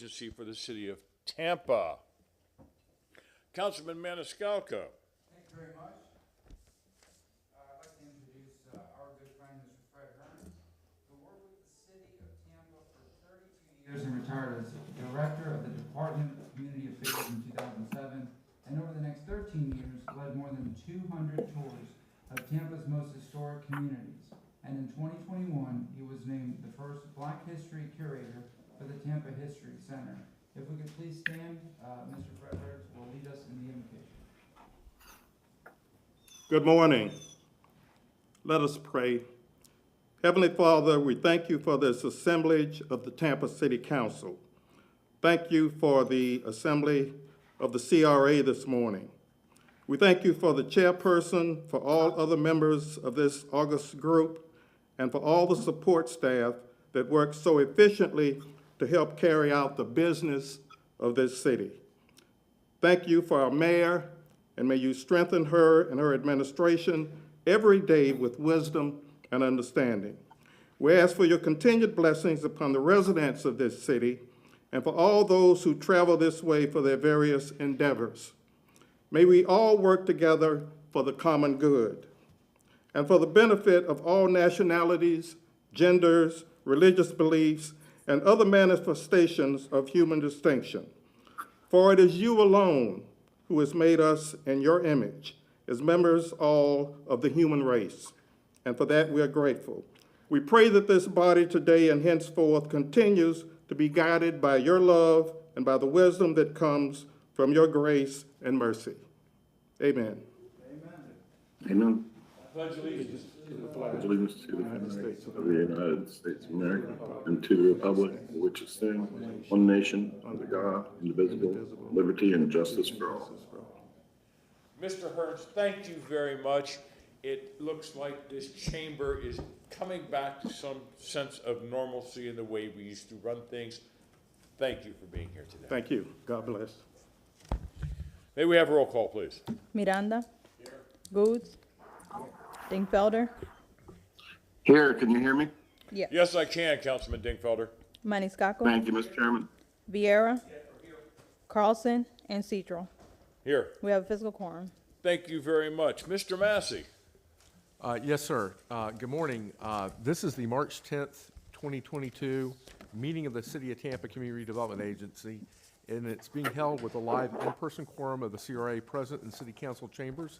agency for the city of Tampa. Councilman Maniscalco. Thank you very much. I'd like to introduce our good friend, Mr. Fred Hearn, who worked with the city of Tampa for 32 years and retired as director of the Department of Community Affairs in 2007, and over the next 13 years led more than 200 tours of Tampa's most historic communities. And in 2021, he was named the first Black History Curator for the Tampa History Center. If we could please stand, Mr. Fred Hearn will lead us in the invocation. Good morning. Let us pray. Heavenly Father, we thank you for this assemblage of the Tampa City Council. Thank you for the assembly of the CRA this morning. We thank you for the chairperson, for all other members of this august group, and for all the support staff that work so efficiently to help carry out the business of this city. Thank you for our mayor, and may you strengthen her and her administration every day with wisdom and understanding. We ask for your continued blessings upon the residents of this city and for all those who travel this way for their various endeavors. May we all work together for the common good and for the benefit of all nationalities, genders, religious beliefs, and other manifestations of human distinction. For it is you alone who has made us in your image as members all of the human race, and for that we are grateful. We pray that this body today and henceforth continues to be guided by your love and by the wisdom that comes from your grace and mercy. Amen. Amen. Pledge allegiance to the flag Allegiance to the United States of America and to the republic for which it stands, one nation, under God, indivisible, liberty and justice for all. Mr. Hearns, thank you very much. It looks like this chamber is coming back to some sense of normalcy in the way we used to run things. Thank you for being here today. Thank you. God bless. May we have a roll call, please? Miranda. Here. Goods. Dingfelder. Here, can you hear me? Yes. Yes, I can, Councilman Dingfelder. Maniscalco. Thank you, Mr. Chairman. Vieira. Carlson and Citro. Here. We have a physical quorum. Thank you very much. Mr. Massey. Yes, sir. Good morning. This is the March 10th, 2022 meeting of the City of Tampa Community Redevelopment Agency, and it's being held with a live in-person quorum of the CRA present in City Council chambers.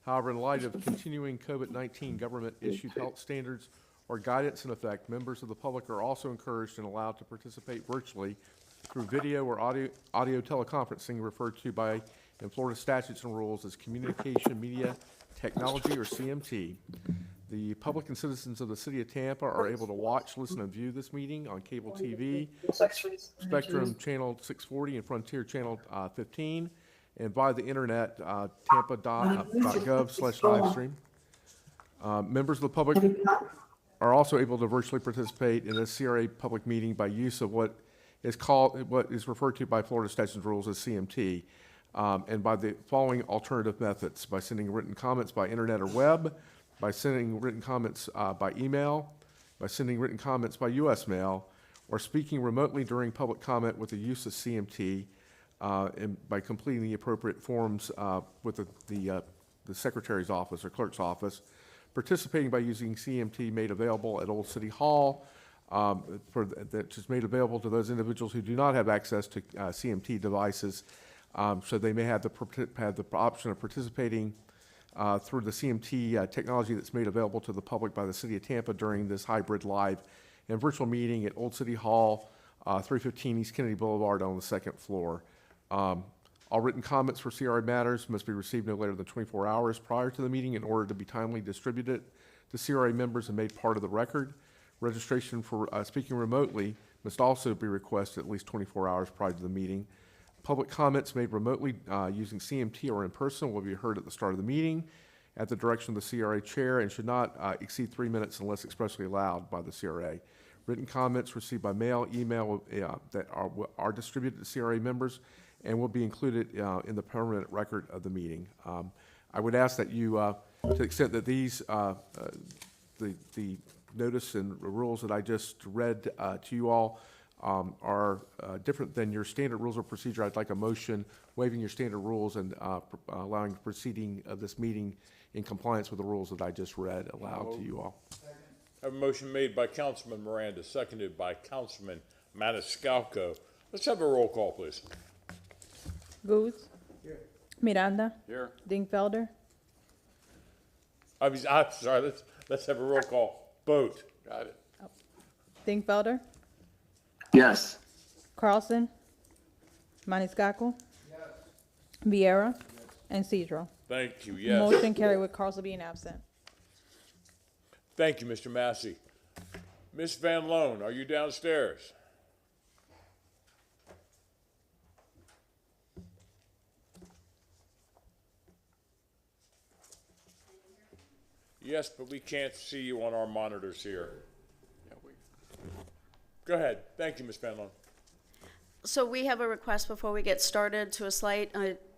However, in light of continuing COVID-19 government-issued health standards or guidance in effect, members of the public are also encouraged and allowed to participate virtually through video or audio teleconferencing, referred to by in Florida statutes and rules as Communication Media Technology, or CMT. The public and citizens of the City of Tampa are able to watch, listen, and view this meeting on cable TV, Spectrum Channel 640 and Frontier Channel 15, and via the internet, tampa.gov/livestream. Members of the public are also able to virtually participate in this CRA public meeting by use of what is referred to by Florida statutes and rules as CMT, and by the following alternative methods: by sending written comments by internet or web, by sending written comments by email, by sending written comments by U.S. mail, or speaking remotely during public comment with the use of CMT, and by completing the appropriate forms with the Secretary's office or Clerk's office, participating by using CMT made available at Old City Hall, that's just made available to those individuals who do not have access to CMT devices, so they may have the option of participating through the CMT technology that's made available to the public by the City of Tampa during this hybrid live and virtual meeting at Old City Hall, 315 East Kennedy Boulevard on the second floor. All written comments for CRA matters must be received no later than 24 hours prior to the meeting in order to be timely distributed to CRA members and made part of the record. Registration for speaking remotely must also be requested at least 24 hours prior to the meeting. Public comments made remotely using CMT or in person will be heard at the start of the meeting at the direction of the CRA chair and should not exceed 3 minutes unless expressly allowed by the CRA. Written comments received by mail, email that are distributed to CRA members and will be included in the permanent record of the meeting. I would ask that you, to the extent that these, the notice and rules that I just read to you all are different than your standard rules of procedure. I'd like a motion waiving your standard rules and allowing proceeding of this meeting in compliance with the rules that I just read aloud to you all. I have a motion made by Councilman Miranda, seconded by Councilman Maniscalco. Let's have a roll call, please. Goose. Miranda. Here. Dingfelder. I'm sorry, let's have a roll call. Vote. Got it. Dingfelder. Yes. Carlson. Maniscalco. Viera. And Cedro. Thank you, yes. Motion carried with Carlson being absent. Thank you, Mr. Massey. Ms. Van Loan, are you downstairs? Yes, but we can't see you on our monitors here. Go ahead. Thank you, Ms. Van Loan. So we have a request before we get started to a slight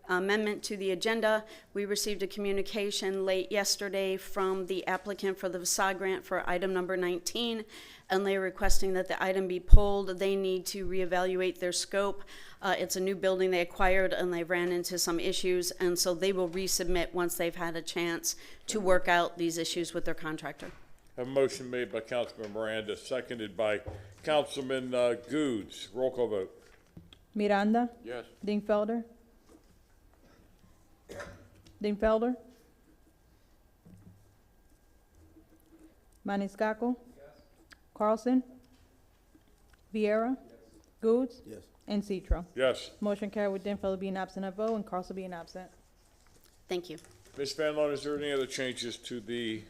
amendment to the agenda. We received a communication late yesterday from the applicant for the Facade Grant for item number 19, and they're requesting that the item be pulled. They need to reevaluate their scope. It's a new building they acquired, and they ran into some issues, and so they will resubmit once they've had a chance to work out these issues with their contractor. Have a motion made by Councilman Miranda, seconded by Councilman Goods. Roll call vote. Miranda. Yes. Dingfelder. Dingfelder. Maniscalco. Carlson. Viera. Goods. And Citro. Yes. Motion carried with Dingfelder being absent at vote and Carlson being absent. Thank you. Ms. Van Loan, is there any other changes to the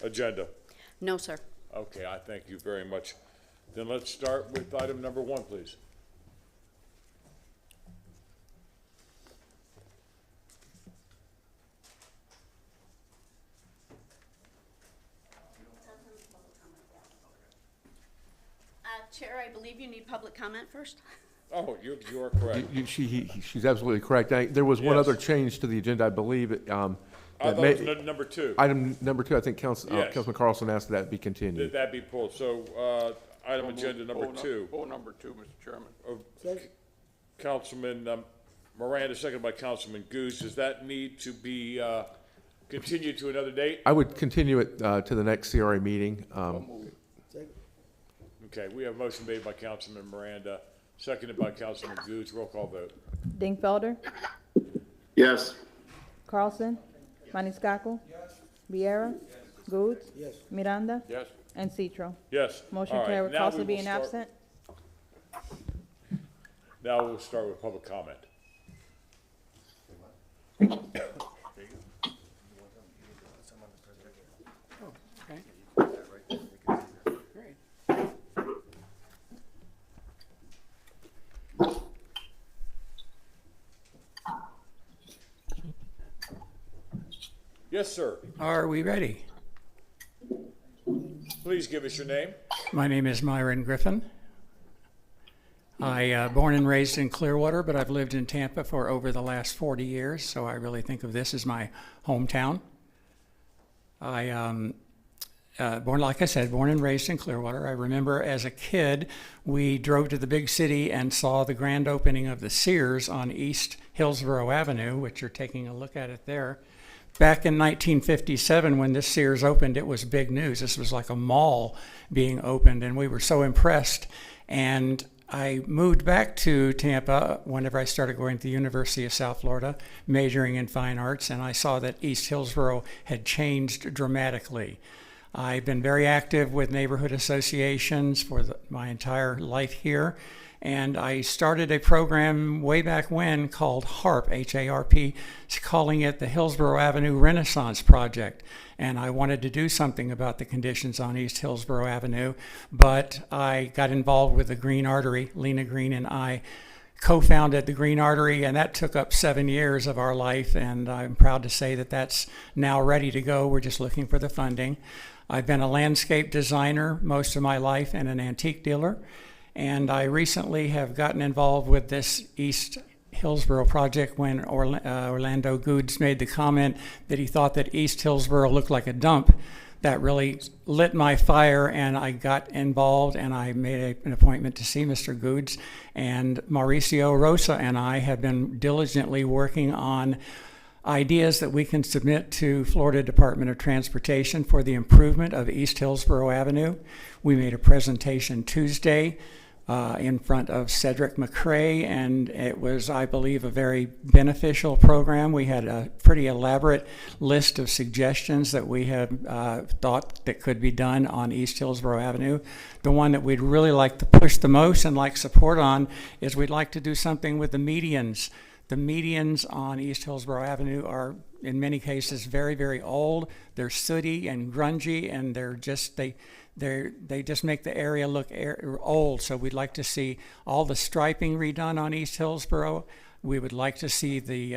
agenda? No, sir. Okay, I thank you very much. Then let's start with item number 1, please. Chair, I believe you need public comment first. Oh, you are correct. She's absolutely correct. There was one Yes. other change to the agenda, I believe. I that thought may- it was number 2. Item number 2, I think Yes. Councilman Carlson asked that be Did continued. that be pulled? So, item agenda number 2. Pull number 2, Mr. Chairman. of Councilman Miranda, seconded by Councilman Goose. Does that need to be continued to another date? I would continue it to the next CRA meeting. Okay, we have a motion made by Councilman Miranda, seconded by Councilman Goose. Roll call vote. Dingfelder. Yes. Carlson. Maniscalco. Viera. Goods. Miranda. Yes. And Citro. Yes. Motion All right, carried with now we Carlson will being start- absent. Now we'll start with public comment. Yes, sir. Are we ready? Please give us your name. My name is Myron Griffin. I born and raised in Clearwater, but I've lived in Tampa for over the last 40 years, so I really think of this as my hometown. Like I said, born and raised in Clearwater. I remember as a kid, we drove to the big city and saw the grand opening of the Sears on East Hillsborough Avenue, which you're taking a look at it there. Back in 1957, when this Sears opened, it was big news. This was like a mall being opened, and we were so impressed. And I moved back to Tampa whenever I started going to the University of South Florida, majoring in fine arts, and I saw that East Hillsborough had changed dramatically. I've been very active with neighborhood associations for my entire life here. And I started a program way back when called HARP, H-A-R-P, calling it the Hillsborough Avenue Renaissance Project. And I wanted to do something about the conditions on East Hillsborough Avenue, but I got involved with the Green Artery. Lena Green and I co-founded the Green Artery, and that took up 7 years of our life, and I'm proud to say that that's now ready to go. We're just looking for the funding. I've been a landscape designer most of my life and an antique dealer. And I recently have gotten involved with this East Hillsborough project when Orlando Goods made the comment that he thought that East Hillsborough looked like a dump. that really lit my fire, and I got involved, and I made an appointment to see Mr. Goods. And Mauricio Rosa and I have been diligently working on ideas that we can submit to Florida Department of Transportation for the improvement of East Hillsborough Avenue. We made a presentation Tuesday in front of Cedric McCrae, and it was, I believe, a very beneficial program. We had a pretty elaborate list of suggestions that we had thought that could be done on East Hillsborough Avenue. The one that we'd really like to push the most and like support on is we'd like to do something with the medians. The medians on East Hillsborough Avenue are, in many cases, very, very old. They're sooty and grungy, and they just make the area look old. So we'd like to see all the striping redone on East Hillsborough. We would like to see the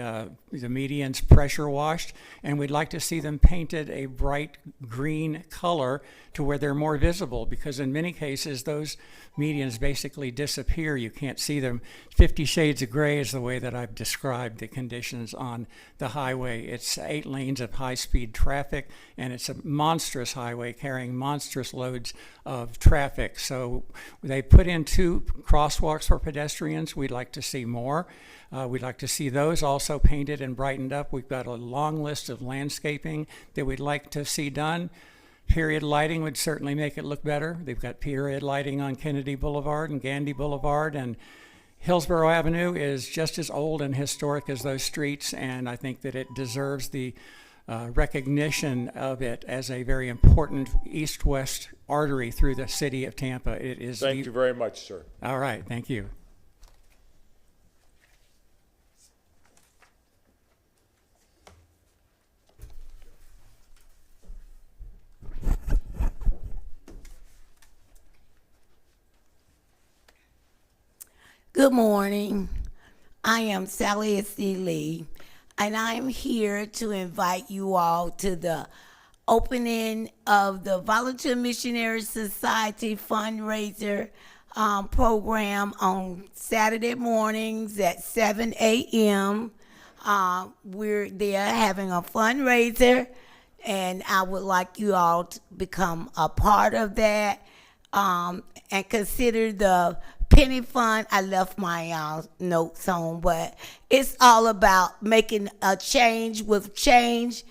medians pressure washed, and we'd like to see them painted a bright green color to where they're more visible, because in many cases those medians basically disappear. You can't see them. 50 shades of gray is the way that I've described the conditions on the highway. It's 8 lanes of high-speed traffic, and it's a monstrous highway carrying monstrous loads of traffic. So they put in 2 crosswalks for pedestrians. We'd like to see more. We'd like to see those also painted and brightened up. We've got a long list of landscaping that we'd like to see done. Period lighting would certainly make it look better. They've got period lighting on Kennedy Boulevard and Gandy Boulevard, and Hillsborough Avenue is just as old and historic as those streets, and I think that it deserves the recognition of it as a very important east-west artery through the city of Tampa. It is. Thank you very much, sir. All right, thank you. Good morning. I am Sally S.C. Lee, and I am here to invite you all to the opening of the Volunteer Missionary Society fundraiser program on Saturday mornings at 7 a.m. We're there having a fundraiser, and I would like you all to become a part of that and consider the penny fund. I left my notes on, but it's all about making a change with change,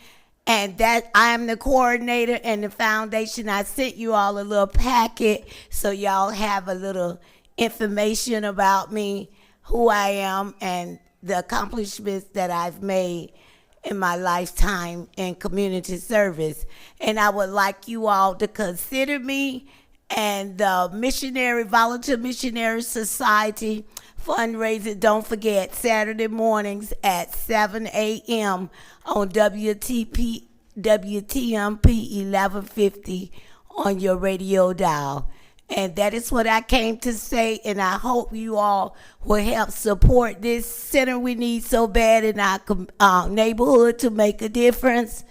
and that I am the coordinator and the foundation. I sent you all a little packet so y'all have a little information about me, who I am, and the accomplishments that I've made in my lifetime in community service. And I would like you all to consider me and the Volunteer Missionary Society fundraiser. Don't forget, Saturday mornings at 7 a.m. on WTMP 1150 on your radio dial. And that is what I came to say, and I hope you all will help support this center we need so bad in our neighborhood to make a difference.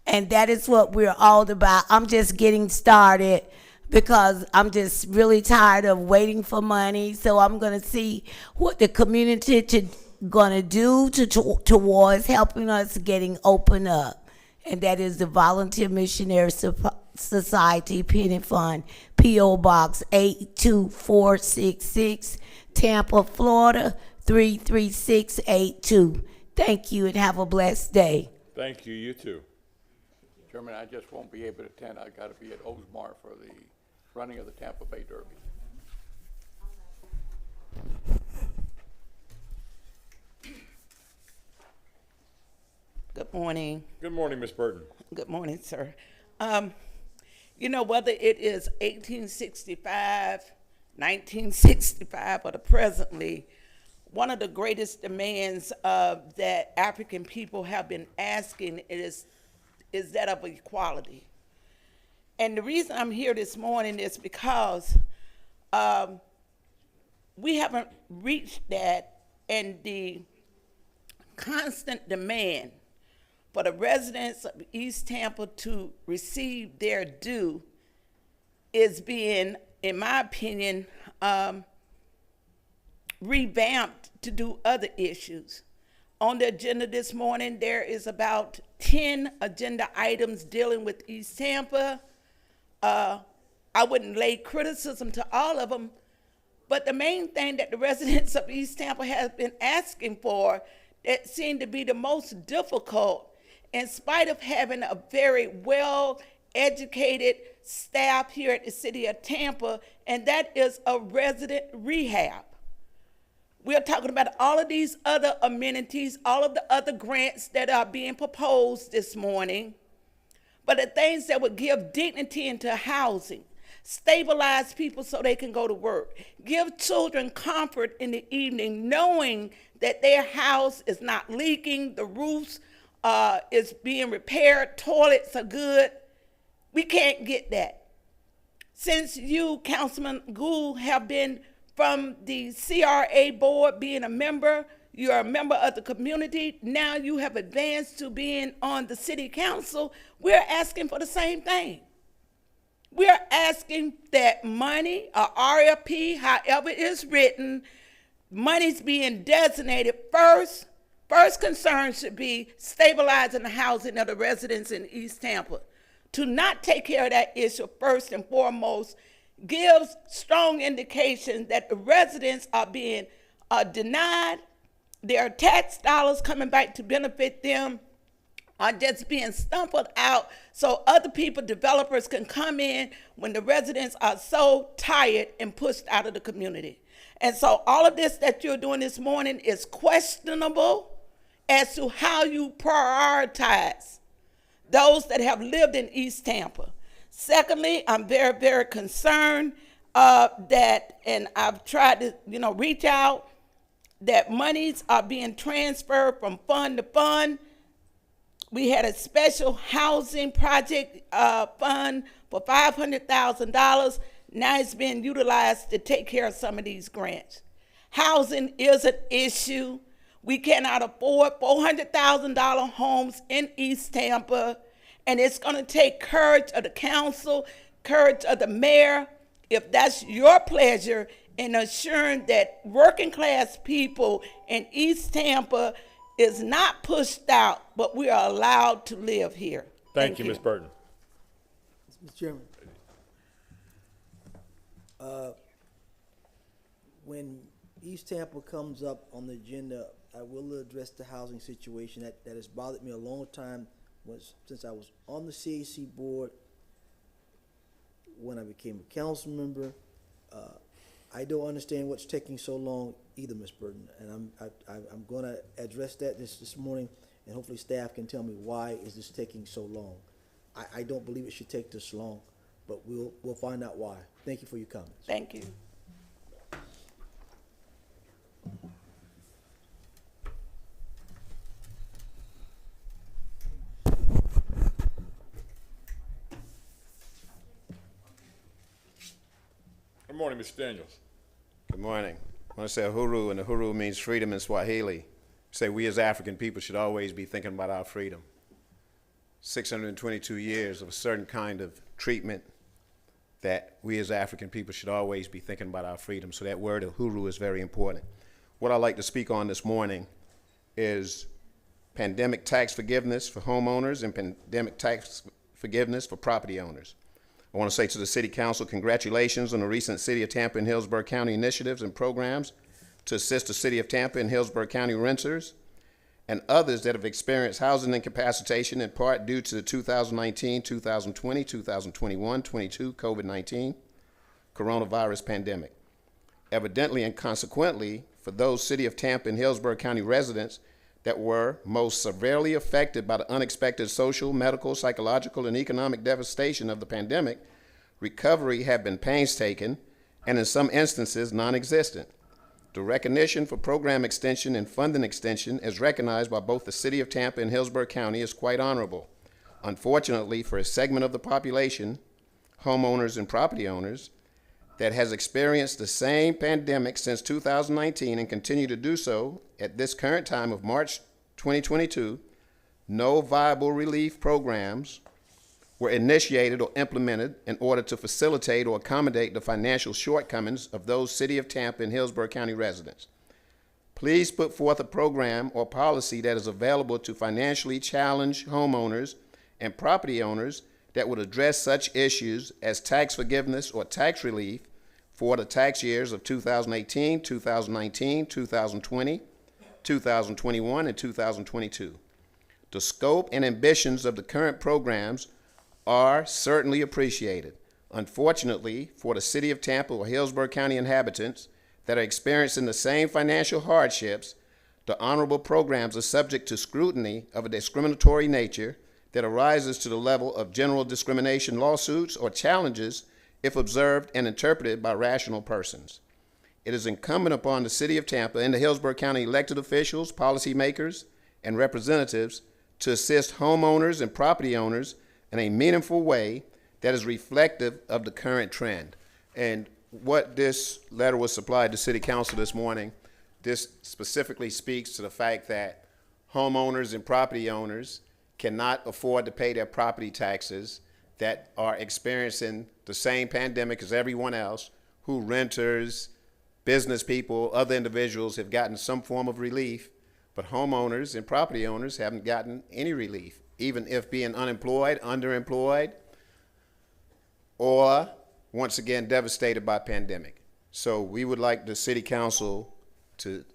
And that is what we're all about. I'm just getting started, because I'm just really tired of waiting for money. So I'm going to see what the community going to do towards helping us getting open up. And that is the Volunteer Missionary Society Penny Fund, P.O. Box 82466, Tampa, Florida 33682. Thank you, and have a blessed day. Thank you. You too. Chairman, I just won't be able to attend. I got to be at Ybor for the running of the Tampa Bay Derby. Good morning. Good morning, Ms. Burton. Good morning, sir. You know, whether it is 1865, 1965, or the presently, one of the greatest demands that African people have been asking is that of equality. And the reason I'm here this morning is because we haven't reached that, and the constant demand for the residents of East Tampa to receive their due is being, in my opinion, revamped to do other issues. on the agenda this morning. There is about 10 agenda items dealing with East Tampa. I wouldn't lay criticism to all of them, but the main thing that the residents of East Tampa have been asking for that seemed to be the most difficult, in spite of having a very well-educated staff here at the city of Tampa, and that is a resident rehab. We're talking about all of these other amenities, all of the other grants that are being proposed this morning, but the things that would give dignity into housing, stabilize people so they can go to work, give children comfort in the evening, knowing that their house is not leaking, the roofs is being repaired, toilets are good. We can't get that. Since you, Councilman Gould, have been from the CRA board, being a member, you're a member of the community, now you have advanced to being on the city council, we're asking for the same thing. We're asking that money, or RFP, however it is written, money's being designated first. First concern should be stabilizing the housing of the residents in East Tampa. To not take care of that issue first and foremost gives strong indication that the residents are being denied, their tax dollars coming back to benefit them are just being stumbled out so other people, developers, can come in when the residents are so tired and pushed out of the community. And so all of this that you're doing this morning is questionable as to how you prioritize those that have lived in East Tampa. Secondly, I'm very, very concerned that, and I've tried to, reach out, that monies are being transferred from fund to fund. We had a special housing project fund for $500,000. Now it's being utilized to take care of some of these grants. Housing is an issue. We cannot afford $400,000 homes in East Tampa, and it's going to take courage of the council, courage of the mayor, if that's your pleasure, in assuring that working class people in East Tampa is not pushed out, but we are allowed to live here. Thank you, Ms. Burton. Mr. Chairman, when East Tampa comes up on the agenda, I will address the housing situation that has bothered me a long time since I was on the CAC board, when I became a council member. I don't understand what's taking so long either, Ms. Burton, and I'm going to address that this morning, and hopefully staff can tell me why is this taking so long. I don't believe it should take this long, but we'll find out why. Thank you for your comments. Thank you. Good morning, Mr. Daniels. Good morning. I want to say uhuru, and uhuru means freedom in Swahili. Say we as African people should always be thinking about our freedom. 622 years of a certain kind of treatment that we as African people should always be thinking about our freedom. So that word uhuru is very important. What I'd like to speak on this morning is pandemic tax forgiveness for homeowners and pandemic tax forgiveness for property owners. I want to say to the City Council, congratulations on the recent City of Tampa and Hillsborough County initiatives and programs to assist the City of Tampa and Hillsborough County renters and others that have experienced housing incapacitation in part due to the 2019, 2020, 2021, 22 COVID-19 coronavirus pandemic. Evidently and consequently, for those City of Tampa and Hillsborough County residents that were most severely affected by the unexpected social, medical, psychological, and economic devastation of the pandemic, recovery have been painstaking and in some instances non-existent. The recognition for program extension and funding extension as recognized by both the City of Tampa and Hillsborough County is quite honorable. Unfortunately, for a segment of the population, homeowners and property owners, that has experienced the same pandemic since 2019 and continue to do so at this current time of March 2022, no viable relief programs were initiated or implemented in order to facilitate or accommodate the financial shortcomings of those City of Tampa and Hillsborough County residents. please put forth a program or policy that is available to financially challenged homeowners and property owners that would address such issues as tax forgiveness or tax relief for the tax years of 2018, 2019, 2020, 2021, and 2022. The scope and ambitions of the current programs are certainly appreciated. Unfortunately, for the City of Tampa or Hillsborough County inhabitants that are experiencing the same financial hardships, the honorable programs are subject to scrutiny of a discriminatory nature that arises to the level of general discrimination lawsuits or challenges if observed and interpreted by rational persons. It is incumbent upon the City of Tampa and the Hillsborough County elected officials, policymakers, and representatives to assist homeowners and property owners in a meaningful way that is reflective of the current trend. And what this letter was supplied to City Council this morning, this specifically speaks to the fact that homeowners and property owners cannot afford to pay their property taxes, that are experiencing the same pandemic as everyone else, who renters, business people, other individuals have gotten some form of relief, but homeowners and property owners haven't gotten any relief, even if being unemployed, underemployed, or once again devastated by pandemic. So we would like the City Council to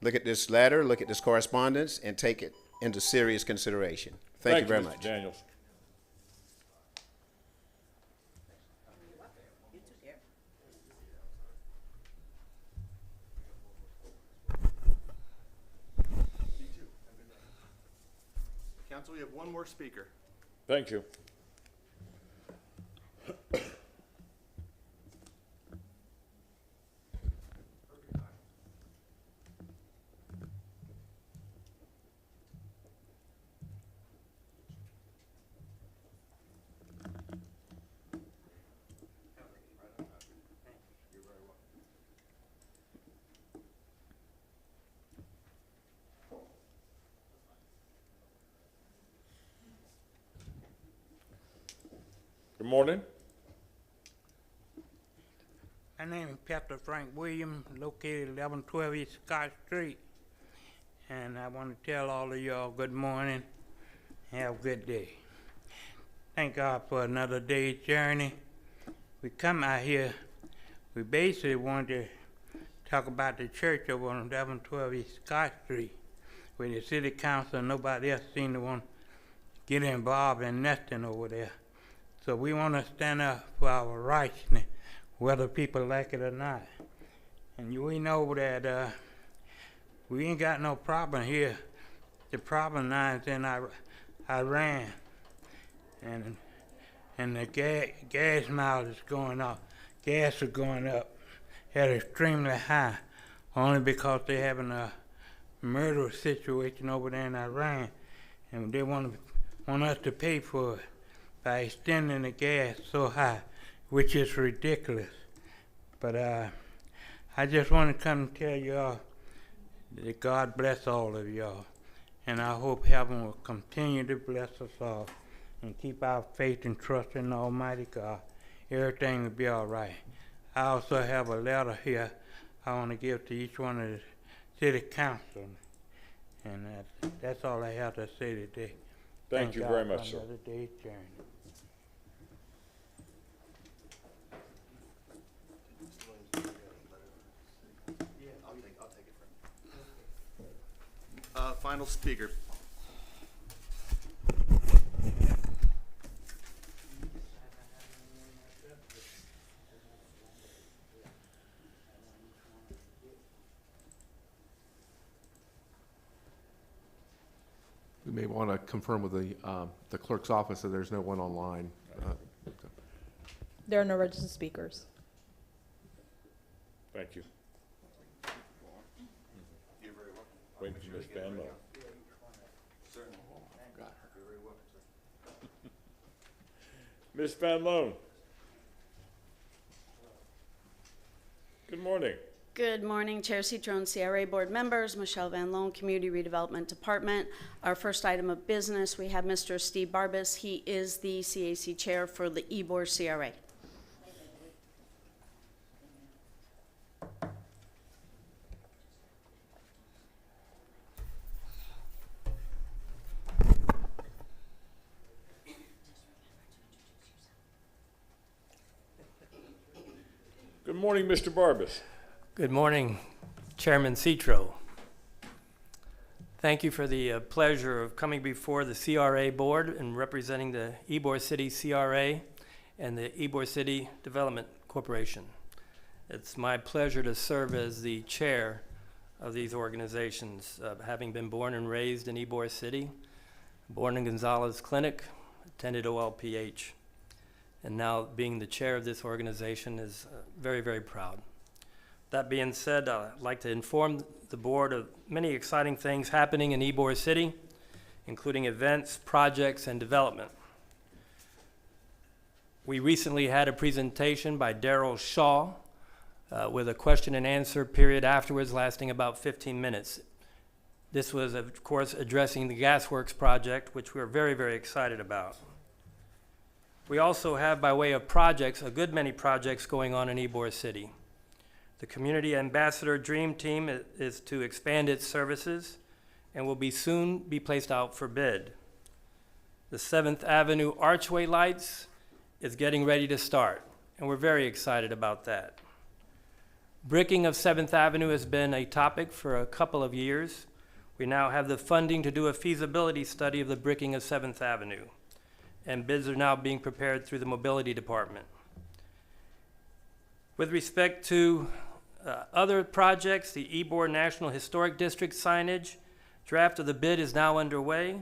look at this letter, look at this correspondence, and take it into serious consideration. Thank you very Mr. much. Daniels. Council, we have one more speaker. Thank you. Good morning. My name is Pastor Frank Williams, located 1112 East Scott Street. And I want to tell all of y'all good morning. Have a good day. Thank God for another day's journey. We come out here, we basically want to talk about the church over on 1112 East Scott Street, where the city council and nobody else seemed to want to get involved in nothing over there. So we want to stand up for our righteousness, whether people like it or not. And we know that we ain't got no problem here. The problem now is in Iran. And the gas miles is going up. Gas is going up at extremely high, only because they're having a murder situation over there in Iran. And they want us to pay for it by extending the gas so high, which is ridiculous. But I just want to come and tell y'all that God bless all of y'all. And I hope heaven will continue to bless us all and keep our faith and trust in Almighty God. Everything will be all right. I also have a letter here I want to give to each one of the city council. And that's all I have to say today. Thank you very much, sir. Another day's journey. Final speaker. We may want to confirm with the clerk's office that there's no one online. There are no registered speakers. Thank you. Waiting for Ms. Van Lowe. Ms. Van Lowe. Good morning. Good morning, Chair Citron, CRA board members, Michelle Van Loan, Community Redevelopment Department. Our first item of business, we have Mr. Steve Barbas. He is the CAC chair for the Ybor CRA. Good morning, Mr. Barbas. Good morning, Chairman Citro. Thank you for the pleasure of coming before the CRA Board and representing the Ybor City CRA and the Ybor City Development Corporation. It's my pleasure to serve as the chair of these organizations, having been born and raised in Ybor City, born in Gonzalez Clinic, attended OLPH, and now being the chair of this organization is very, very proud. That being said, I'd like to inform the board of many exciting things happening in Ybor City, including events, projects, and development. We recently had a presentation by Daryl Shaw with a question and answer period afterwards lasting about 15 minutes. This was, of course, addressing the Gasworks project, which we're very, very excited about. We also have, by way of projects, a good many projects going on in Ybor City. The Community Ambassador Dream Team is to expand its services and will soon be placed out for bid. The 7th Avenue Archway Lights is getting ready to start, and we're very excited about that. Bricking of 7th Avenue has been a topic for a couple of years. We now have the funding to do a feasibility study of the bricking of 7th Avenue, and bids are now being prepared through the Mobility Department. With respect to other projects, the Ybor National Historic District signage, draft of the bid is now underway.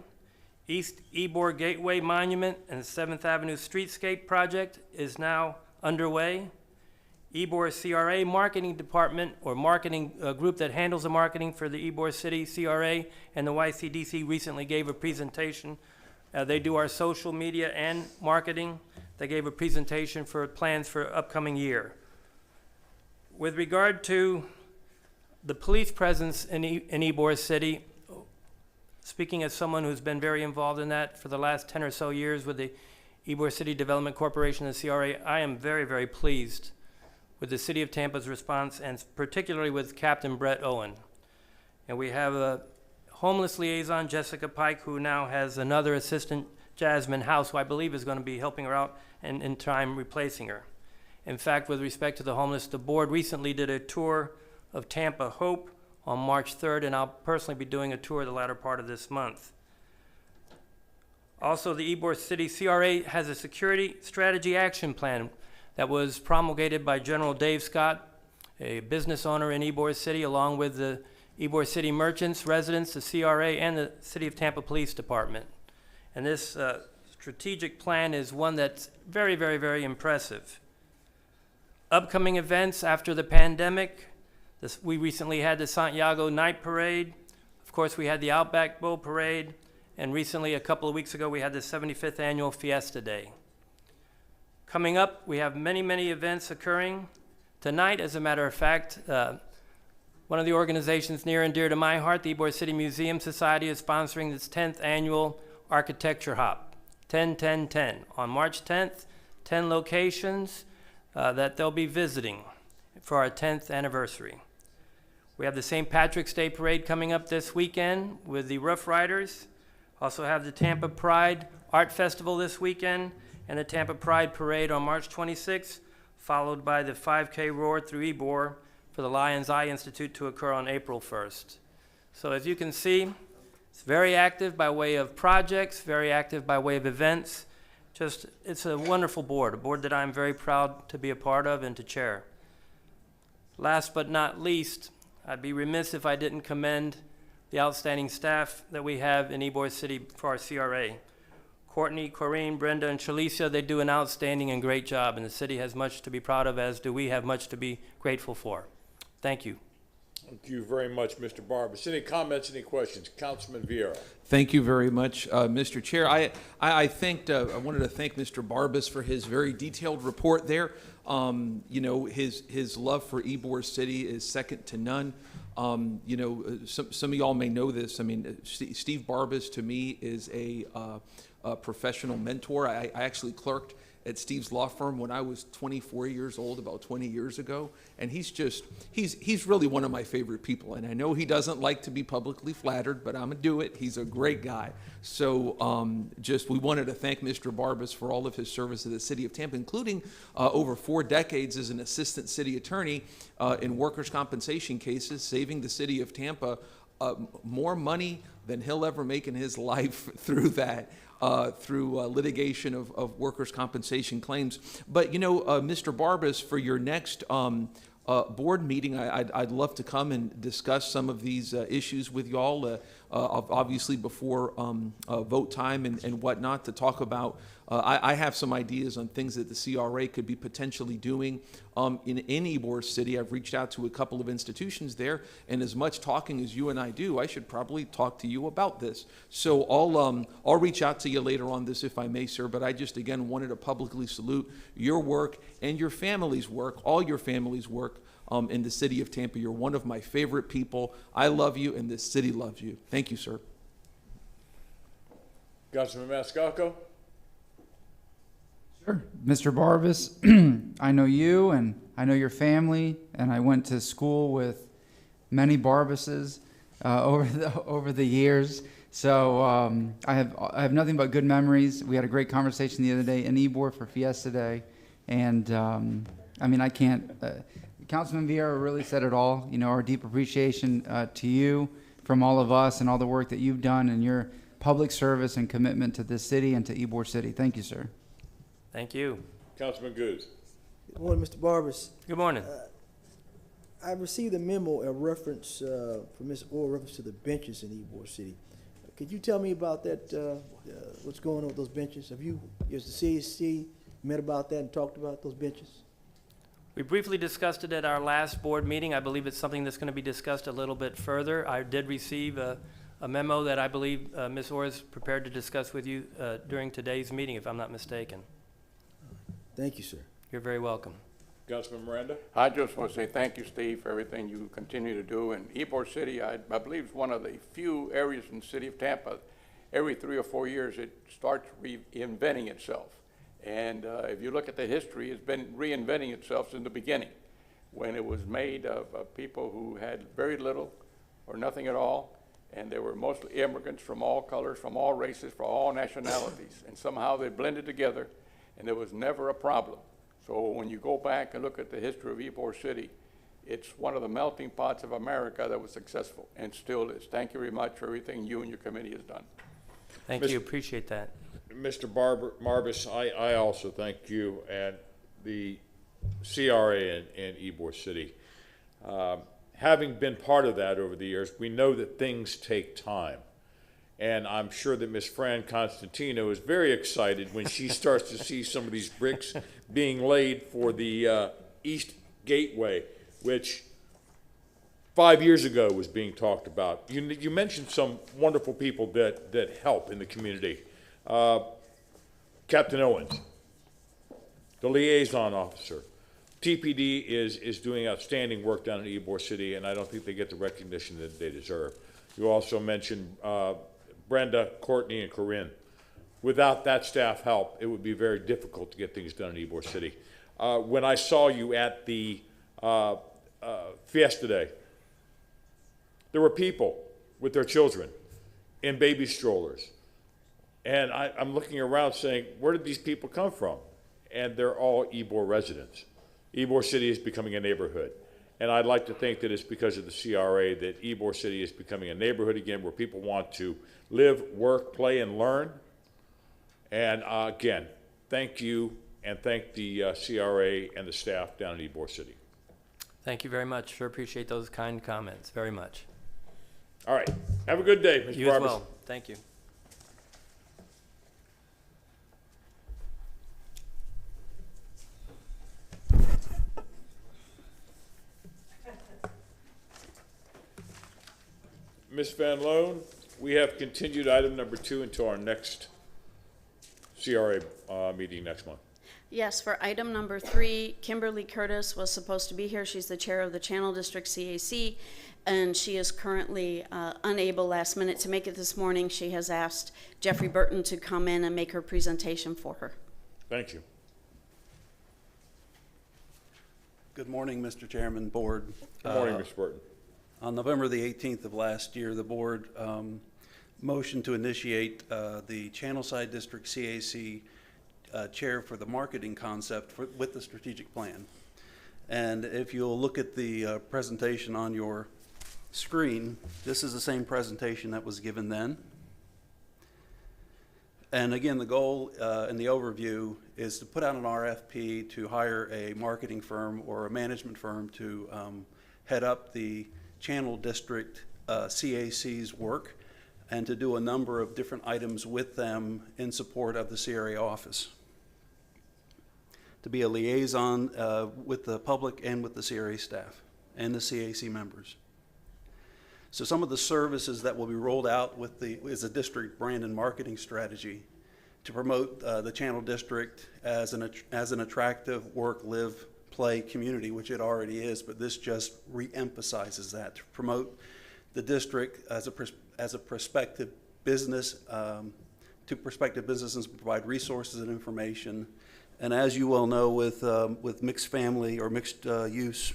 East Ybor Gateway Monument and 7th Avenue Streetscape project is now underway. Ybor CRA Marketing Department, or marketing group that handles the marketing for the Ybor City CRA and the YCDC, recently gave a presentation. They do our social media and marketing. They gave a presentation for plans for upcoming year. With regard to the police presence in Ybor City, speaking as someone who's been very involved in that for the last 10 or so years with the Ybor City Development Corporation and the CRA, I am very, very pleased with the City of Tampa's response, and particularly with Captain Brett Owen. And we have a homeless liaison, Jessica Pike, who now has another assistant, Jasmine House, who I believe is going to be helping her out and in time replacing her. In fact, with respect to the homeless, the board recently did a tour of Tampa Hope on March 3rd, and I'll personally be doing a tour the latter part of this month. Also, the Ybor City CRA has a security strategy action plan that was promulgated by General Dave Scott, a business owner in Ybor City, along with the Ybor City merchants, residents, the CRA, and the City of Tampa Police Department. And this strategic plan is one that's very, very, very impressive. Upcoming events after the pandemic, we recently had the Santiago Night Parade. Of course, we had the Outback Bowl Parade. And recently, a couple of weeks ago, we had the 75th Annual Fiesta Day. Coming up, we have many, many events occurring. Tonight, as a matter of fact, one of the organizations near and dear to my heart, the Ybor City Museum Society, is sponsoring its 10th Annual Architecture Hop, 10-10-10. On March 10th, 10 locations that they'll be visiting for our 10th anniversary. We have the St. Patrick's Day Parade coming up this weekend with the Rough Riders. Also have the Tampa Pride Art Festival this weekend and the Tampa Pride Parade on March 26th, followed by the 5K Roar through Ybor for the Lion's Eye Institute to occur on April 1st. So as you can see, it's very active by way of projects, very active by way of events. It's a wonderful board, a board that I'm very proud to be a part of and to chair. Last but not least, I'd be remiss if I didn't commend the outstanding staff that we have in Ybor City for our CRA. Courtney, Corrine, Brenda, and Shalicia, they do an outstanding and great job, and the city has much to be proud of, as do we have much to be grateful for. Thank you. Thank you very much, Mr. Barbas. Any comments, any questions? Councilman Vieira. Thank you very much, Mr. Chair. I wanted to thank Mr. Barbas for his very detailed report there. You know, his love for Ybor City is second to none. You know, some of y'all may know this. I mean, Steve Barbas to me is a professional mentor. I actually clerked at Steve's law firm when I was 24 years old, about 20 years ago. And he's really one of my favorite people. And I know he doesn't like to be publicly flattered, but I'm gonna do it. He's a great guy. So we wanted to thank Mr. Barbas for all of his service to the city of Tampa, including over 4 decades as an assistant city attorney in workers' compensation cases, saving the city of Tampa more money than he'll ever make in his life through that. Through litigation of workers' compensation claims. But, Mr. Barbas, for your next board meeting, I'd love to come and discuss some of these issues with y'all, obviously before vote time and whatnot, to talk about. I have some ideas on things that the CRA could be potentially doing in Ybor City. I've reached out to a couple of institutions there, and as much talking as you and I do, I should probably talk to you about this. So I'll reach out to you later on this, if I may, sir, but I just, again, wanted to publicly salute your work and your family's work, all your family's work in the city of Tampa. You're one of my favorite people. I love you, and this city loves you. Thank you, sir. Councilman Maniscalco? Sure. Mr. Barbas, I know you and I know your family, and I went to school with many Barbases over the years. So I have nothing but good memories. We had a great conversation the other day in Ybor for Fiesta Day, and I can't. Councilman Vieira really said it all. Our deep appreciation to you from all of us and all the work that you've done and your public service and commitment to this city and to Ybor City. Thank you, sir. Thank you. Councilman Goode. Good morning, Mr. Barbas. Good morning. I received a memo, a reference from Ms. Orr, reference to the benches in Ybor City. Could you tell me about that, what's going on with those benches? Has the CAC met about that and talked about those benches? We briefly discussed it at our last board meeting. I believe it's something that's going to be discussed a little bit further. I did receive a memo that I believe Ms. Orr is prepared to discuss with you during today's meeting, if I'm not mistaken. Thank you, sir. You're very welcome. Councilman Miranda? I just want to say thank you, Steve, for everything you continue to do. And Ybor City, I believe, is one of the few areas in the city of Tampa, every 3 or 4 years, it starts reinventing itself. And if you look at the history, it's been reinventing itself since the beginning, when it was made of people who had very little or nothing at all. And they were mostly immigrants from all colors, from all races, from all nationalities. And somehow they blended together, and there was never a problem. So when you go back and look at the history of Ybor City, it's one of the melting pots of America that was successful and still is. Thank you very much for everything you and your committee has done. Thank you. Appreciate that. Mr. Barbas, I also thank you and the CRA in Ybor City. Having been part of that over the years, we know that things take time. And I'm sure that Ms. Fran Constantino is very excited when she starts to see some of these bricks being laid for the East Gateway, which 5 years ago was being talked about. You mentioned some wonderful people that help in the community. Captain Owens, the liaison officer. TPD is doing outstanding work down in Ybor City, and I don't think they get the recognition that they deserve. You also mentioned Brenda, Courtney, and Corinne. Without that staff help, it would be very difficult to get things done in Ybor City. When I saw you at the Fiesta Day, there were people with their children in baby strollers. And I'm looking around saying, where did these people come from? And they're all Ybor residents. Ybor City is becoming a neighborhood. And I'd like to think that it's because of the CRA that Ybor City is becoming a neighborhood again where people want to live, work, play, and learn. And again, thank you and thank the CRA and the staff down in Ybor City. Thank you very much. Sure appreciate those kind comments very much. All right. Have a good day, Mr. You Barbas. as well. Thank you. Ms. Van Loan, we have continued item number 2 until our next CRA meeting next month. Yes, for item number 3, Kimberly Curtis was supposed to be here. She's the chair of the Channel District CAC, and she is currently unable last minute to make it this morning. She has asked Jeffrey Burton to come in and make her presentation for her. Thank you. Good morning, Mr. Chairman, Board. Good morning, Mr. Burton. On November the 18th of last year, the Board motioned to initiate the Channelside District CAC chair for the marketing concept with the strategic plan. And if you'll look at the presentation on your screen, this is the same presentation that was given then. And again, the goal in the overview is to put out an RFP to hire a marketing firm or a management firm to head up the Channel District CAC's work and to do a number of different items with them in support of the CRA office. To be a liaison with the public and with the CRA staff and the CAC members. So some of the services that will be rolled out with is a district brand and marketing strategy to promote the Channel District as an attractive work, live, play community, which it already is, but this just re-emphasizes that, to promote the district as a prospective business, to prospective businesses, provide resources and information. And as you well know, with mixed family or mixed use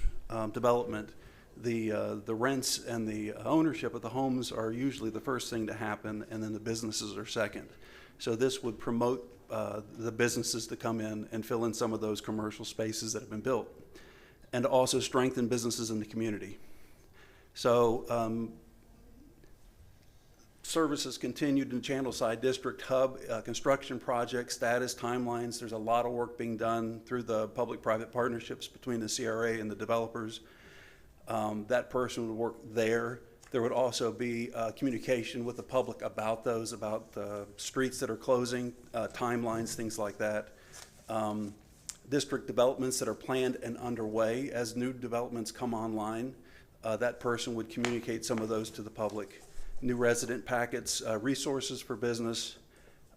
development, the rents and the ownership of the homes are usually the first thing to happen, and then the businesses are second. So this would promote the businesses to come in and fill in some of those commercial spaces that have been built, and also strengthen businesses in the community. So services continued in Channelside District Hub, construction project status, timelines. There's a lot of work being done through the public-private partnerships between the CRA and the developers. That person would work there. There would also be communication with the public about those, about streets that are closing, timelines, things like that. District developments that are planned and underway. As new developments come online, that person would communicate some of those to the public. New resident packets, resources for business,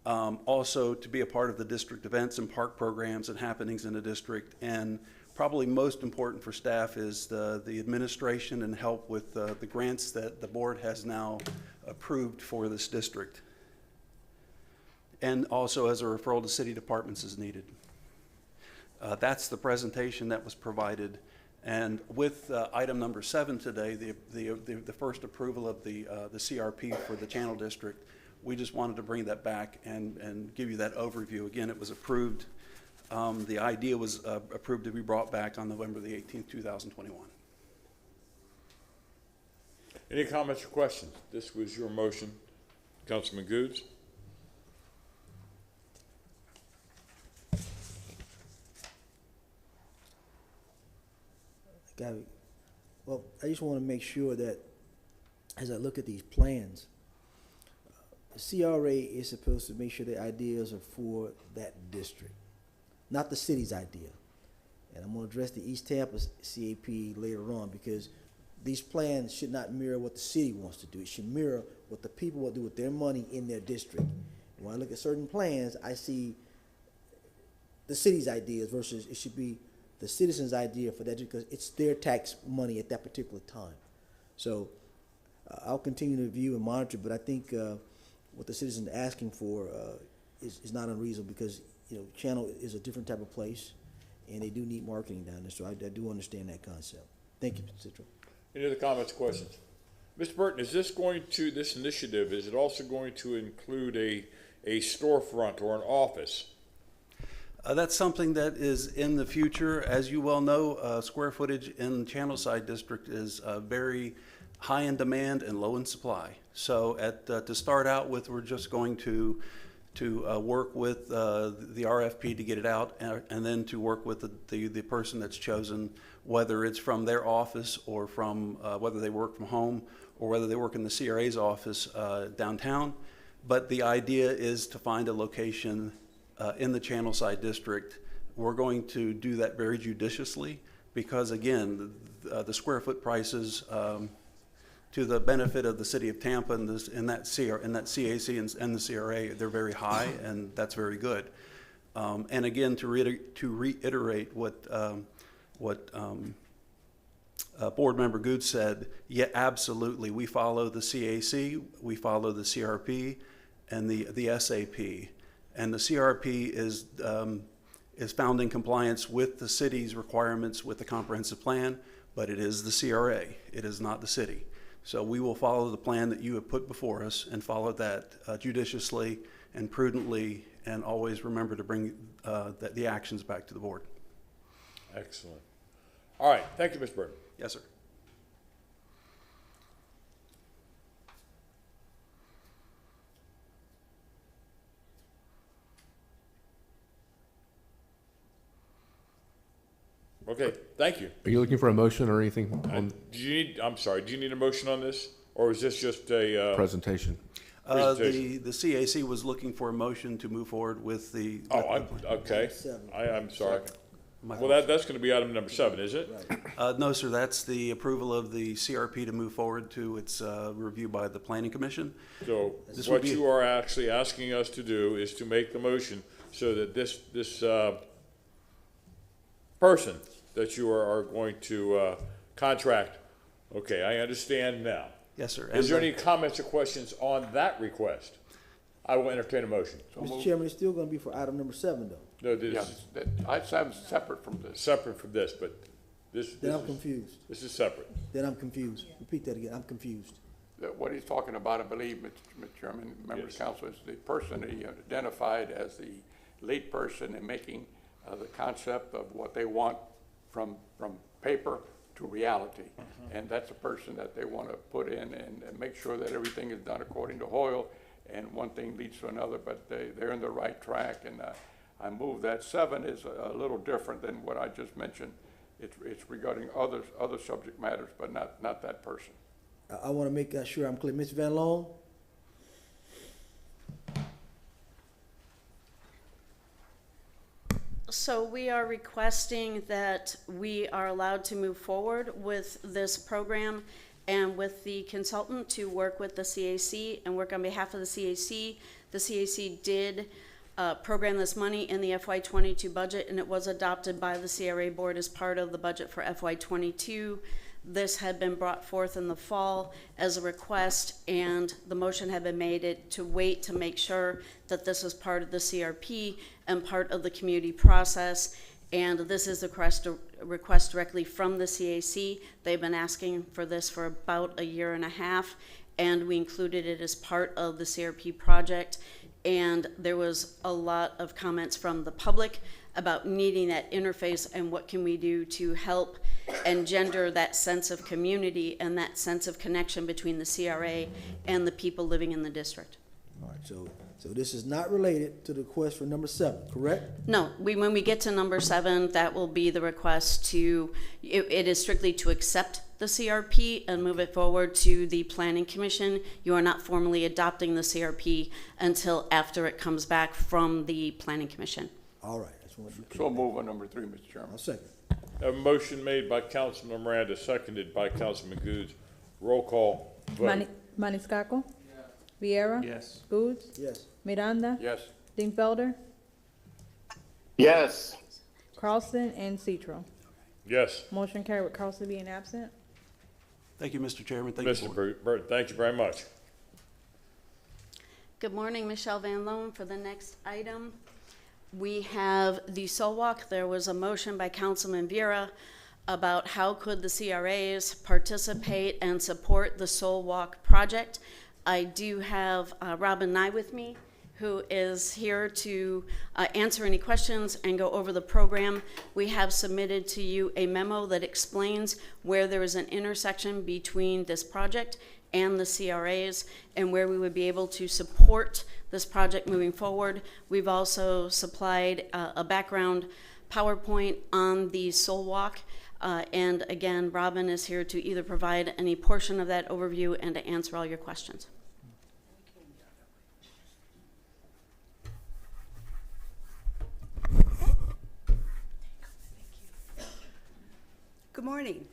also to be a part of the district events and park programs and happenings in the district. And probably most important for staff is the administration and help with the grants that the board has now approved for this district. And also as a referral to city departments as needed. That's the presentation that was provided. And with item number 7 today, the first approval of the CRP for the Channel District, we just wanted to bring that back and give you that overview. Again, it was approved. The idea was approved to be brought back on November the 18th, 2021. Any comments or questions? This was your motion, Councilman Goods. Well, I just want to make sure that as I look at these plans, the CRA is supposed to make sure the ideas are for that district, not the city's idea. And I'm going to address the East Tampa CAP later on, because these plans should not mirror what the city wants to do. It should mirror what the people will do with their money in their district. And when I look at certain plans, I see the city's ideas versus it should be the citizens' idea for that, because it's their tax money at that particular time. So I'll continue to view and monitor, but I think what the citizens are asking for is not unreasonable, because Channel is a different type of place, and they do need marketing down there. So I do understand that concept. Thank you, Mr. Citro. Any other comments, questions? Mr. Burton, is this initiative, is it also going to include a storefront or an office? That's something that is in the future. As you well know, square footage in Channelside District is very high in demand and low in supply. So to start out with, we're just going to work with the RFP to get it out, and then to work with the person that's chosen, whether it's from their office or from whether they work from home or whether they work in the CRA's office downtown. But the idea is to find a location in the Channelside District. We're going to do that very judiciously, because again, the square foot prices to the benefit of the city of Tampa and that CAC and the CRA, they're very high, and that's very good. And again, to reiterate what Board Member Good said, yeah, absolutely, we follow the CAC, we follow the CRP, and the SAP. And the CRP is found in compliance with the city's requirements with the comprehensive plan, but it is the CRA. It is not the city. So we will follow the plan that you have put before us and follow that judiciously and prudently, and always remember to bring the actions back to the board. Excellent. All right, thank you, Mr. Burton. Yes, sir. Okay, thank you. Are you looking for a motion or anything on I'm sorry, do you need a motion on this? Or is this just a, presentation? presentation? The CAC was looking for a motion to move forward with the. Okay. I'm sorry. My Well, that's gonna be item number 7, is it? No, sir, that's the approval of the CRP to move forward to its review by the Planning Commission. So This would what be- you are actually asking us to do is to make the motion so that this person that you are going to contract, okay, I understand now. Yes, sir. Is there And, any comments or questions on that request? I will entertain a motion. Mr. Chairman, it's still gonna be for item number 7, though. No, this Yeah, is I'd say it's separate from this. separate from this, but Then I'm confused. this is separate. Then I'm confused. Repeat that again. I'm confused. What he's talking about, I believe, Mr. Chairman, members of council, is the person that he identified as the lead person in making the concept of what they want from paper to reality. And that's a person that they want to put in and make sure that everything is done according to Hoyle, and one thing leads to another, but they're in the right track. And I move that 7 is a little different than what I just mentioned. It's regarding other subject matters, but not that person. I wanna make sure I'm clear. Ms. Van Loan? So we are requesting that we are allowed to move forward with this program and with the consultant to work with the CAC and work on behalf of the CAC. The CAC did program this money in the FY22 budget, and it was adopted by the CRA board as part of the budget for FY22. This had been brought forth in the fall as a request, and the motion had been made to wait to make sure that this was part of the CRP and part of the community process. And this is a request directly from the CAC. They've been asking for this for about a year and a half, and we included it as part of the CRP project. And there was a lot of comments from the public about needing that interface and what can we do to help engender that sense of community and that sense of connection between the CRA and the people living in the district. All right, so this is not related to the request for number 7, correct? No, when we get to number 7, that will be the request to, it is strictly to accept the CRP and move it forward to the Planning Commission. You are not formally adopting the CRP until after it comes back from the Planning Commission. All right, I just want to be clear. So move on number 3, Mr. Chairman. I'll second. A motion made by Councilman Miranda, seconded by Councilman Goods. Roll call vote. Maniscalco? Viera? Yes. Goods? Yes. Miranda? Yes. Dingfelder? Yes. Carlson and Citro. Yes. Motion carried with Carlson being absent. thank you, Mr. Chairman. Thank you, Mr. board. Burton, thank you very much. Good morning, Michelle Van Loan. For the next item, we have the Soul Walk. There was a motion by Councilman Viera about how could the CRAs participate and support the Soul Walk project. I do have Robin Nye with me, who is here to answer any questions and go over the program. We have submitted to you a memo that explains where there is an intersection between this project and the CRAs and where we would be able to support this project moving forward. We've also supplied a background PowerPoint on the Soul Walk. And again, Robin is here to either provide any portion of that overview and to answer all your questions. Good morning.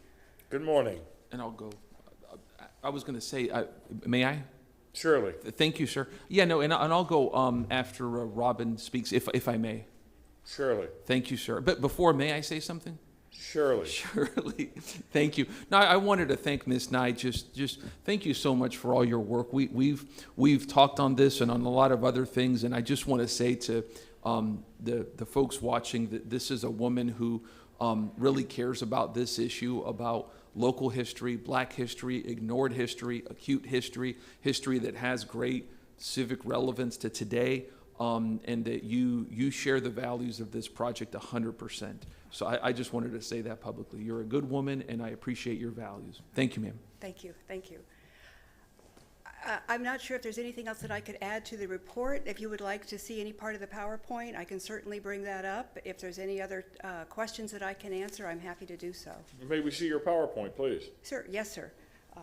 Good morning. And I'll go. I was going to say, may I? Surely. Thank you, sir. Yeah, no, and I'll go after Robin speaks, if I may. Surely. Thank you, sir. But before, may I say something? Surely. Surely. Thank you. Now, I wanted to thank Ms. Nye. Just thank you so much for all your work. We've talked on this and on a lot of other things, and I just want to say to the folks watching that this is a woman who really cares about this issue, about local history, black history, ignored history, acute history, history that has great civic relevance to today, and that you share the values of this project 100%. So I just wanted to say that publicly. You're a good woman, and I appreciate your values. Thank you, ma'am. Thank you, thank you. I'm not sure if there's anything else that I could add to the report. If you would like to see any part of the PowerPoint, I can certainly bring that up. If there's any other questions that I can answer, I'm happy to do so. May we see your PowerPoint, please? Sir, yes, sir. I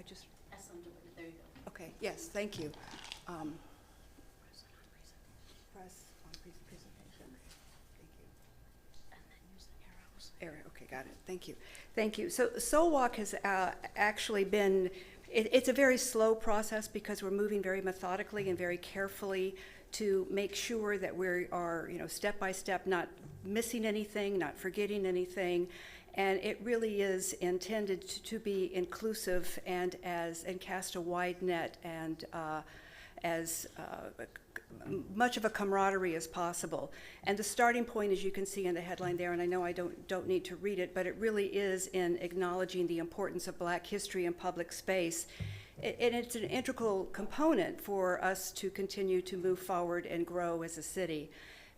just. There you go. Okay, yes, thank you. Press on presentation. Thank you. And then use the arrows. Okay, got it. Thank you. Thank you. So Soul Walk has actually been, it's a very slow process because we're moving very methodically and very carefully to make sure that we are, step by step, not missing anything, not forgetting anything. And it really is intended to be inclusive and cast a wide net and as much of a camaraderie as possible. And the starting point, as you can see in the headline there, and I know I don't need to read it, but it really is in acknowledging the importance of Black history in public space. And it's an integral component for us to continue to move forward and grow as a city.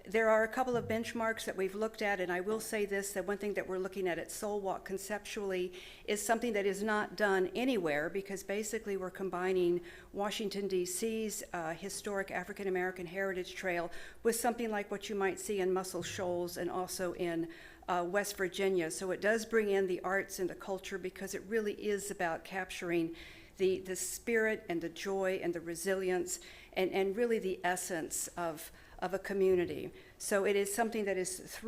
There are a couple of benchmarks that we've looked at, and I will say this, that one thing that we're looking at Soul Walk conceptually is something that is not done anywhere, because basically we're combining Washington, D.C.'s historic African American Heritage Trail with something like what you might see in Muscle Shoals and also in West Virginia. So it does bring in the arts and the culture, because it really is about capturing the spirit and the joy and the resilience and really the essence of a community. So it is something that is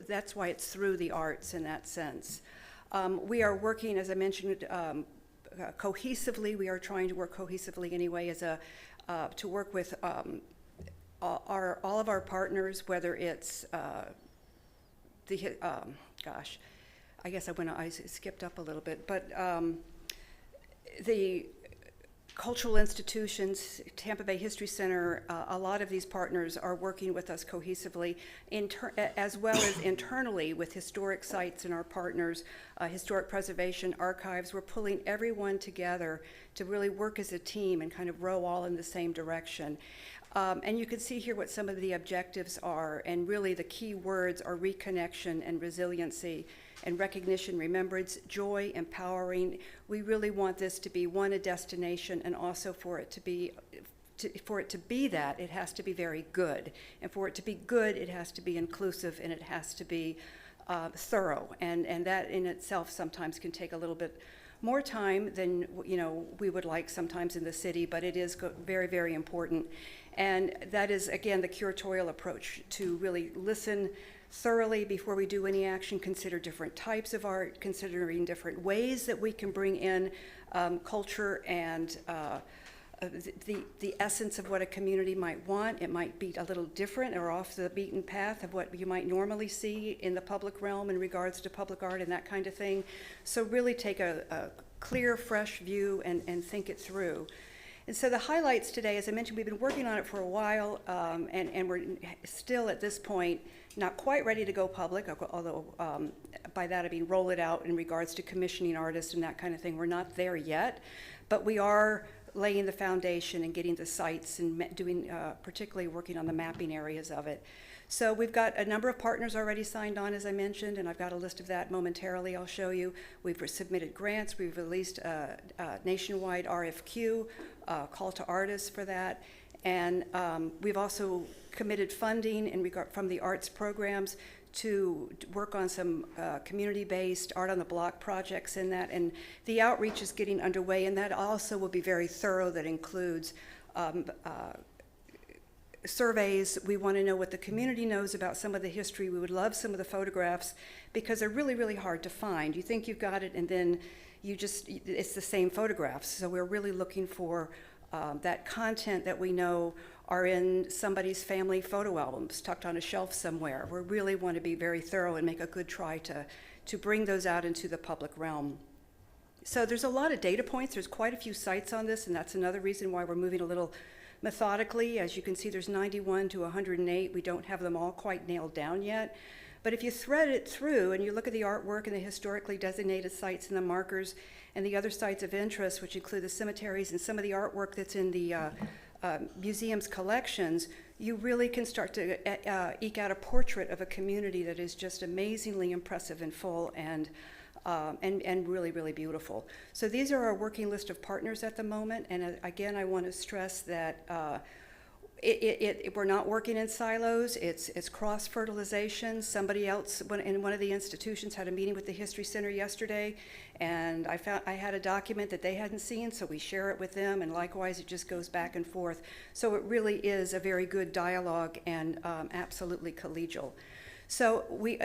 that's why it's through the arts in that sense. We are working, as I mentioned, cohesively. We are trying to work cohesively anyway to work with all of our partners, whether it's I guess I skipped up a little bit, but the cultural institutions, Tampa Bay History Center, a lot of these partners are working with us cohesively, as well as internally with historic sites and our partners, historic preservation, archives. We're pulling everyone together to really work as a team and kind of row all in the same direction. And you can see here what some of the objectives are, and really the key words are reconnection and resiliency and recognition, remembrance, joy, empowering. We really want this to be, one, a destination, and also for it to be that, it has to be very good. And for it to be good, it has to be inclusive, and it has to be thorough. And that in itself sometimes can take a little bit more time than we would like sometimes in the city, but it is very, very important. And that is, again, the curatorial approach, to really listen thoroughly before we do any action, consider different types of art, considering different ways that we can bring in culture and the essence of what a community might want. It might be a little different or off the beaten path of what you might normally see in the public realm in regards to public art and that kind of thing. So really take a clear, fresh view and think it through. And so the highlights today, as I mentioned, we've been working on it for a while, and we're still at this point not quite ready to go public, although by that I mean roll it out in regards to commissioning artists and that kind of thing. We're not there yet, but we are laying the foundation and getting the sites and doing, particularly working on the mapping areas of it. So we've got a number of partners already signed on, as I mentioned, and I've got a list of that momentarily I'll show you. We've submitted grants. We've released a nationwide RFQ, call to artists for that. And we've also committed funding from the arts programs to work on some community-based art on the block projects in that. And the outreach is getting underway, and that also will be very thorough. That includes surveys. We want to know what the community knows about some of the history. We would love some of the photographs, because they're really, really hard to find. You think you've got it, and then it's the same photographs. So we're really looking for that content that we know are in somebody's family photo albums tucked on a shelf somewhere. We really want to be very thorough and make a good try to bring those out into the public realm. So there's a lot of data points. There's quite a few sites on this, and that's another reason why we're moving a little methodically. As you can see, there's 91 to 108. We don't have them all quite nailed down yet. But if you thread it through and you look at the artwork and the historically designated sites and the markers and the other sites of interest, which include the cemeteries and some of the artwork that's in the museum's collections, you really can start to eke out a portrait of a community that is just amazingly impressive and full and really, really beautiful. So these are our working list of partners at the moment, and again, I want to stress that we're not working in silos. It's cross-fertilization. Somebody else in one of the institutions had a meeting with the History Center yesterday, and I had a document that they hadn't seen, so we share it with them, and likewise, it just goes back and forth. So it really is a very good dialogue and absolutely collegial. So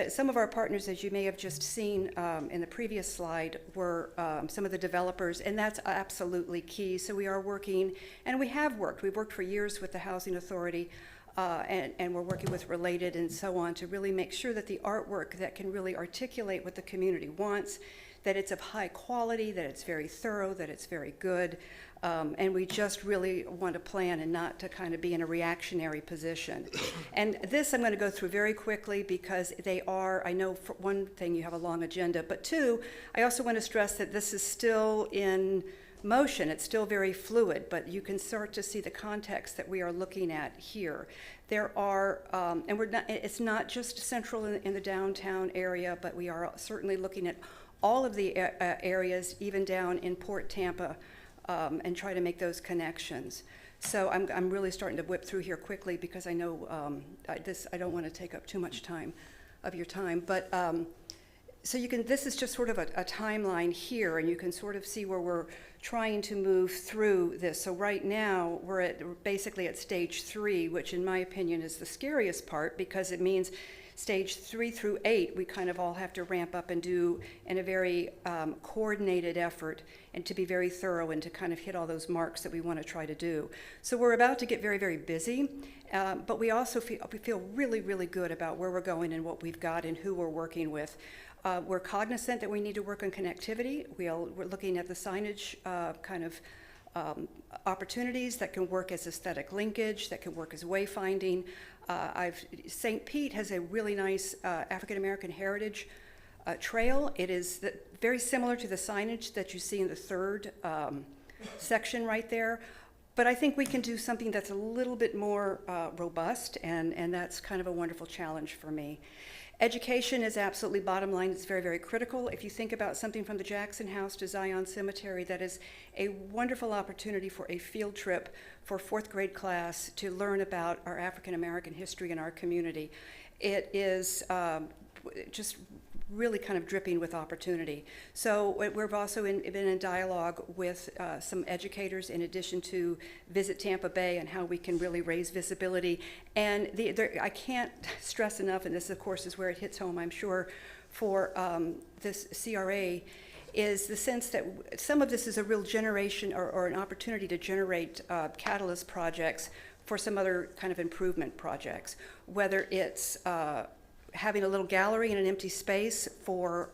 some of our partners, as you may have just seen in the previous slide, were some of the developers, and that's absolutely key. So we are working, and we have worked. We've worked for years with the Housing Authority, and we're working with Related and so on to really make sure that the artwork that can really articulate what the community wants, that it's of high quality, that it's very thorough, that it's very good. And we just really want to plan and not to kind of be in a reactionary position. And this I'm going to go through very quickly because they are, I know for one thing you have a long agenda, but two, I also want to stress that this is still in motion. It's still very fluid, but you can start to see the context that we are looking at here. There are, and it's not just central in the downtown area, but we are certainly looking at all of the areas, even down in Port Tampa, and try to make those connections. So I'm really starting to whip through here quickly because I know I don't want to take up too much time of your time. But so this is just sort of a timeline here, and you can sort of see where we're trying to move through this. So right now we're basically at stage 3, which in my opinion is the scariest part because it means stage 3 through 8, we kind of all have to ramp up and do in a very coordinated effort and to be very thorough and to kind of hit all those marks that we want to try to do. So we're about to get very, very busy, but we also feel really, really good about where we're going and what we've got and who we're working with. We're cognizant that we need to work on connectivity. We're looking at the signage opportunities that can work as aesthetic linkage, that can work as wayfinding. St. Pete has a really nice African American heritage trail. It is very similar to the signage that you see in the third section right there. But I think we can do something that's a little bit more robust, and that's kind of a wonderful challenge for me. Education is absolutely bottom line. It's very, very critical. If you think about something from the Jackson House to Zion Cemetery, that is a wonderful opportunity for a field trip for 4th grade class to learn about our African American history in our community. It is just really kind of dripping with opportunity. So we've also been in dialogue with some educators in addition to Visit Tampa Bay and how we can really raise visibility. And I can't stress enough, and this of course is where it hits home, I'm sure, for this CRA, is the sense that some of this is a real generation or an opportunity to generate catalyst projects for some other kind of improvement projects, whether it's having a little gallery in an empty space for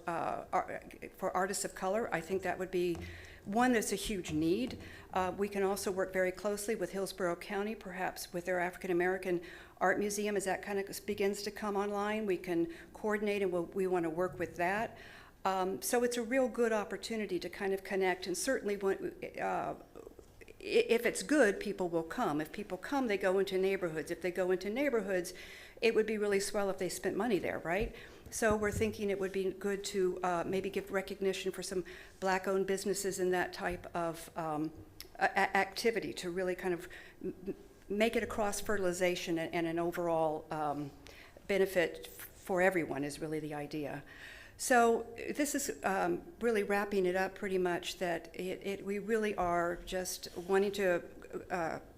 artists of color. I think that would be one that's a huge need. We can also work very closely with Hillsborough County, perhaps with their African American Art Museum as that kind of begins to come online. We can coordinate and we want to work with that. So it's a real good opportunity to kind of connect, and certainly if it's good, people will come. If people come, they go into neighborhoods. If they go into neighborhoods, it would be really swell if they spent money there, right? So we're thinking it would be good to maybe give recognition for some Black-owned businesses and that type of activity to really kind of make it a cross-fertilization and an overall benefit for everyone is really the idea. So this is really wrapping it up pretty much, that we really are just wanting to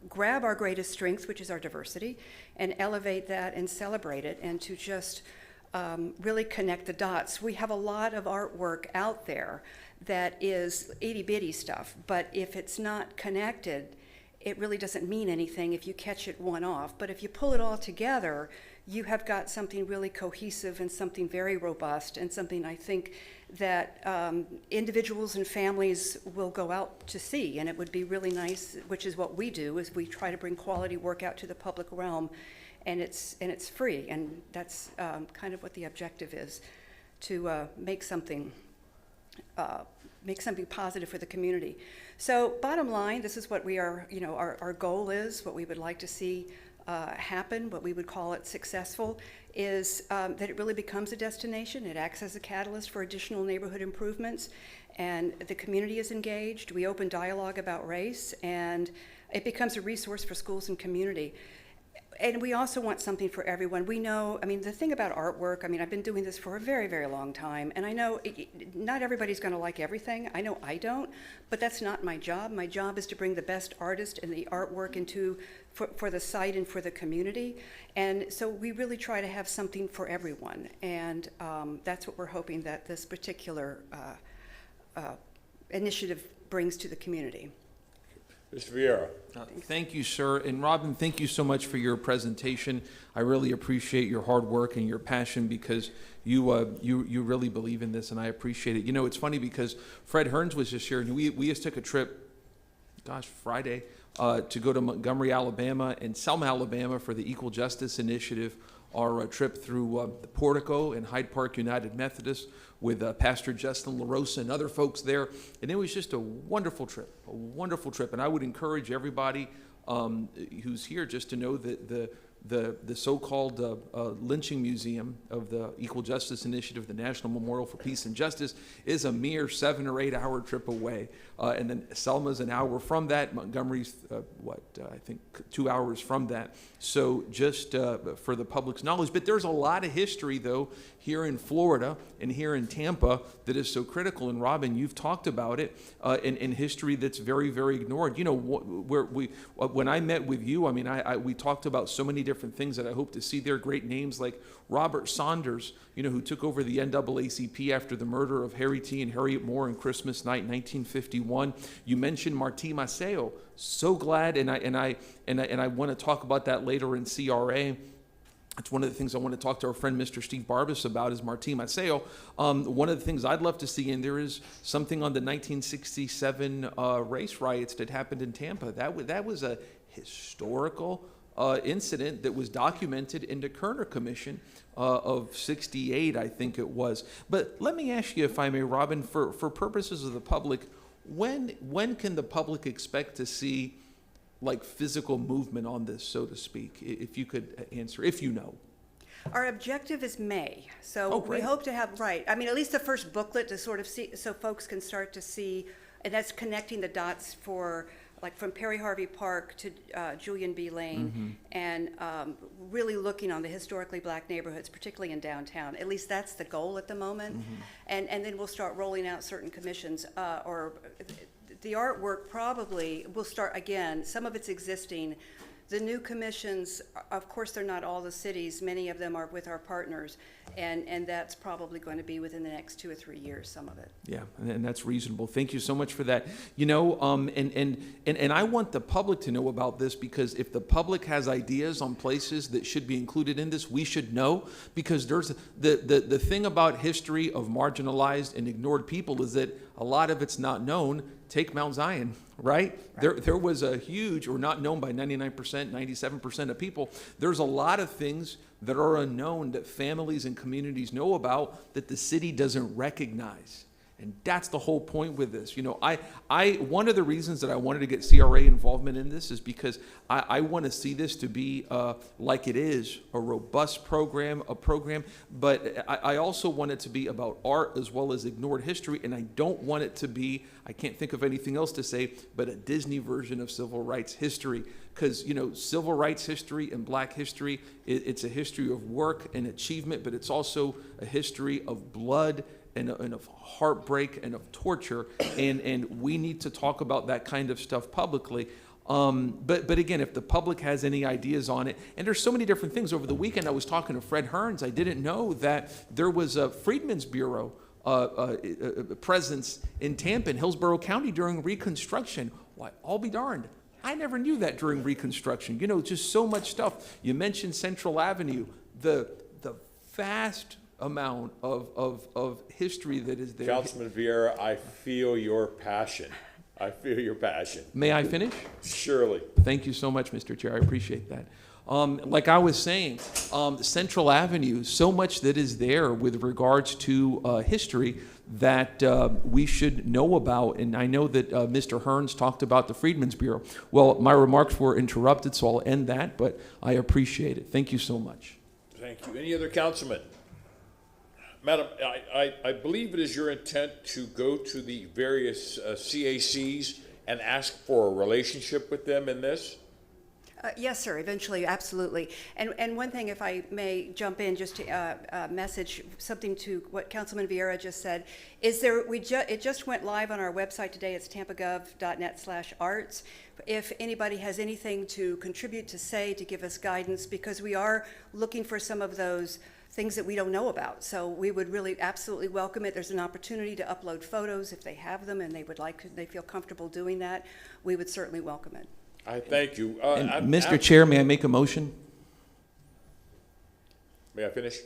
grab our greatest strength, which is our diversity, and elevate that and celebrate it, and to just really connect the dots. We have a lot of artwork out there that is itty-bitty stuff, but if it's not connected, it really doesn't mean anything if you catch it one off. But if you pull it all together, you have got something really cohesive and something very robust, and something I think that individuals and families will go out to see. And it would be really nice, which is what we do, is we try to bring quality work out to the public realm, and it's free. And that's kind of what the objective is, to make something positive for the community. So bottom line, this is what we are, our goal is, what we would like to see happen, what we would call it successful, is that it really becomes a destination. It acts as a catalyst for additional neighborhood improvements, and the community is engaged. We open dialogue about race, and it becomes a resource for schools and community. And we also want something for everyone. We know, the thing about artwork, I've been doing this for a very, very long time, and I know not everybody's going to like everything. I know I don't, but that's not my job. My job is to bring the best artist and the artwork for the site and for the community. And so we really try to have something for everyone, and that's what we're hoping that this particular initiative brings to the community. Mr. Vieira. Thank you, sir. And Robin, thank you so much for your presentation. I really appreciate your hard work and your passion, because you really believe in this, and I appreciate it. It's funny because Fred Hearns was just here, and we just took a trip, Friday, to go to Montgomery, Alabama, and Selma, Alabama for the Equal Justice Initiative. Our trip through the Portico and Hyde Park United Methodist with Pastor Justin LaRosa and other folks there. And it was just a wonderful trip. And I would encourage everybody who's here just to know that the so-called lynching museum of the Equal Justice Initiative, the National Memorial for Peace and Justice, is a mere 7 or 8 hour trip away. And then Selma's an hour from that. Montgomery's, I think 2 hours from that. So just for the public's knowledge. But there's a lot of history, though, here in Florida and here in Tampa that is so critical. And Robin, you've talked about it, in history that's very, very ignored. When I met with you, we talked about so many different things that I hope to see there. Great names like Robert Saunders, who took over the NAACP after the murder of Harry T. and Harriet Moore on Christmas night, 1951. You mentioned Martí Maceo. So glad, and I want to talk about that later in CRA. It's one of the things I want to talk to our friend Mr. Steve Barbas about, is Martí Maceo. One of the things I'd love to see in there is something on the 1967 race riots that happened in Tampa. That was a historical incident that was documented in the Kerner Commission of 68, I think it was. But let me ask you, if I may, Robin, for purposes of the public, when can the public expect to see physical movement on this, so to speak? If you could answer, if you know. Our objective is May, so we hope to have, at least the first booklet to sort of see, so folks can start to see, and that's connecting the dots for, from Perry Harvey Park to Julian B. Lane, and really looking on the historically black neighborhoods, particularly in downtown. At least that's the goal at the moment. And then we'll start rolling out certain commissions, or the artwork probably will start again. Some of it's existing. The new commissions, of course, they're not all the cities. Many of them are with our partners, and that's probably going to be within the next 2 or 3 years, some of it. Yeah, and that's reasonable. Thank you so much for that. And I want the public to know about this, because if the public has ideas on places that should be included in this, we should know, because there's the thing about history of marginalized and ignored people is that a lot of it's not known. Take Mount Zion, right? There was a huge, or not known by 99%, 97% of people. There's a lot of things that are unknown that families and communities know about that the city doesn't recognize. And that's the whole point with this. One of the reasons that I wanted to get CRA involvement in this is because I want to see this to be like it is, a robust program, but I also want it to be about art as well as ignored history, and I don't want it to be, I can't think of anything else to say, but a Disney version of civil rights history. Because, civil rights history and black history, it's a history of work and achievement, but it's also a history of blood and of heartbreak and of torture, and we need to talk about that kind of stuff publicly. But again, if the public has any ideas on it, and there's so many different things. Over the weekend, I was talking to Fred Hearns. I didn't know that there was a Freedmen's Bureau presence in Tampa and Hillsborough County during Reconstruction. Why, I'll be darned. I never knew that during Reconstruction. Just so much stuff. You mentioned Central Avenue. the vast amount of history that is there. Councilman Vieira, I feel your passion. I feel your passion. May I finish? Surely. Thank you so much, Mr. Chair. I appreciate that. Like I was saying, Central Avenue, so much that is there with regards to history that we should know about. And I know that Mr. Hearns talked about the Freedmen's Bureau. Well, my remarks were interrupted, so I'll end that, but I appreciate it. Thank you so much. Thank you. Any other councilman? Madam, I believe it is your intent to go to the various CACs and ask for a relationship with them in this? Yes, sir, eventually, absolutely. And one thing, if I may jump in, just to message something to what Councilman Vieira just said, is it just went live on our website today. It's tampagov.net/arts. If anybody has anything to contribute, to say, to give us guidance, because we are looking for some of those things that we don't know about. So we would really absolutely welcome it. There's an opportunity to upload photos if they have them and they feel comfortable doing that. We would certainly welcome it. I thank you. Mr. Chair, may I make a motion? May I finish?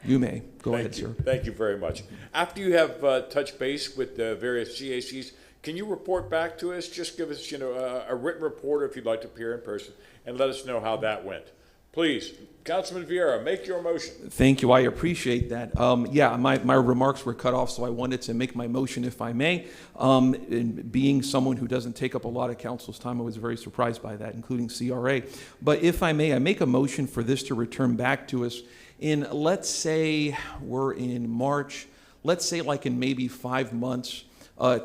You may. Go ahead, Thank you. sir. Thank you very much. After you have touched base with the various CACs, can you report back to us? Just give us, a written report if you'd like to appear in person, and let us know how that went. Please, Councilman Vieira, make your motion. Thank you. I appreciate that. Yeah, my remarks were cut off, so I wanted to make my motion if I may. And being someone who doesn't take up a lot of council's time, I was very surprised by that, including CRA. But if I may, I make a motion for this to return back to us in, let's say we're in March, let's say like in maybe 5 months,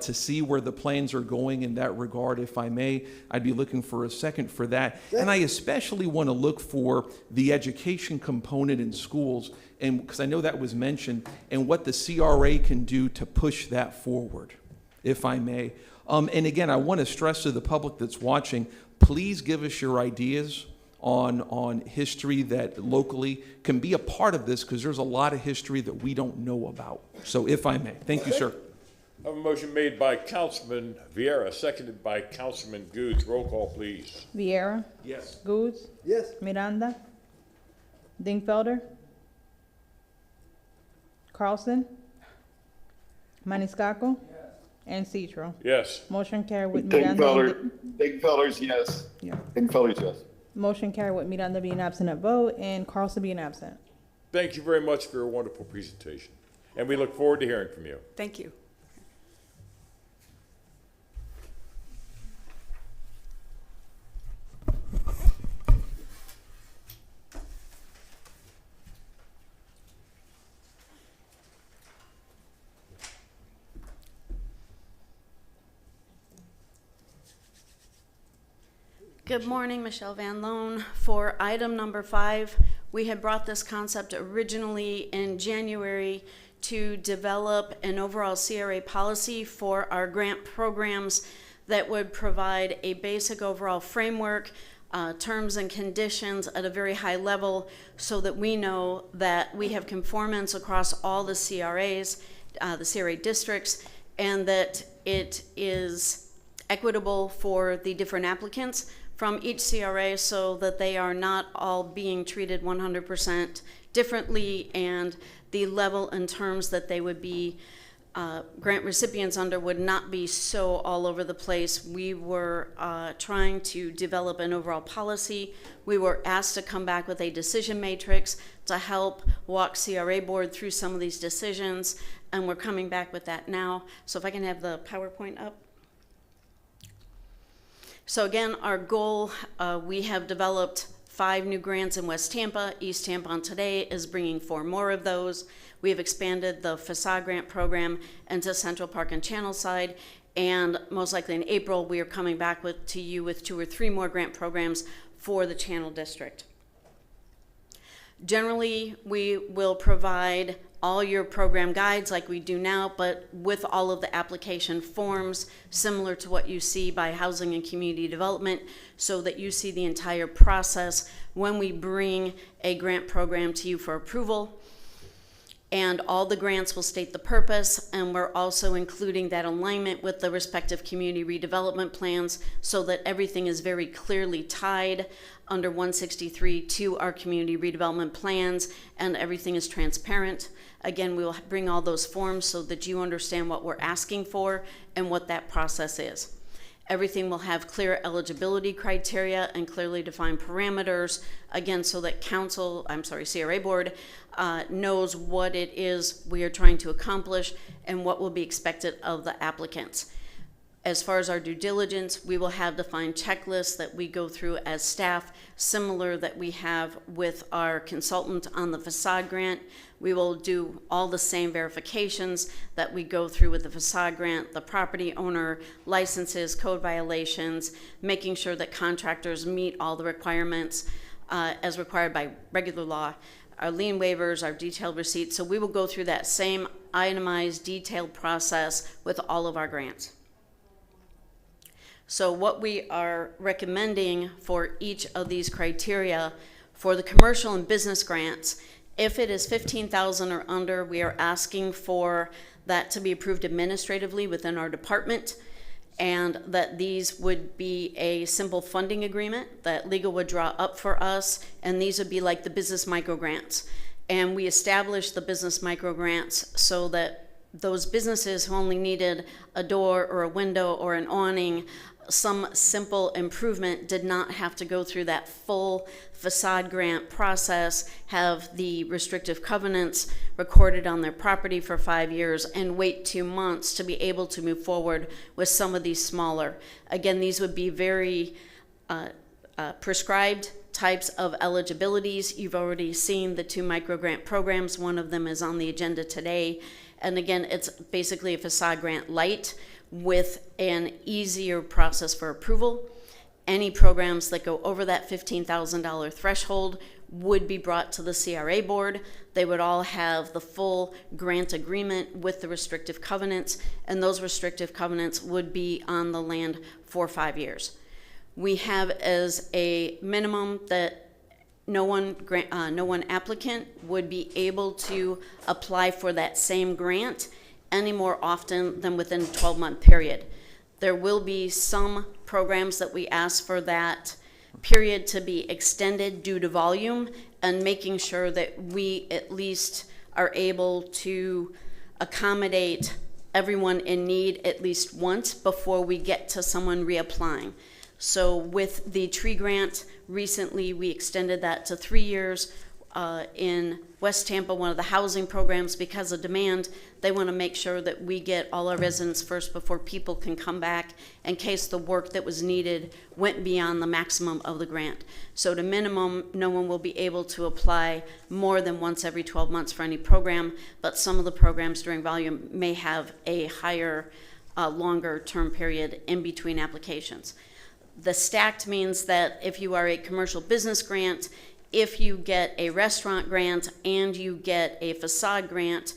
to see where the plans are going in that regard. If I may, I'd be looking for a second for that. And I especially want to look for the education component in schools, and because I know that was mentioned, and what the CRA can do to push that forward, if I may. And again, I want to stress to the public that's watching, please give us your ideas on history that locally can be a part of this, because there's a lot of history that we don't know about. So if I may. Thank you, sir. I have a motion made by Councilman Vieira, seconded by Councilman Goods. Roll call, please. Vieira. Yes. Goods. Yes. Miranda. Dingfelder. Carlson. Maniscalco. And Citro. Yes. Motion carried with Miranda. Dingfelder's yes. Yeah. Dingfelder's yes. Motion carried with Miranda being absent at vote and Carlson being absent. Thank you very much for your wonderful presentation, and we look forward to hearing from you. Thank you. Good morning, Michelle Van Loan. For item number 5, we had brought this concept originally in January to develop an overall CRA policy for our grant programs that would provide a basic overall framework, terms and conditions at a very high level, so that we know that we have conformance across all the CRAs, the CRA districts, and that it is equitable for the different applicants from each CRA, so that they are not all being treated 100% differently, and the level and terms that they would be grant recipients under would not be so all over the place. We were trying to develop an overall policy. We were asked to come back with a decision matrix to help walk CRA board through some of these decisions, and we're coming back with that now. So if I can have the PowerPoint up. So again, our goal, we have developed 5 new grants in West Tampa. East Tampa on today is bringing 4 more of those. We have expanded the Facade Grant program into Central Park and Channelside, and most likely in April, we are coming back to you with 2 or 3 more grant programs for the Channel District. Generally, we will provide all your program guides like we do now, but with all of the application forms similar to what you see by Housing and Community Development, so that you see the entire process when we bring a grant program to you for approval. And all the grants will state the purpose, and we're also including that alignment with the respective community redevelopment plans so that everything is very clearly tied under 163 to our community redevelopment plans, and everything is transparent. Again, we will bring all those forms so that you understand what we're asking for and what that process is. Everything will have clear eligibility criteria and clearly defined parameters, again, so that CRA board knows what it is we are trying to accomplish and what will be expected of the applicants. As far as our due diligence, we will have defined checklists that we go through as staff, similar that we have with our consultant on the facade grant. We will do all the same verifications that we go through with the facade grant, the property owner, licenses, code violations, making sure that contractors meet all the requirements as required by regular law, our lien waivers, our detailed receipts. So we will go through that same itemized, detailed process with all of our grants. So what we are recommending for each of these criteria for the commercial and business grants, if it is $15,000 or under, we are asking for that to be approved administratively within our department, and that these would be a simple funding agreement that legal would draw up for us, and these would be like the business micro grants. And we established the business micro grants so that those businesses who only needed a door or a window or an awning, some simple improvement, did not have to go through that full facade grant process, have the restrictive covenants recorded on their property for 5 years, and wait 2 months to be able to move forward with some of these smaller. Again, these would be very prescribed types of eligibilities. You've already seen the 2 microgrant programs. One of them is on the agenda today. And again, it's basically a facade grant light with an easier process for approval. Any programs that go over that $15,000 threshold would be brought to the CRA board. They would all have the full grant agreement with the restrictive covenants, and those restrictive covenants would be on the land for 5 years. We have as a minimum that no one applicant would be able to apply for that same grant any more often than within a 12-month period. There will be some programs that we ask for that period to be extended due to volume, and making sure that we at least are able to accommodate everyone in need at least once before we get to someone reapplying. So with the tree grant, recently we extended that to 3 years. In West Tampa, one of the housing programs, because of demand, they want to make sure that we get all our residents first before people can come back in case the work that was needed went beyond the maximum of the grant. So to minimum, no one will be able to apply more than once every 12 months for any program, but some of the programs during volume may have a higher, longer term period in between applications. The stacked means that if you are a commercial business grant, if you get a restaurant grant and you get a facade grant,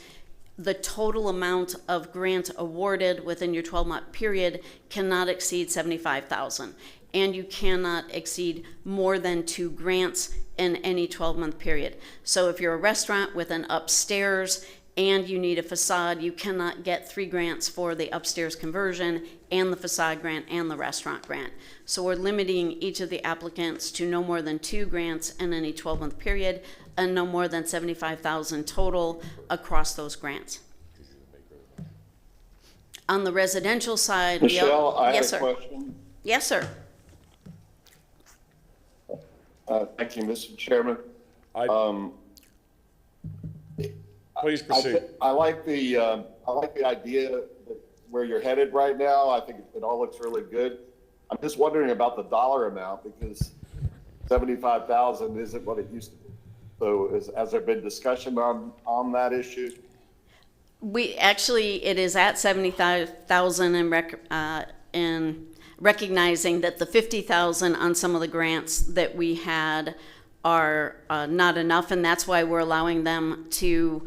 the total amount of grant awarded within your 12-month period cannot exceed $75,000, and you cannot exceed more than 2 grants in any 12-month period. So if you're a restaurant with an upstairs and you need a facade, you cannot get 3 grants for the upstairs conversion and the facade grant and the restaurant grant. So we're limiting each of the applicants to no more than 2 grants in any 12-month period, and no more than $75,000 total across those grants. On the residential side, Michelle, I yes, have sir. a question. Yes, sir. Thank you, Mr. Chairman. Please proceed. I like the idea that where you're headed right now. I think it all looks really good. I'm just wondering about the dollar amount, because $75,000 isn't what it used to be. So has there been discussion on that issue? We actually, it is at $75,000 in recognizing that the $50,000 on some of the grants that we had are not enough, and that's why we're allowing them to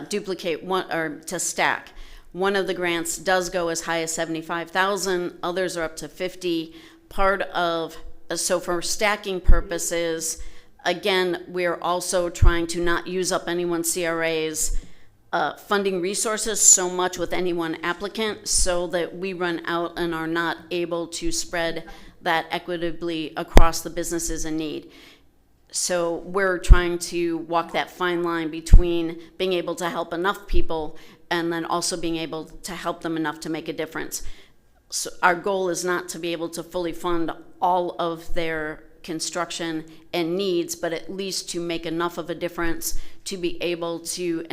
duplicate one, or to stack. One of the grants does go as high as $75,000, others are up to $50,000. So for stacking purposes, again, we're also trying to not use up anyone's CRAs funding resources so much with any one applicant, so that we run out and are not able to spread that equitably across the businesses in need. So we're trying to walk that fine line between being able to help enough people and then also being able to help them enough to make a difference. So our goal is not to be able to fully fund all of their construction and needs, but at least to make enough of a difference to be able to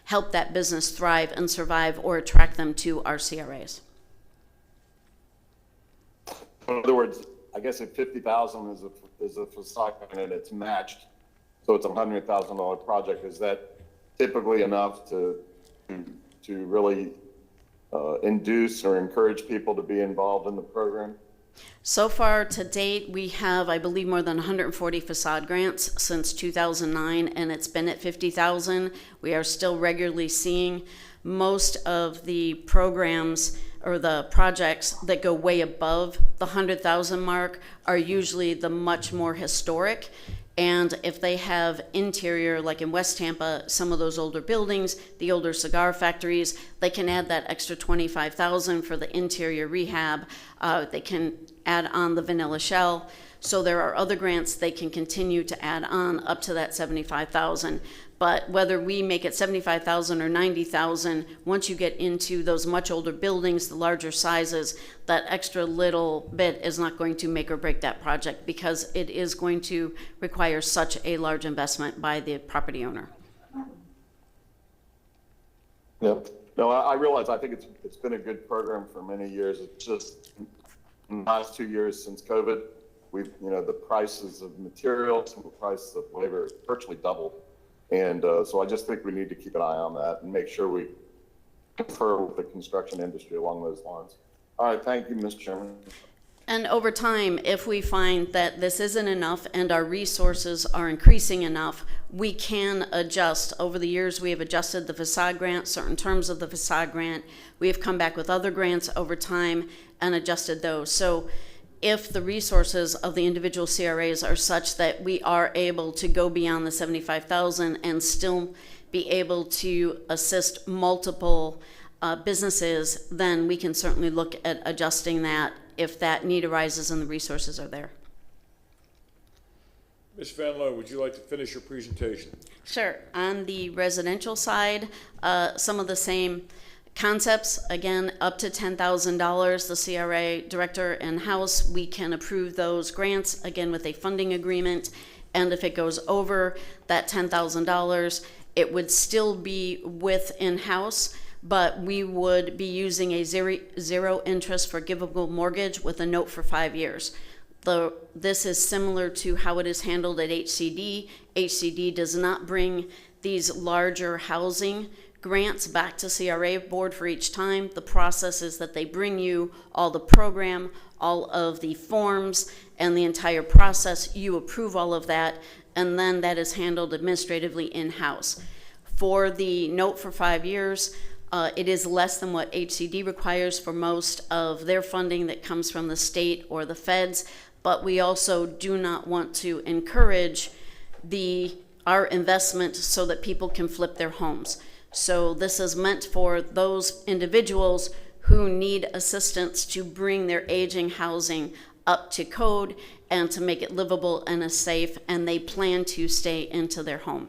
help that business thrive and survive, or attract them to our CRAs. In other words, I guess if 50,000 is a facade and it's matched, so it's a $100,000 project, is that typically enough to really induce or encourage people to be involved in the program? So far to date, we have, I believe, more than 140 facade grants since 2009, and it's been at 50,000. We are still regularly seeing most of the programs or the projects that go way above the 100,000 mark are usually the much more historic. And if they have interior, like in West Tampa, some of those older buildings, the older cigar factories, they can add that extra 25,000 for the interior rehab. They can add on the vanilla shell. So there are other grants they can continue to add on up to that 75,000. But whether we make it 75,000 or 90,000, once you get into those much older buildings, the larger sizes, that extra little bit is not going to make or break that project, because it is going to require such a large investment by the property owner. Yep. No, I realize, I think it's been a good program for many years. It's just in the last 2 years since COVID, the prices of materials and the prices of labor virtually doubled. And so I just think we need to keep an eye on that and make sure we confer with the construction industry along those lines. All right, thank you, Mr. Chairman. And over time, if we find that this isn't enough and our resources are increasing enough, we can adjust. Over the years, we have adjusted the facade grant, certain terms of the facade grant. We have come back with other grants over time and adjusted those. So if the resources of the individual CRAs are such that we are able to go beyond the 75,000 and still be able to assist multiple businesses, then we can certainly look at adjusting that if that need arises and the resources are there. Ms. Van Loon, would you like to finish your presentation? Sure. On the residential side, some of the same concepts, again, up to $10,000, the CRA director in-house, we can approve those grants, again, with a funding agreement. And if it goes over that $10,000, it would still be with in-house, but we would be using a zero interest forgivable mortgage with a note for 5 years. This is similar to how it is handled at HCD. HCD does not bring these larger housing grants back to CRA board for each time. The process is that they bring you all the program, all of the forms, and the entire process. You approve all of that, and then that is handled administratively in-house. For the note for 5 years, it is less than what HCD requires for most of their funding that comes from the state or the feds, but we also do not want to encourage our investment so that people can flip their homes. So this is meant for those individuals who need assistance to bring their aging housing up to code and to make it livable and safe, and they plan to stay into their home.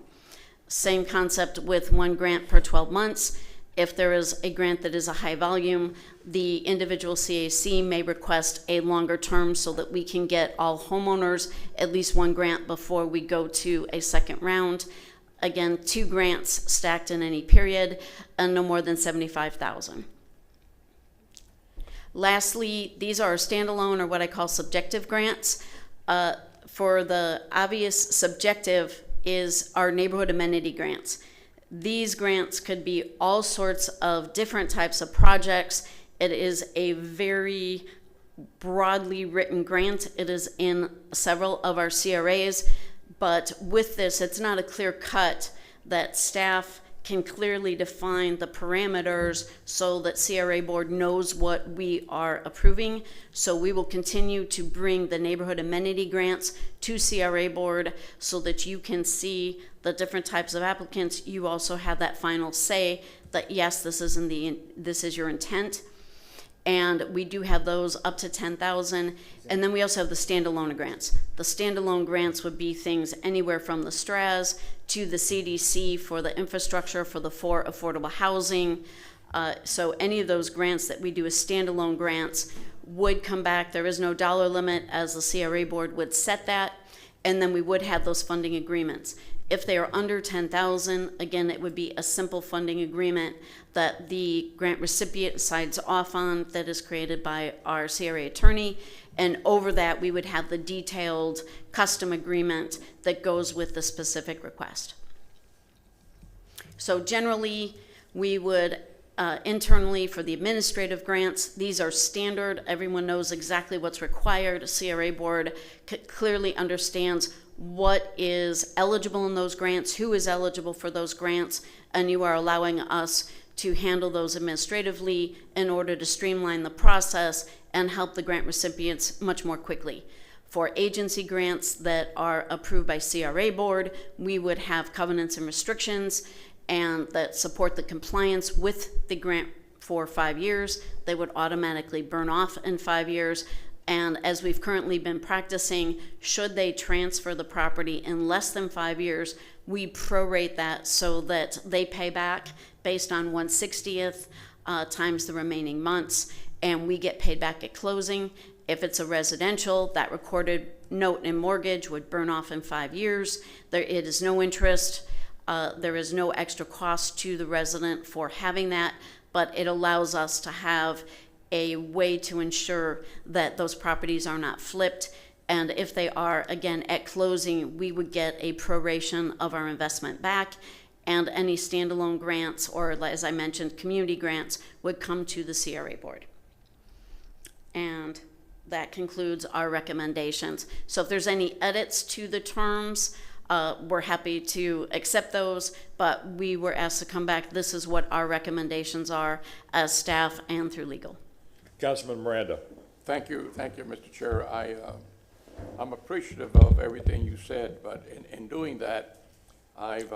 Same concept with one grant per 12 months. If there is a grant that is a high volume, the individual CAC may request a longer term so that we can get all homeowners at least one grant before we go to a second round. Again, 2 grants stacked in any period, and no more than 75,000. Lastly, these are standalone, or what I call subjective grants. For the obvious subjective is our neighborhood amenity grants. These grants could be all sorts of different types of projects. It is a very broadly written grant. It is in several of our CRAs. But with this, it's not a clear cut that staff can clearly define the parameters so that CRA board knows what we are approving. So we will continue to bring the neighborhood amenity grants to CRA board so that you can see the different types of applicants. You also have that final say that yes, this is your intent. And we do have those up to 10,000. And then we also have the standalone grants. The standalone grants would be things anywhere from the STRAS to the CDC for the infrastructure for affordable housing. So any of those grants that we do as standalone grants would come back. There is no dollar limit, as the CRA board would set that. And then we would have those funding agreements. If they are under 10,000, again, it would be a simple funding agreement that the grant recipient signs off on, that is created by our CRA attorney. And over that, we would have the detailed custom agreement that goes with the specific request. So generally, we would internally for the administrative grants, these are standard. Everyone knows exactly what's required. A CRA board clearly understands what is eligible in those grants, who is eligible for those grants, and you are allowing us to handle those administratively in order to streamline the process and help the grant recipients much more quickly. For agency grants that are approved by CRA board, we would have covenants and restrictions and that support the compliance with the grant for 5 years. They would automatically burn off in 5 years. And as we've currently been practicing, should they transfer the property in less than 5 years, we prorate that so that they pay back based on 1/60th times the remaining months, and we get paid back at closing. If it's a residential, that recorded note and mortgage would burn off in 5 years. It is no interest. There is no extra cost to the resident for having that, but it allows us to have a way to ensure that those properties are not flipped. And if they are, again, at closing, we would get a proration of our investment back, and any standalone grants, or as I mentioned, community grants, would come to the CRA board. And that concludes our recommendations. So if there's any edits to the terms, we're happy to accept those, but we were asked to come back. This is what our recommendations are as staff and through legal. Councilman Miranda. Thank you, Mr. Chair. I'm appreciative of everything you said, but in doing that, I've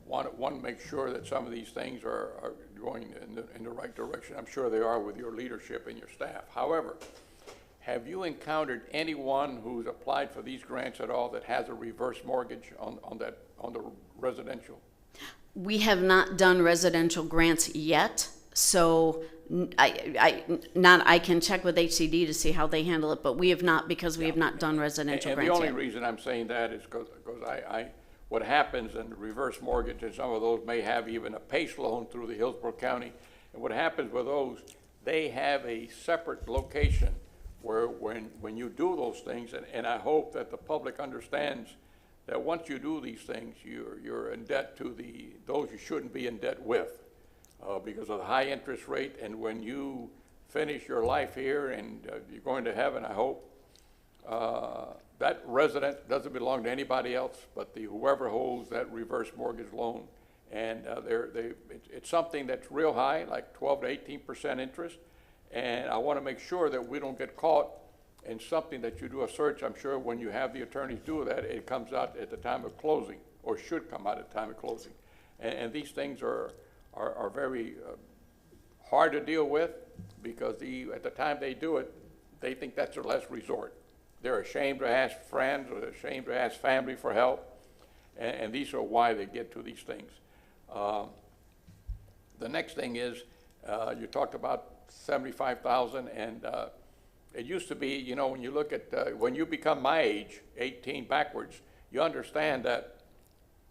want to make sure that some of these things are going in the right direction. I'm sure they are with your leadership and your staff. However, have you encountered anyone who's applied for these grants at all that has a reverse mortgage on the residential? We have not done residential grants yet, so I can check with HCD to see how they handle it, but we have not, because we have not done residential grants yet. And the only reason I'm saying that is because what happens in the reverse mortgage, and some of those may have even a PACE loan through the Hillsborough County, and what happens with those, they have a separate location where when you do those things, and I hope that the public understands that once you do these things, you're in debt to those you shouldn't be in debt with. Because of the high interest rate, and when you finish your life here and you're going to heaven, I hope, that resident doesn't belong to anybody else but whoever holds that reverse mortgage loan. And it's something that's real high, like 12 to 18% interest. And I want to make sure that we don't get caught in something that you do a search. I'm sure when you have the attorneys do that, it comes out at the time of closing, or should come out at the time of closing. And these things are very hard to deal with, because at the time they do it, they think that's their last resort. They're ashamed to ask friends, or they're ashamed to ask family for help, and these are why they get to these things. The next thing is, you talked about 75,000, and it used to be, when you look at, when you become my age, 18 backwards, you understand that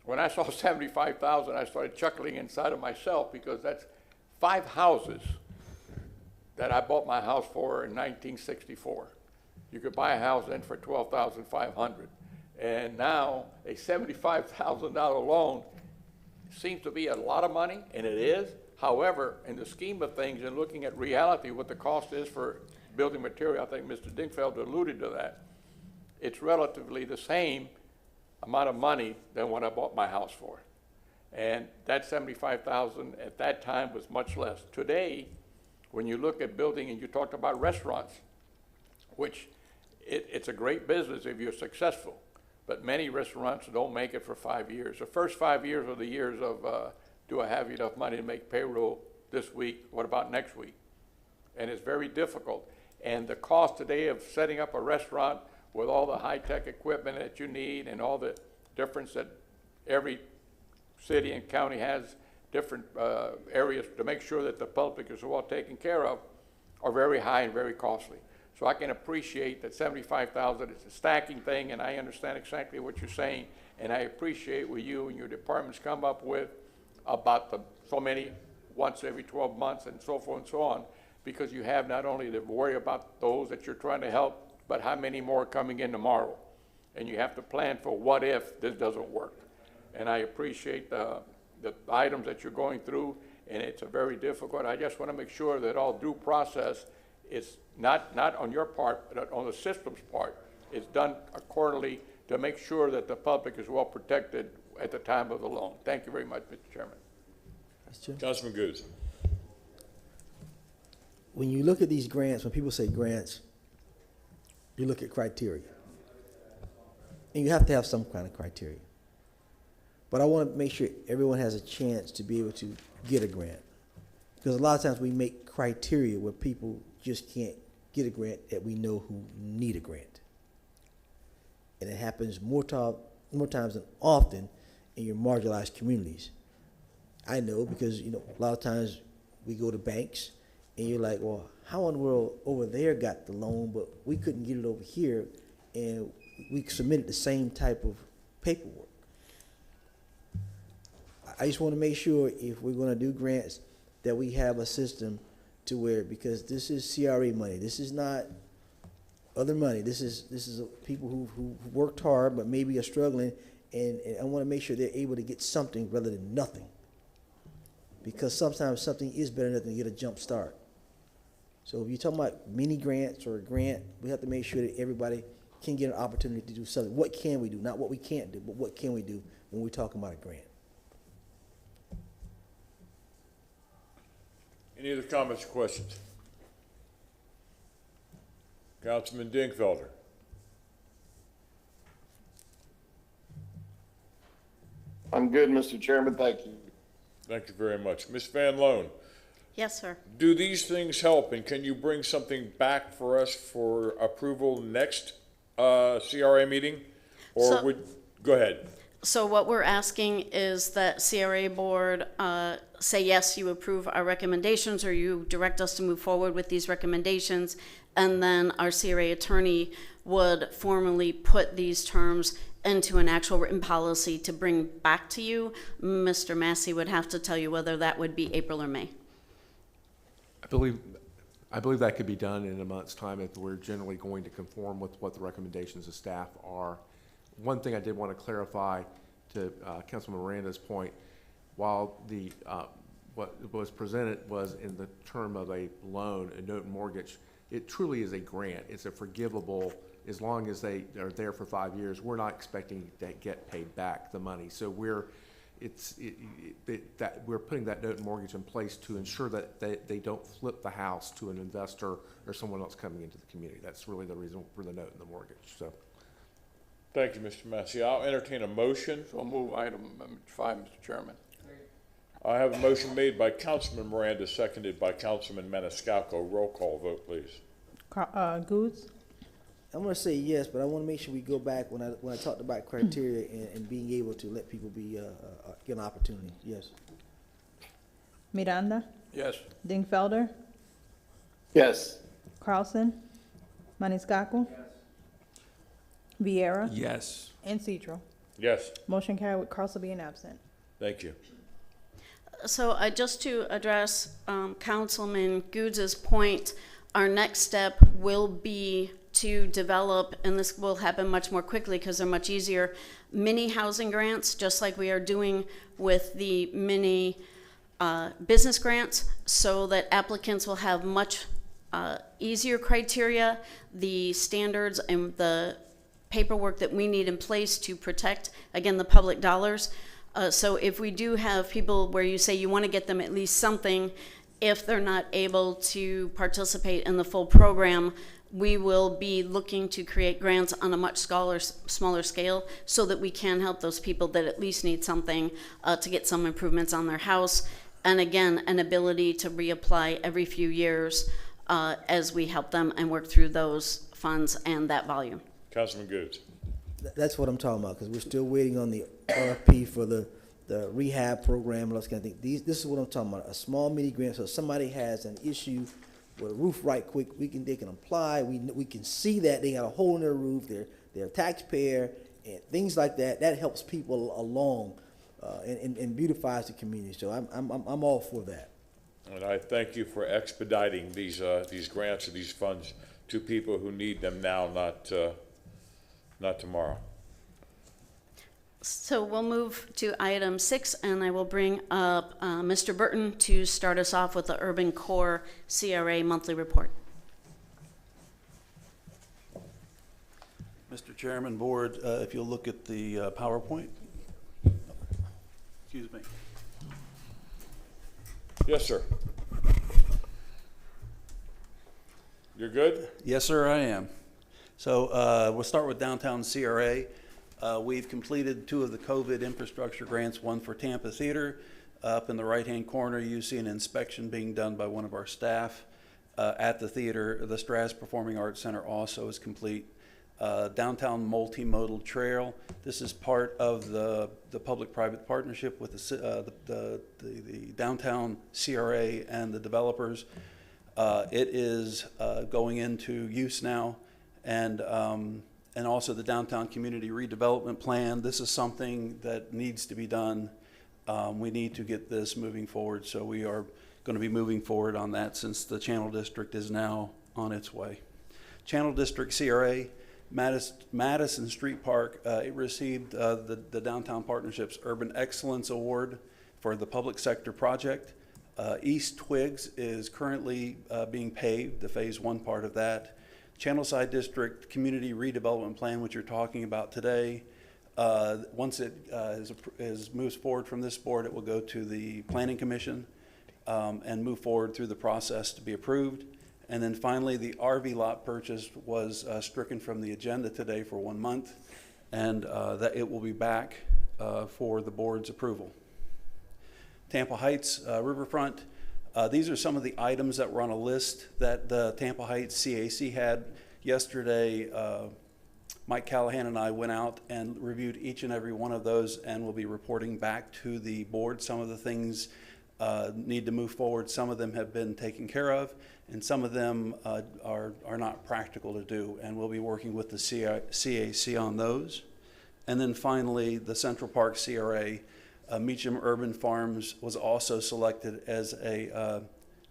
when I saw 75,000, I started chuckling inside of myself, because that's 5 houses that I bought my house for in 1964. You could buy a house then for $12,500. And now a $75,000 loan seems to be a lot of money, and it is. However, in the scheme of things and looking at reality, what the cost is for building material, I think Mr. Dingfeld alluded to that, it's relatively the same amount of money than what I bought my house for. And that 75,000 at that time was much less. Today, when you look at building, and you talked about restaurants, which it's a great business if you're successful, but many restaurants don't make it for 5 years. The first 5 years are the years of, do I have enough money to make payroll this week? What about next week? And it's very difficult. And the cost today of setting up a restaurant with all the high-tech equipment that you need and all the difference that every city and county has, different areas to make sure that the public is well taken care of, are very high and very costly. So I can appreciate that 75,000 is a stacking thing, and I understand exactly what you're saying, and I appreciate what you and your departments come up with about the so many once every 12 months and so forth and so on, because you have not only to worry about those that you're trying to help, but how many more are coming in tomorrow. And you have to plan for what if this doesn't work. And I appreciate the items that you're going through, and it's a very difficult. I just want to make sure that all due process is not on your part, but on the system's part. It's done accordingly to make sure that the public is well protected at the time of the loan. Thank you very much, Mr. Chairman. Councilman Goods. When you look at these grants, when people say grants, you look at criteria. And you have to have some kind of criteria. But I want to make sure everyone has a chance to be able to get a grant. Because a lot of times we make criteria where people just can't get a grant that we know who need a grant. And it happens more times than often in your marginalized communities. I know because, you know, a lot of times we go to banks and you're like, well, how in the world over there got the loan, but we couldn't get it over here, and we submitted the same type of paperwork. I just want to make sure if we're going to do grants that we have a system to where, because this is CRA money, this is not other money, this is people who worked hard but maybe are struggling, and I want to make sure they're able to get something rather than nothing. Because sometimes something is better than nothing to get a jump start. So if you're talking about mini grants or a grant, we have to make sure that everybody can get an opportunity to do something. What can we do? Not what we can't do, but what can we do when we're talking about a grant? Any other comments or questions? Councilman Dingfelder. I'm good, Mr. Chairman. Thank you. Thank you very much. Ms. Van Loan. Yes, sir. Do these things help, and can you bring something back for us for approval next CRA meeting? Or go ahead. So what we're asking is that CRA board say, yes, you approve our recommendations, or you direct us to move forward with these recommendations, and then our CRA attorney would formally put these terms into an actual written policy to bring back to you. Mr. Massey would have to tell you whether that would be April or May. I believe that could be done in a month's time if we're generally going to conform with what the recommendations of staff are. One thing I did want to clarify to Councilman Miranda's point, while the what was presented was in the term of a loan, a note and mortgage, it truly is a grant. It's a forgivable, as long as they are there for 5 years, we're not expecting to get paid back the money. So we're putting that note and mortgage in place to ensure that they don't flip the house to an investor or someone else coming into the community. That's really the reason for the note and the mortgage. So, thank you, Mr. Massey. I'll entertain a motion. So I'll move item 5, Mr. Chairman. I have a motion made by Councilman Miranda, seconded by Councilman Maniscalco. Roll call vote, please. Goods? I'm going to say yes, but I want to make sure we go back when I talked about criteria and being able to let people get an opportunity. Yes. Miranda? Yes. Dingfelder? Yes. Carlson? Maniscalco? Vieira? Yes. And Citro. Yes. Motion carried with Carlson being absent. Thank you. So just to address Councilman Goods' point, our next step will be to develop, and this will happen much more quickly because they're much easier, mini housing grants, just like we are doing with the mini business grants, so that applicants will have much easier criteria, the standards and the paperwork that we need in place to protect, again, the public dollars. So if we do have people where you say you want to get them at least something, if they're not able to participate in the full program, we will be looking to create grants on a much smaller scale so that we can help those people that at least need something to get some improvements on their house. And again, an ability to reapply every few years as we help them and work through those funds and that volume. Councilman Goods. That's what I'm talking about, because we're still waiting on the RFP for the rehab program and those kind of things. This is what I'm talking about, a small mini grant, so if somebody has an issue with a roof right quick, they can apply, we can see that they got a hole in their roof, they're a taxpayer, and things like that. That helps people along and beautifies the community, so I'm all for that. And I thank you for expediting these grants or these funds to people who need them now, not tomorrow. So we'll move to item 6, and I will bring up Mr. Burton to start us off with the Urban Core CRA monthly report. Mr. Chairman, Board, if you'll look at the PowerPoint. Excuse me. Yes, sir. You're good? Yes, sir, I am. So we'll start with downtown CRA. We've completed 2 of the COVID infrastructure grants, one for Tampa Theater. Up in the right-hand corner, you see an inspection being done by one of our staff at the theater. The Strass Performing Arts Center also is complete. Downtown Multimodal Trail. This is part of the public-private partnership with the downtown CRA and the developers. It is going into use now, and also the downtown community redevelopment plan. This is something that needs to be done. We need to get this moving forward, so we are going to be moving forward on that since the Channel District is now on its way. Channel District CRA, Madison Street Park, it received the Downtown Partnership's Urban Excellence Award for the public sector project. East Twigs is currently being paved, the phase 1 part of that. Channelside District Community Redevelopment Plan, which you're talking about today, once it moves forward from this board, it will go to the Planning Commission and move forward through the process to be approved. And then finally, the RV lot purchase was stricken from the agenda today for 1 month, and that it will be back for the board's approval. Tampa Heights Riverfront. These are some of the items that were on a list that the Tampa Heights CAC had yesterday. Mike Callahan and I went out and reviewed each and every one of those, and we'll be reporting back to the board. Some of the things need to move forward. Some of them have been taken care of, and some of them are not practical to do, and we'll be working with the CAC on those. And then finally, the Central Park CRA. Meacham Urban Farms was also selected as a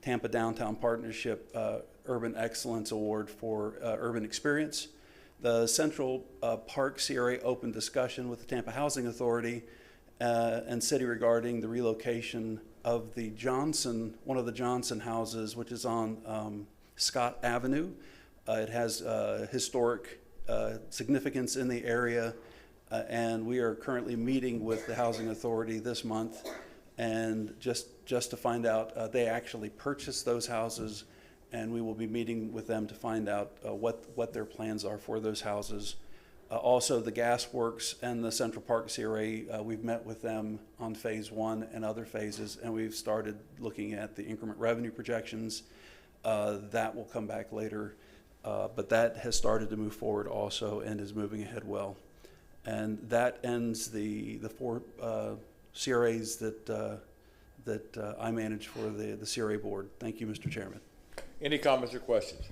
Tampa Downtown Partnership Urban Excellence Award for Urban Experience. The Central Park CRA opened discussion with the Tampa Housing Authority and city regarding the relocation of the one of the Johnson houses, which is on Scott Avenue. It has historic significance in the area. And we are currently meeting with the Housing Authority this month, and just to find out, they actually purchased those houses, and we will be meeting with them to find out what their plans are for those houses. Also, the Gas Works and the Central Park CRA, we've met with them on phase 1 and other phases, and we've started looking at the increment revenue projections. That will come back later, but that has started to move forward also and is moving ahead well. And that ends the 4 CRAs that I manage for the CRA board. Thank you, Mr. Chairman. Any comments or questions?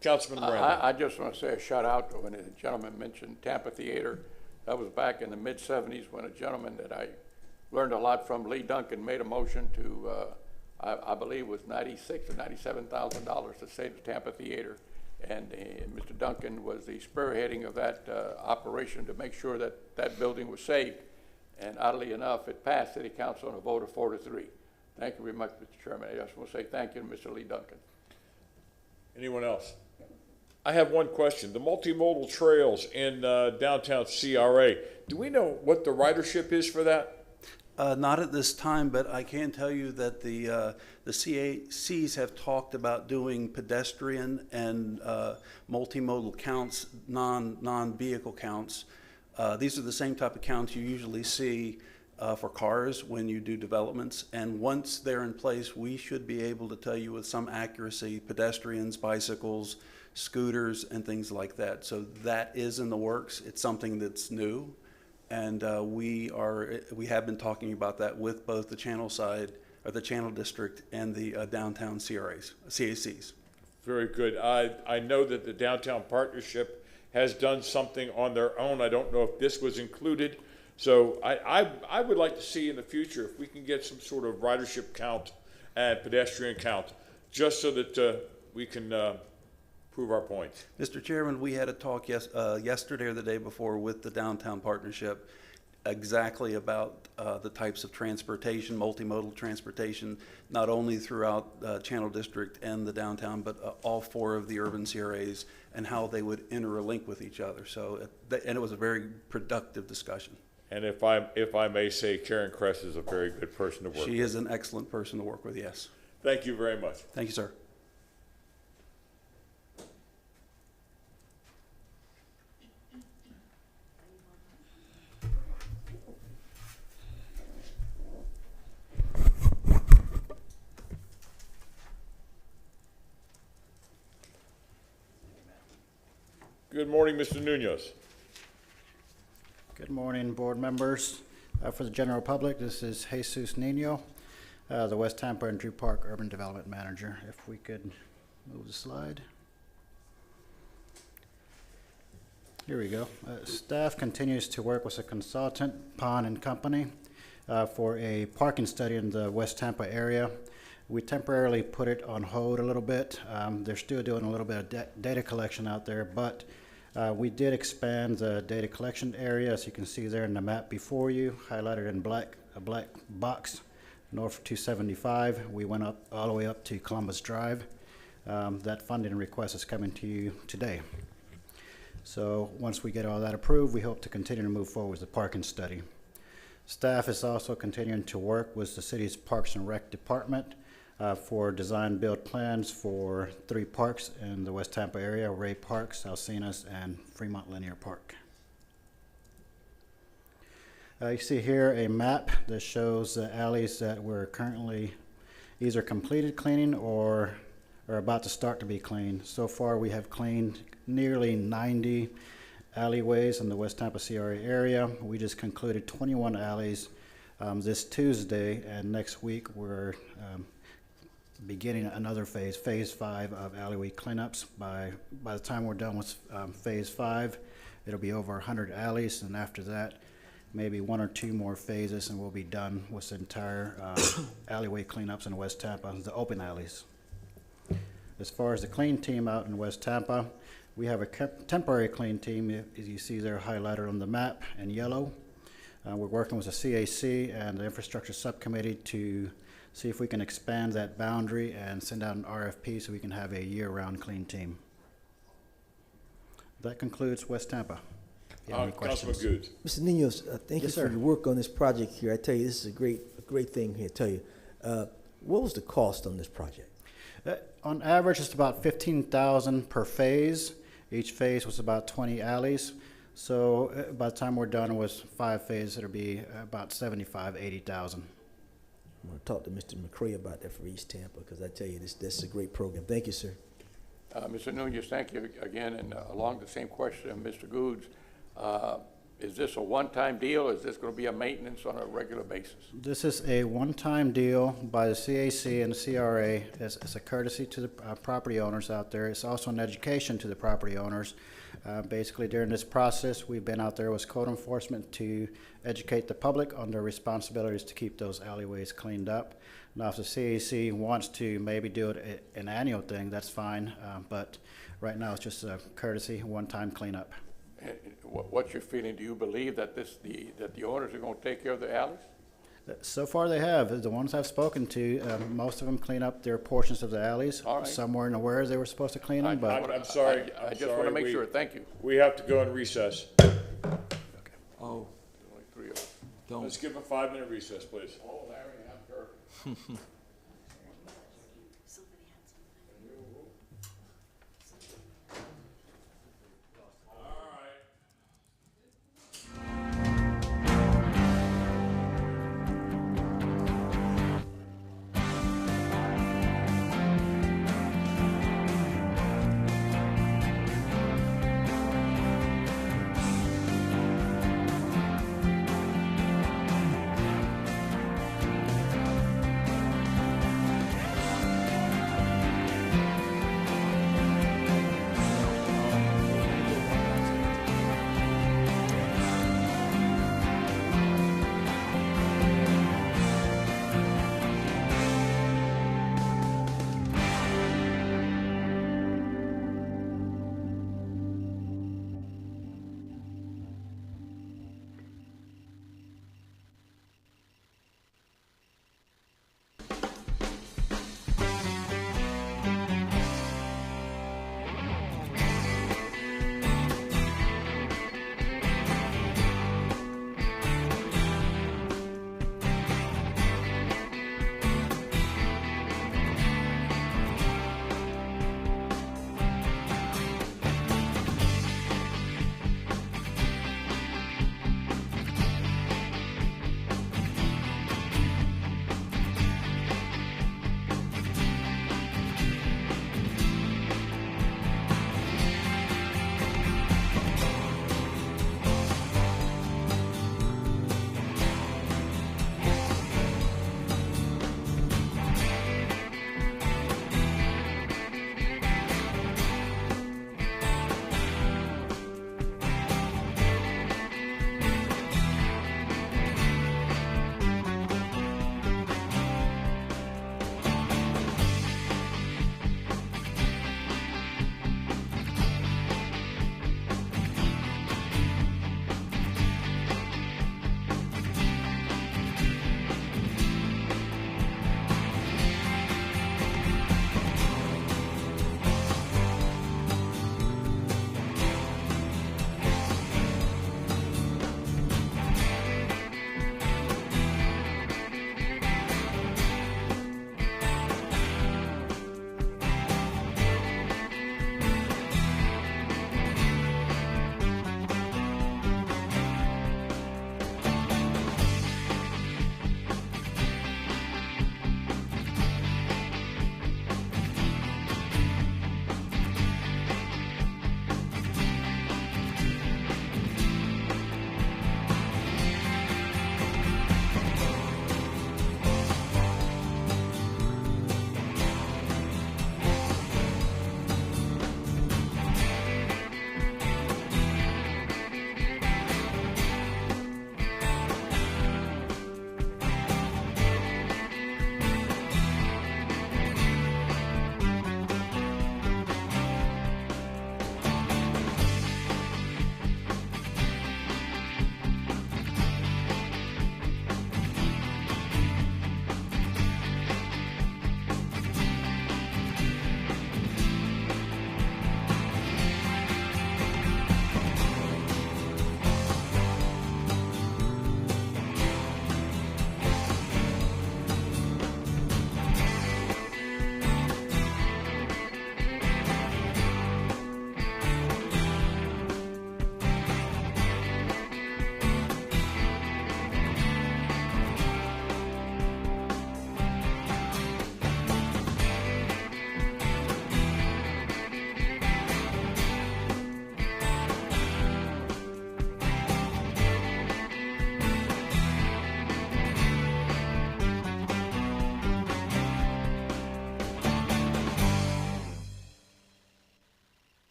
Councilman Randall. I just want to say a shout out to when a gentleman mentioned Tampa Theater. That was back in the mid-'70s when a gentleman that I learned a lot from, Lee Duncan, made a motion to, I believe it was $96,000 or $97,000 to save the Tampa Theater. And Mr. Duncan was the spearheading of that operation to make sure that that building was saved. And oddly enough, it passed City Council on a vote of 4-3. Thank you very much, Mr. Chairman. I just want to say thank you to Mr. Lee Duncan. Anyone else? I have one question. The multimodal trails in downtown CRA, do we know what the ridership is for that? Not at this time, but I can tell you that the CACs have talked about doing pedestrian and multimodal counts, non-vehicle counts. These are the same type of counts you usually see for cars when you do developments. And once they're in place, we should be able to tell you with some accuracy pedestrians, bicycles, scooters, and things like that. So that is in the works. It's something that's new. And we have been talking about that with both the channel side, or the channel district, and the downtown CACs. Very good. I know that the downtown partnership has done something on their own. I don't know if this was included. So I would like to see in the future if we can get some sort of ridership count and pedestrian count, just so that we can prove our point. Mr. Chairman, we had a talk yesterday or the day before with the downtown partnership exactly about the types of transportation, multimodal transportation, not only throughout Channel District and the downtown, but all 4 of the urban CRAs, and how they would interlink with each other. So, and it was a very productive discussion. And if I may say, Karen Kress is a very good person to work with. She is an excellent person to work with, yes. Thank you very much. Thank you, sir. Good morning, Mr. Nunez. Good morning, board members. For the general public, this is Jesus Nino, the West Tampa and Drew Park Urban Development Manager. If we could move the slide. Here we go. Staff continues to work with a consultant, Pond and Company, for a parking study in the West Tampa area. We temporarily put it on hold a little bit. They're still doing a little bit of data collection out there, but we did expand the data collection area, as you can see there in the map before you, highlighted in black, a black box, north of 275. We went up all the way up to Columbus Drive. That funding request is coming to you today. So once we get all that approved, we hope to continue to move forward with the parking study. Staff is also continuing to work with the city's Parks and Rec Department for design build plans for 3 parks in the West Tampa area: Ray Park, Alcinas, and Fremont Linear Park. You see here a map that shows the alleys that we're currently either completed cleaning or are about to start to be cleaned. So far we have cleaned nearly 90 alleyways in the West Tampa CRA area. We just concluded 21 alleys this Tuesday, and next week we're beginning another phase 5 of alleyway cleanups. By the time we're done with phase 5, it'll be over 100 alleys, and after that, maybe 1 or 2 more phases, and we'll be done with the entire alleyway cleanups in West Tampa, the open alleys. As far as the clean team out in West Tampa, we have a temporary clean team, as you see there highlighted on the map in yellow. We're working with the CAC and the infrastructure subcommittee to see if we can expand that boundary and send out an RFP so we can have a year-round clean team. That concludes West Tampa. If you have any questions. Councilman Goods. Mr. Ninos, thank you for your work on this project here. I tell you, this is a great thing here. I tell you, what was the cost on this project? On average, it's about $15,000 per phase. Each phase was about 20 alleys. So by the time we're done with 5 phases, it'll be about $75,000–$80,000. I'm going to talk to Mr. McCray about that for East Tampa, because I tell you, this is a great program. Thank you, sir. Mr. Nunez, thank you again. And along the same question, Mr. Goods, is this a one-time deal? Is this going to be a maintenance on a regular basis? This is a one-time deal by the CAC and the CRA. It's a courtesy to the property owners out there. It's also an education to the property owners. Basically, during this process, we've been out there with code enforcement to educate the public on their responsibilities to keep those alleyways cleaned up. Now, if the CAC wants to maybe do it an annual thing, that's fine. But right now, it's just a courtesy, one-time cleanup. What's your feeling? Do you believe that the owners are going to take care of the alleys? So far, they have. The ones I've spoken to, most of them clean up their portions of the alleys. All right. Some weren't aware they were supposed to clean them, but I'm sorry. I I'm just want to sorry. make sure. Thank you. We have to go in recess. Oh, Only three of us. don't. Let's give a 5-minute recess, please. Oh, Larry, I'm sure.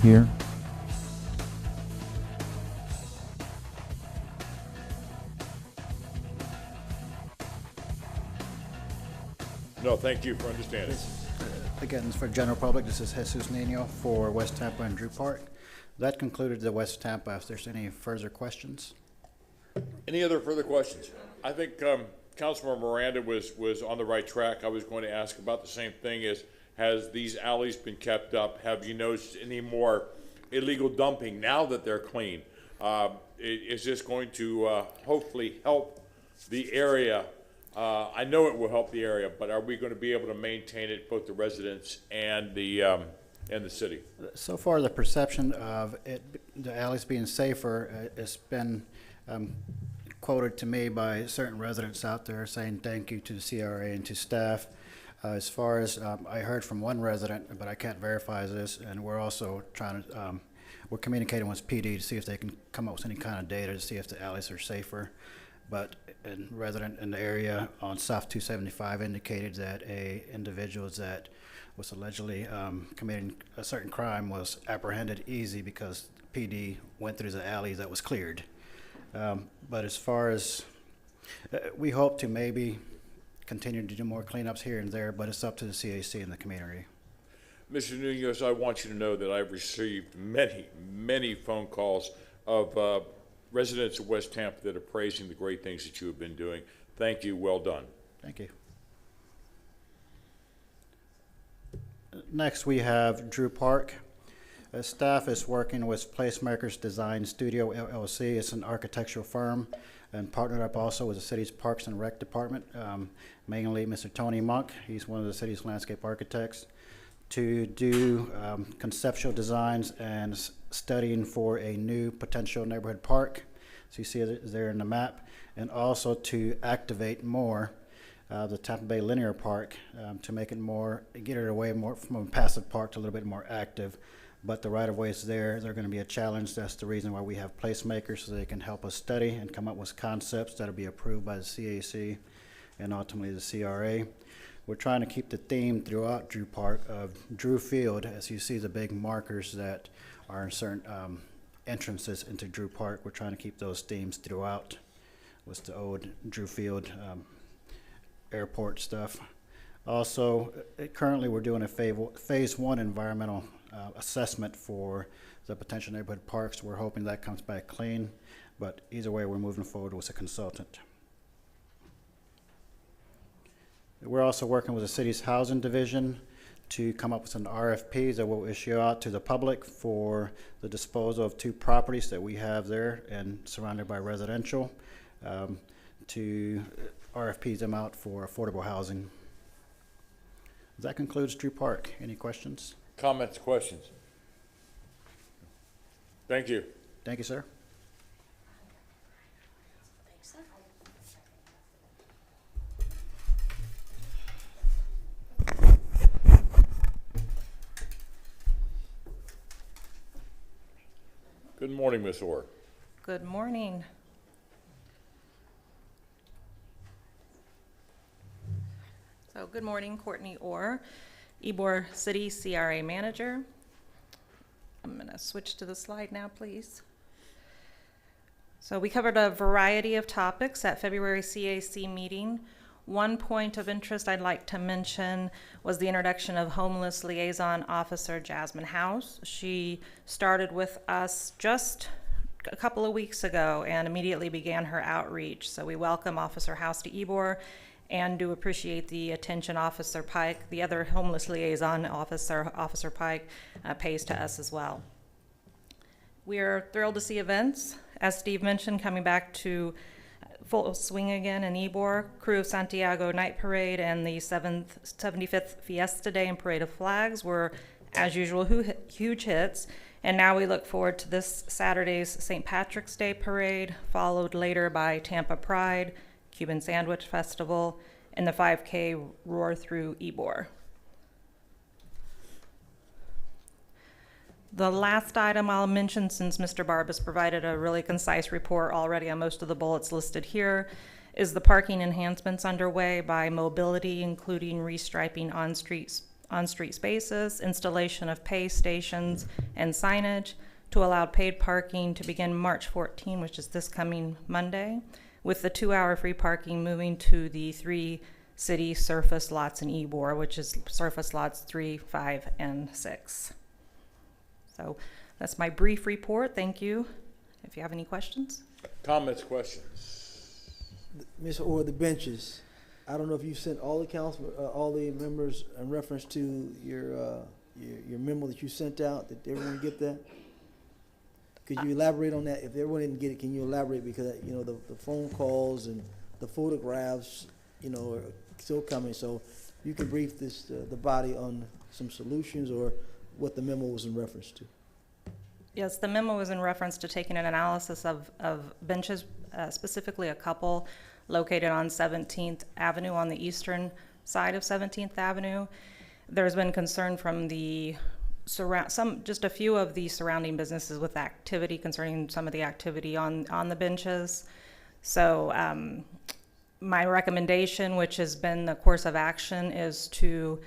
Here. No, thank you for understanding. Again, for general public, this is Jesus Nino for West Tampa and Drew Park. That concluded the West Tampa. If there's any further questions. Any other further questions? I think Councilmember Miranda was on the right track. I was going to ask about the same thing. Has these alleys been kept up? Have you noticed any more illegal dumping now that they're clean? Is this going to hopefully help the area? I know it will help the area, but are we going to be able to maintain it, both the residents and the city? So far, the perception of the alleys being safer has been quoted to me by certain residents out there saying thank you to the CRA and to staff. As far as I heard from one resident, but I can't verify this, and we're also trying to, we're communicating with PD to see if they can come up with any kind of data to see if the alleys are safer. But a resident in the area on South 275 indicated that a individual that was allegedly committing a certain crime was apprehended easy because PD went through the alleys that was cleared. But as far as, we hope to maybe continue to do more cleanups here and there, but it's up to the CAC and the community. Mr. Nunez, I want you to know that I've received many phone calls of residents of West Tampa that are praising the great things that you have been doing. Thank you. Well done. Thank you. Next, we have Drew Park. Staff is working with Placemakers Design Studio, LLC. It's an architectural firm and partnered up also with the city's Parks and Rec Department, mainly Mr. Tony Monk. He's one of the city's landscape architects, to do conceptual designs and studying for a new potential neighborhood park. So you see it there in the map, and also to activate more the Tampa Bay Linear Park to make it more, get it away more from a passive park to a little bit more active. But the right-of-ways there, they're going to be a challenge. That's the reason why we have placemakers, so they can help us study and come up with concepts that will be approved by the CAC and ultimately the CRA. We're trying to keep the theme throughout Drew Park of Drew Field, as you see the big markers that are in certain entrances into Drew Park. We're trying to keep those themes throughout with the old Drew Field airport stuff. Also, currently we're doing a phase one environmental assessment for the potential neighborhood parks. We're hoping that comes back clean, but either way, we're moving forward with a consultant. We're also working with the city's housing division to come up with an RFP that we'll issue out to the public for the disposal of 2 properties that we have there and surrounded by residential, to RFP them out for affordable housing. That concludes Drew Park. Any questions? Comments, questions? Thank you. Thank you, sir. Good morning, Ms. Orr. Good morning. So good morning, Courtney Orr, Ybor City CRA Manager. I'm going to switch to the slide now, please. So we covered a variety of topics at February CAC meeting. One point of interest I'd like to mention was the introduction of Homeless Liaison Officer Jasmine House. She started with us just a couple of weeks ago and immediately began her outreach. So we welcome Officer House to Ybor and do appreciate the attention Officer Pike, the other Homeless Liaison Officer, Officer Pike, pays to us as well. We are thrilled to see events, as Steve mentioned, coming back to full swing again in Ybor. Crew of Santiago Night Parade and the 75th Fiesta Day and Parade of Flags were, as usual, huge hits. And now we look forward to this Saturday's St. Patrick's Day Parade, followed later by Tampa Pride, Cuban Sandwich Festival, and the 5K Roar Through Ybor. The last item I'll mention, since Mr. Barbas provided a really concise report already on most of the bullets listed here, is the parking enhancements underway by Mobility, including restriping on-street spaces, installation of pay stations and signage to allow paid parking to begin March 14, which is this coming Monday, with the 2-hour free parking moving to the 3 city surface lots in Ybor, which is surface lots 3, 5, and 6. So that's my brief report. Thank you. If you have any questions. Comments, questions? Ms. Orr, the benches. I don't know if you sent all the council, all the members in reference to your memo that you sent out. Did everyone get that? Could you elaborate on that? If everyone didn't get it, can you elaborate? Because, you know, the phone calls and the photographs, you know, are still coming. So you can brief this, the body on some solutions or what the memo was in reference to. Yes, the memo was in reference to taking an analysis of benches, specifically a couple located on 17th Avenue on the eastern side of 17th Avenue. There's been concern from the just a few of the surrounding businesses with activity concerning some of the activity on the benches. So my recommendation, which has been the course of action, is to,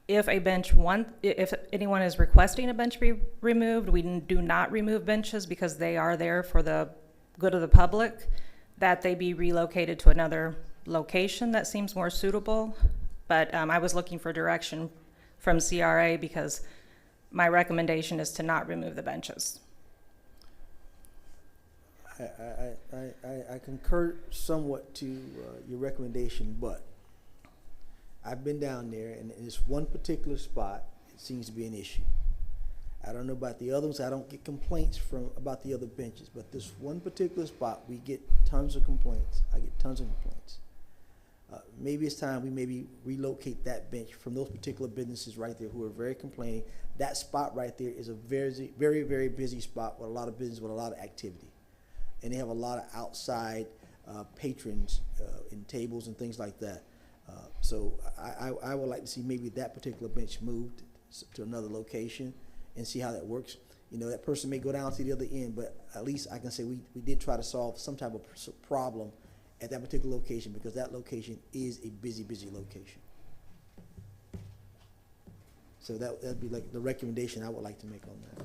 if anyone is requesting a bench be removed, we do not remove benches because they are there for the good of the public, that they be relocated to another location that seems more suitable. But I was looking for direction from CRA because my recommendation is to not remove the benches. I concur somewhat to your recommendation, but I've been down there, and in this one particular spot, it seems to be an issue. I don't know about the others. I don't get complaints about the other benches, but this one particular spot, we get tons of complaints. I get tons of complaints. Maybe it's time we maybe relocate that bench from those particular businesses right there who are very complaining. That spot right there is a very, very, very busy spot with a lot of business, with a lot of activity. And they have a lot of outside patrons in tables and things like that. So I would like to see maybe that particular bench moved to another location and see how that works. You know, that person may go down to the other end, but at least I can say we did try to solve some type of problem at that particular location, because that location is a busy location. So that'd be like the recommendation I would like to make on that.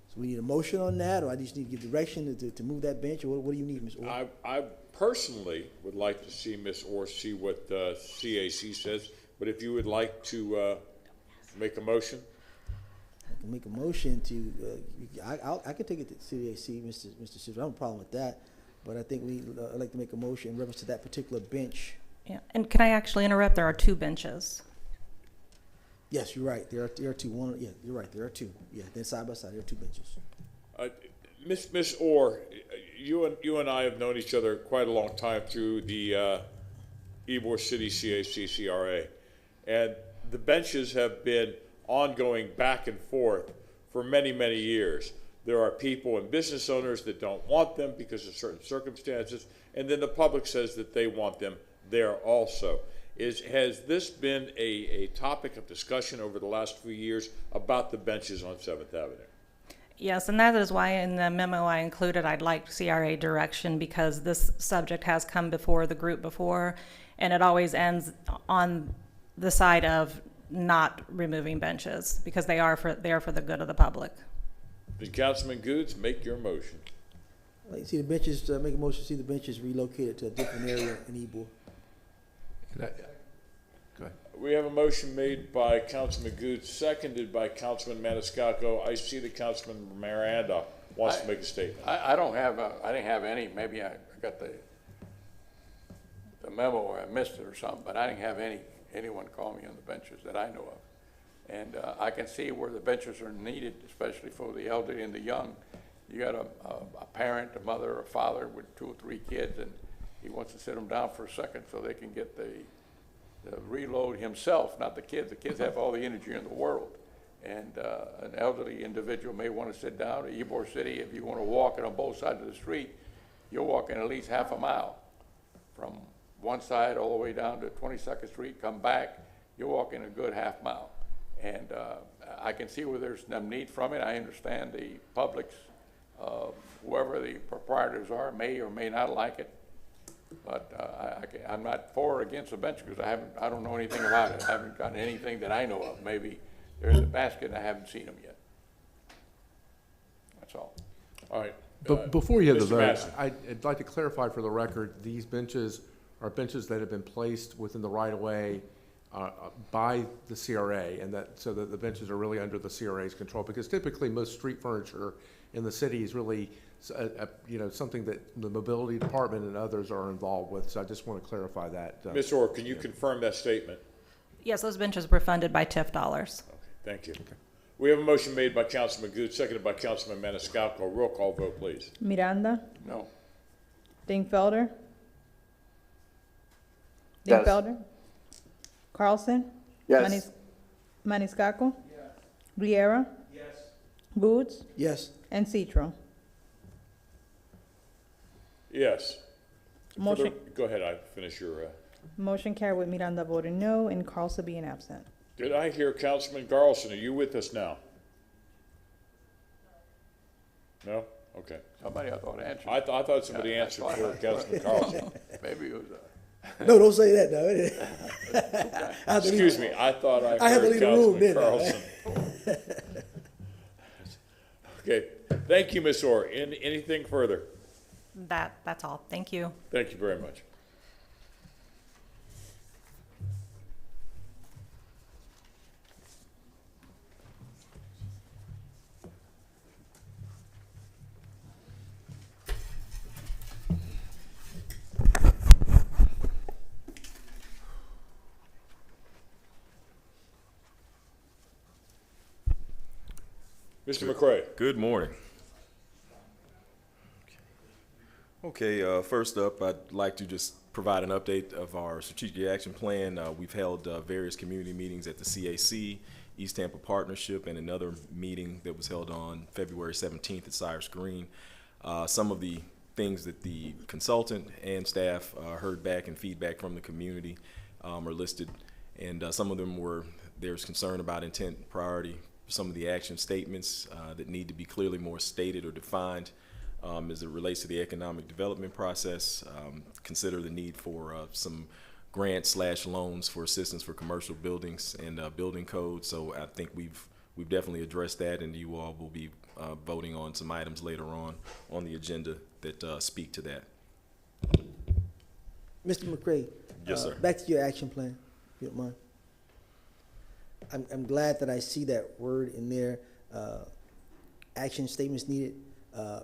So we need a motion on that, or I just need to give direction to move that bench, or what do you need, Ms. Orr? I personally would like to see Ms. Orr see what CAC says, but if you would like to make a motion. I can make a motion to, I can take it to CAC, Mr. Silver. I don't have a problem with that, but I think I'd like to make a motion in reference to that particular bench. Yeah, and can I actually interrupt? There are 2 benches. Yes, you're right. There are 2. One, yeah, you're right. There are 2. Yeah, then side by side, there are 2 benches. Miss Orr, you and I have known each other quite a long time through the Ybor City CAC CRA, and the benches have been ongoing back and forth for many, many years. There are people and business owners that don't want them because of certain circumstances, and then the public says that they want them there also. Has this been a topic of discussion over the last few years about the benches on 7th Avenue? Yes, and that is why in the memo I included I'd like CRA direction, because this subject has come before the group before, and it always ends on the side of not removing benches because they are for the good of the public. Then Councilman Goods, make your motion. I'd like to see the benches, make a motion to see the benches relocated to a different area in Ybor. Go ahead. We have a motion made by Councilman Goods, seconded by Councilman Maniscalco. I see that Councilman Miranda wants to make a statement. I didn't have any. Maybe I got the memo or I missed it or something, but I didn't have anyone call me on the benches that I know of. And I can see where the benches are needed, especially for the elderly and the young. You got a parent, a mother, or a father with 2 or 3 kids, and he wants to sit them down for a second so they can get the reload himself, not the kids. The kids have all the energy in the world. And an elderly individual may want to sit down. In Ybor City, if you want to walk it on both sides of the street, you're walking at least half a mile from one side all the way down to 22nd Street, come back, you're walking a good half mile. And I can see where there's some need from it. I understand the public's, whoever the proprietors are, may or may not like it. But I'm not for or against the bench because I don't know anything about it. I haven't gotten anything that I know of. Maybe they're in the basket and I haven't seen them yet. That's all. All right. But before you have the Mr. vote, Madison. I'd like to clarify for the record, these benches are benches that have been placed within the right-of-way by the CRA, and so that the benches are really under the CRA's control, because typically most street furniture in the city is really, something that the mobility department and others are involved with. So I just want to clarify that. Ms. Orr, can you confirm that statement? Yes, those benches were funded by TIF dollars. Okay, thank you. Okay. We have a motion made by Councilman Good, seconded by Councilman Maniscalco. Roll call vote, please. Miranda, No. Dingfelder, Yes. Dingfelder, Carlson, Yes. Maniscalco, Riera, Boots, Yes. and Citro. Yes. Motion, Go ahead, I finish your, motion carried with Miranda voting no and Carlson being absent. did I hear Councilman Carlson? Are you with us now? No? Okay. Somebody I thought answered. I thought somebody Yeah, answered that's for why. Councilman Carlson. Maybe it was, No, don't say that now. I have to leave- Excuse me, I thought I I have to heard leave the room, Councilman didn't I? Carlson. Okay, thank you, Ms. Orr. Anything further? That's all. Thank you. Thank you very much. Mr. McCray. Good morning. Okay, first up, I'd like to just provide an update of our strategic action plan. We've held various community meetings at the CAC, East Tampa Partnership, and another meeting that was held on February 17th at Cyrus Green. Some of the things that the consultant and staff heard back and feedback from the community are listed, and some of them were, there's concern about intent and priority, some of the action statements that need to be clearly more stated or defined as it relates to the economic development process. Consider the need for some grant/loans for assistance for commercial buildings and building codes. So I think we've definitely addressed that, and you all will be voting on some items later on the agenda that speak to that. Mr. McCray. Yes, sir. Back to your action plan, if you don't mind. I'm glad that I see that word in there, action statements needed,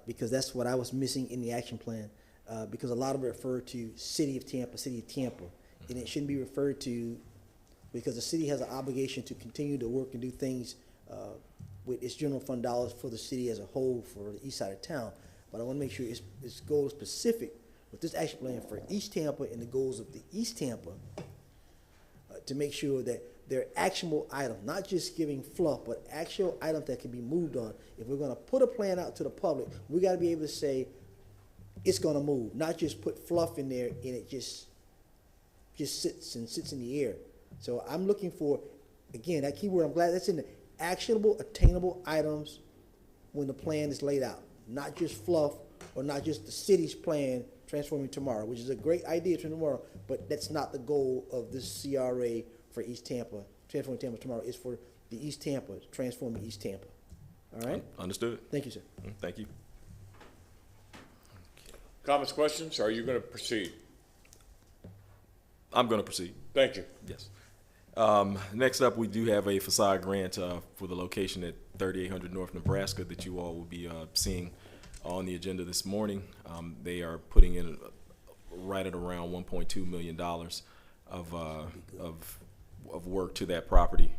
because that's what I was missing in the action plan, because a lot of it referred to City of Tampa, and it shouldn't be referred to, because the city has an obligation to continue to work and do things with its general fund dollars for the city as a whole for the east side of town. But I want to make sure it's goal specific with this action plan for East Tampa and the goals of the East Tampa, to make sure that they're actionable items, not just giving fluff, but actual items that can be moved on. If we're gonna put a plan out to the public, we gotta be able to say, it's gonna move, not just put fluff in there and it just sits in the air. So I'm looking for, again, that keyword, I'm glad that's in the actionable, attainable items when the plan is laid out, not just fluff or not just the city's plan, Transforming Tomorrow, which is a great idea for tomorrow, but that's not the goal of this CRA for East Tampa. Transforming Tampa Tomorrow is for the East Tampa, transforming East Tampa. All right? Understood. Thank you, sir. Thank you. Comments, questions? Are you going to proceed? I'm going to proceed. Thank you. Yes. Next up, we do have a facade grant for the location at 3800 North Nebraska that you all will be seeing on the agenda this morning. They are putting in right at around $1.2 million of work to that property,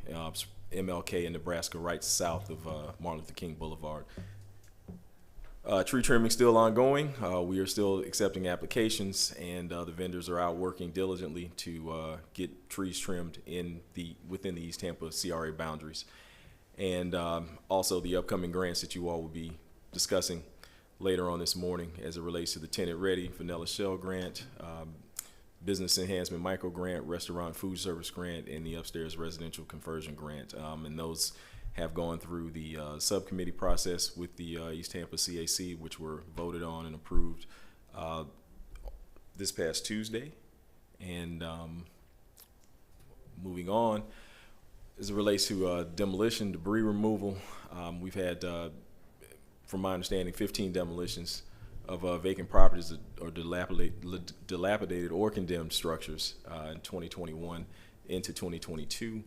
MLK in Nebraska, right south of Martin Luther King Boulevard. Tree trimming still ongoing. We are still accepting applications, and the vendors are out working diligently to get trees trimmed within the East Tampa CRA boundaries. And also the upcoming grants that you all will be discussing later on this morning as it relates to the Tenant Ready Vanilla Shell Grant, Business Enhancement Micro Grant, Restaurant Food Service Grant, and the Upstairs Residential Conversion Grant. And those have gone through the subcommittee process with the East Tampa CAC, which were voted on and approved this past Tuesday. And moving on, as it relates to demolition, debris removal, we've had from my understanding, 15 demolitions of vacant properties or dilapidated or condemned structures in 2021 into 2022.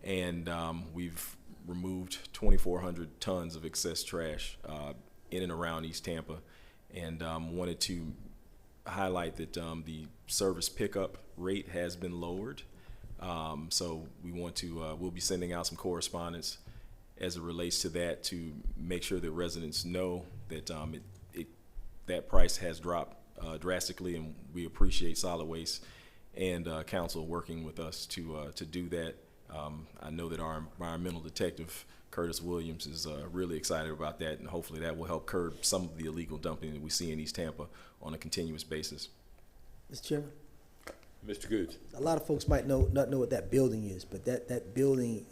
And we've removed 2,400 tons of excess trash in and around East Tampa. And wanted to highlight that the service pickup rate has been lowered. So we want to, we'll be sending out some correspondence as it relates to that to make sure that residents know that that price has dropped drastically, and we appreciate solid waste and council working with us to do that. I know that our environmental detective, Curtis Williams, is really excited about that, and hopefully that will help curb some of the illegal dumping that we see in East Tampa on a continuous basis. Mr. Chairman? Mr. Goods. A lot of folks might not know what that building is, but that building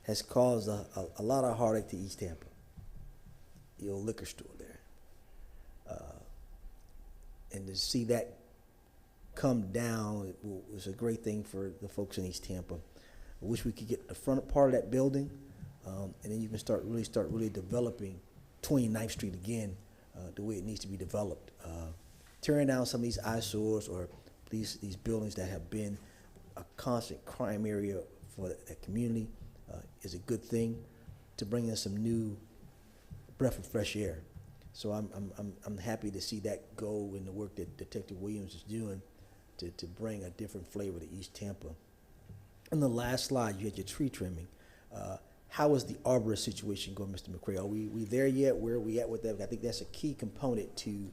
has caused a lot of heartache to East Tampa. The old liquor store there. And to see that come down was a great thing for the folks in East Tampa. I wish we could get the front part of that building, and then you can start really developing 29th Street again the way it needs to be developed. Tearing down some of these eyesores or these buildings that have been a constant crime area for that community is a good thing to bring in some new breath of fresh air. So I'm happy to see that go in the work that Detective Williams is doing to bring a different flavor to East Tampa. On the last slide, you had your tree trimming. How is the arborist situation going, Mr. McCray? Are we there yet? Where are we at with that? I think that's a key component to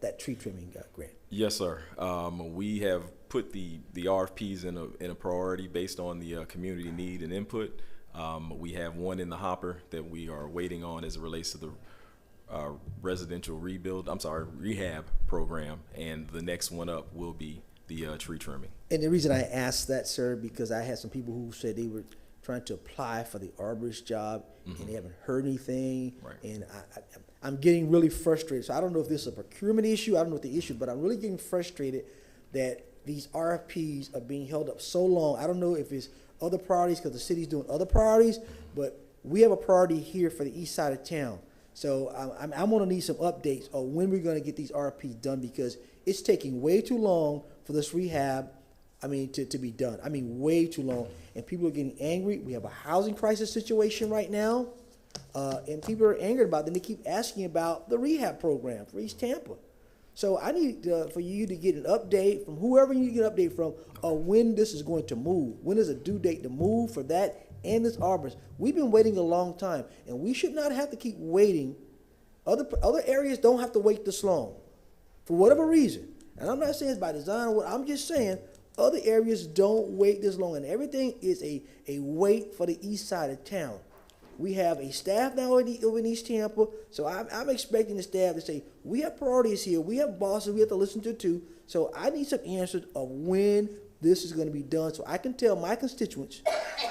that tree trimming grant. Yes, sir. We have put the RFPs in a priority based on the community need and input. We have one in the hopper that we are waiting on as it relates to the rehab program, and the next one up will be the tree trimming. And the reason I asked that, sir, because I had some people who said they were trying to apply for the arborist job, and they haven't heard anything. Right. And I'm getting really frustrated. So I don't know if this is a procurement issue. I don't know what the issue, but I'm really getting frustrated that these RFPs are being held up so long. I don't know if it's other priorities because the city's doing other priorities, but we have a priority here for the east side of town. So I'm going to need some updates on when we're going to get these RFPs done, because it's taking way too long for this rehab, to be done. Way too long. And people are getting angry. We have a housing crisis situation right now, and people are angered about it. And they keep asking about the rehab program for East Tampa. So I need for you to get an update from whoever you get an update from on when this is going to move. When is a due date to move for that and this arborist? We've been waiting a long time, and we should not have to keep waiting. Other areas don't have to wait this long for whatever reason. And I'm not saying it's by design. I'm just saying other areas don't wait this long, and everything is a wait for the east side of town. We have a staff now over in East Tampa, so I'm expecting the staff to say, we have priorities here, we have bosses we have to listen to too, so I need some answers of when this is going to be done so I can tell my constituents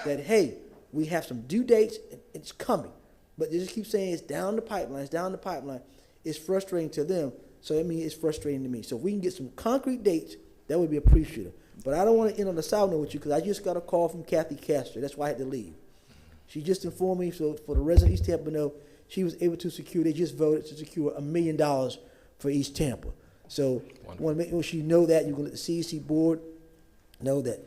that, hey, we have some due dates and it's coming. But they just keep saying it's down the pipeline, it's down the pipeline. It's frustrating to them, so it's frustrating to me. So if we can get some concrete dates, that would be appreciative. But I don't want to end on the side note with you, because I just got a call from Kathy Castor. That's why I had to leave. She just informed me, so for the residents of East Tampa know, she was able to secure, they just voted to secure $1 million for East Tampa. So I want to make sure she know that. You can let the CEC board know that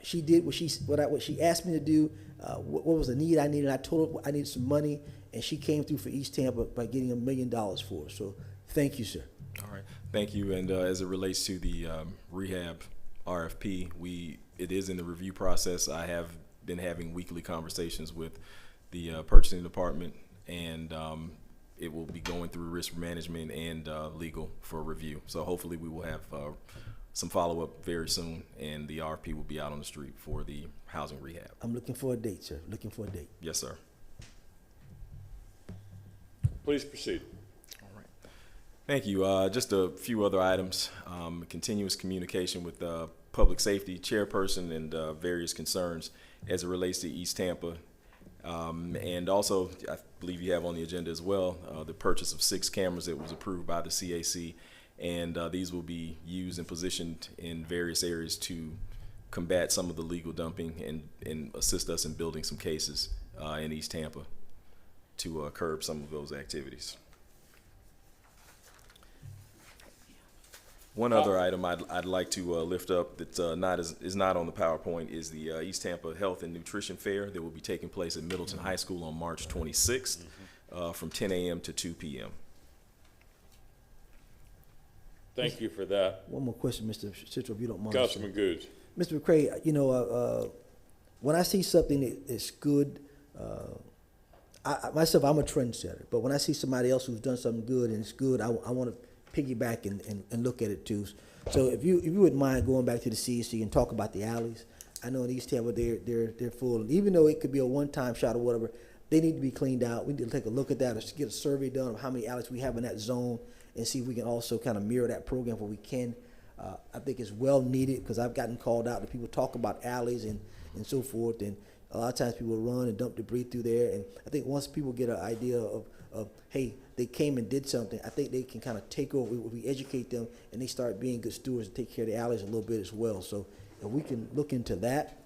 she did what she asked me to do. What was the need I needed? I told her I needed some money, and she came through for East Tampa by getting $1 million for us. So thank you, sir. All right, thank you. And as it relates to the rehab RFP, it is in the review process. I have been having weekly conversations with the purchasing department, and it will be going through risk management and legal for review. So hopefully we will have some follow-up very soon, and the RFP will be out on the street for the housing rehab. I'm looking for a date, sir. Looking for a date. Yes, sir. Please proceed. All right. Thank you. Just a few other items. Continuous communication with public safety chairperson and various concerns as it relates to East Tampa. And also, I believe you have on the agenda as well, the purchase of 6 cameras that was approved by the CAC. And these will be used and positioned in various areas to combat some of the legal dumping and assist us in building some cases in East Tampa. to curb some of those activities. One other item I'd like to lift up that's is not on the PowerPoint is the East Tampa Health and Nutrition Fair that will be taking place at Middleton High School on March 26th from 10 a.m. to 2 p.m. Thank you for that. One more question, Mr. Citro, if you don't mind. Councilman Goods. Mr. McCray, you know, when I see something that's good, myself, I'm a trendsetter, but when I see somebody else who's done something good and it's good, I want to piggyback and look at it too. So if you wouldn't mind going back to the CEC and talk about the alleys, I know in East Tampa they're full, and even though it could be a one-time shot or whatever, they need to be cleaned out. We need to take a look at that, or get a survey done of how many alleys we have in that zone, and see if we can also kind of mirror that program where we can. I think it's well needed, because I've gotten called out to people talk about alleys and so forth, and a lot of times people run and dump debris through there, and I think once people get an idea of hey, they came and did something, I think they can kind of take over. We educate them, and they start being good stewards and take care of the alleys a little bit as well. So if we can look into that,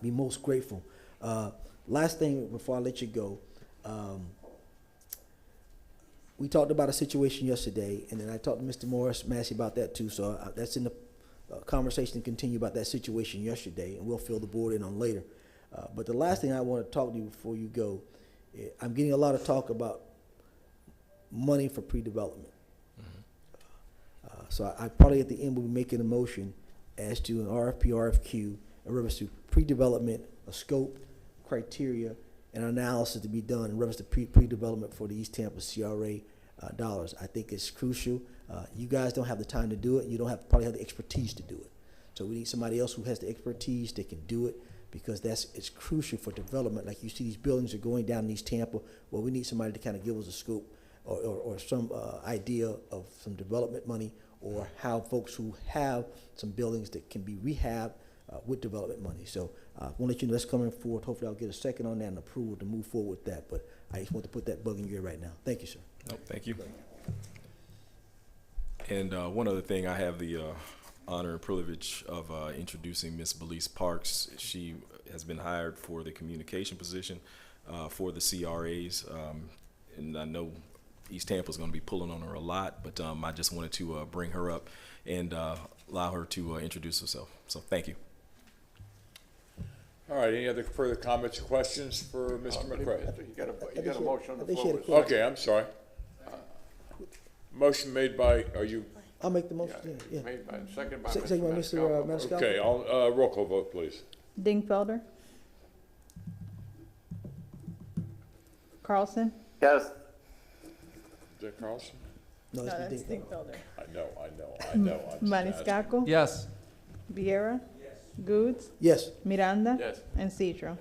be most grateful. Last thing before I let you go, we talked about a situation yesterday, and then I talked to Mr. Morris Massey about that too. So that's in the conversation to continue about that situation yesterday, and we'll fill the board in on later. But the last thing I want to talk to you before you go, I'm getting a lot of talk about money for pre-development. So I probably at the end will be making a motion as to an RFP, RFQ, in reference to pre-development, a scope, criteria, and analysis to be done in reference to pre-development for the East Tampa CRA dollars. I think it's crucial. You guys don't have the time to do it. You don't probably have the expertise to do it. So we need somebody else who has the expertise that can do it, because it's crucial for development. Like you see these buildings are going down in East Tampa. Well, we need somebody to kind of give us a scope or some idea of some development money, or how folks who have some buildings that can be rehabbed with development money. So I want to let you know that's coming forward. Hopefully I'll get a second on that and approval to move forward with that. But I just want to put that bug in your ear right now. Thank you, sir. Nope, thank you. And one other thing, I have the honor and privilege of introducing Ms. Belize Parks. She has been hired for the communication position for the CRAs, and I know East Tampa is going to be pulling on her a lot, but I just wanted to bring her up and allow her to introduce herself. So thank you. All right, any other further comments or questions for Mr. McCray? You got a motion on the floor. Okay, I'm sorry. Motion made by, are you? I'll make the motion. Yeah. Made by, second by Second by Mr. Maniscalco. Okay, I'll roll call vote, please. Dingfelder. Carlson. Yes. Is that Carlson? No, No, it's that's Dingfelder. I know. I'm just asking. Maniscalco. Yes. Vieira. Goods. Yes. Miranda. Yes. And Citro.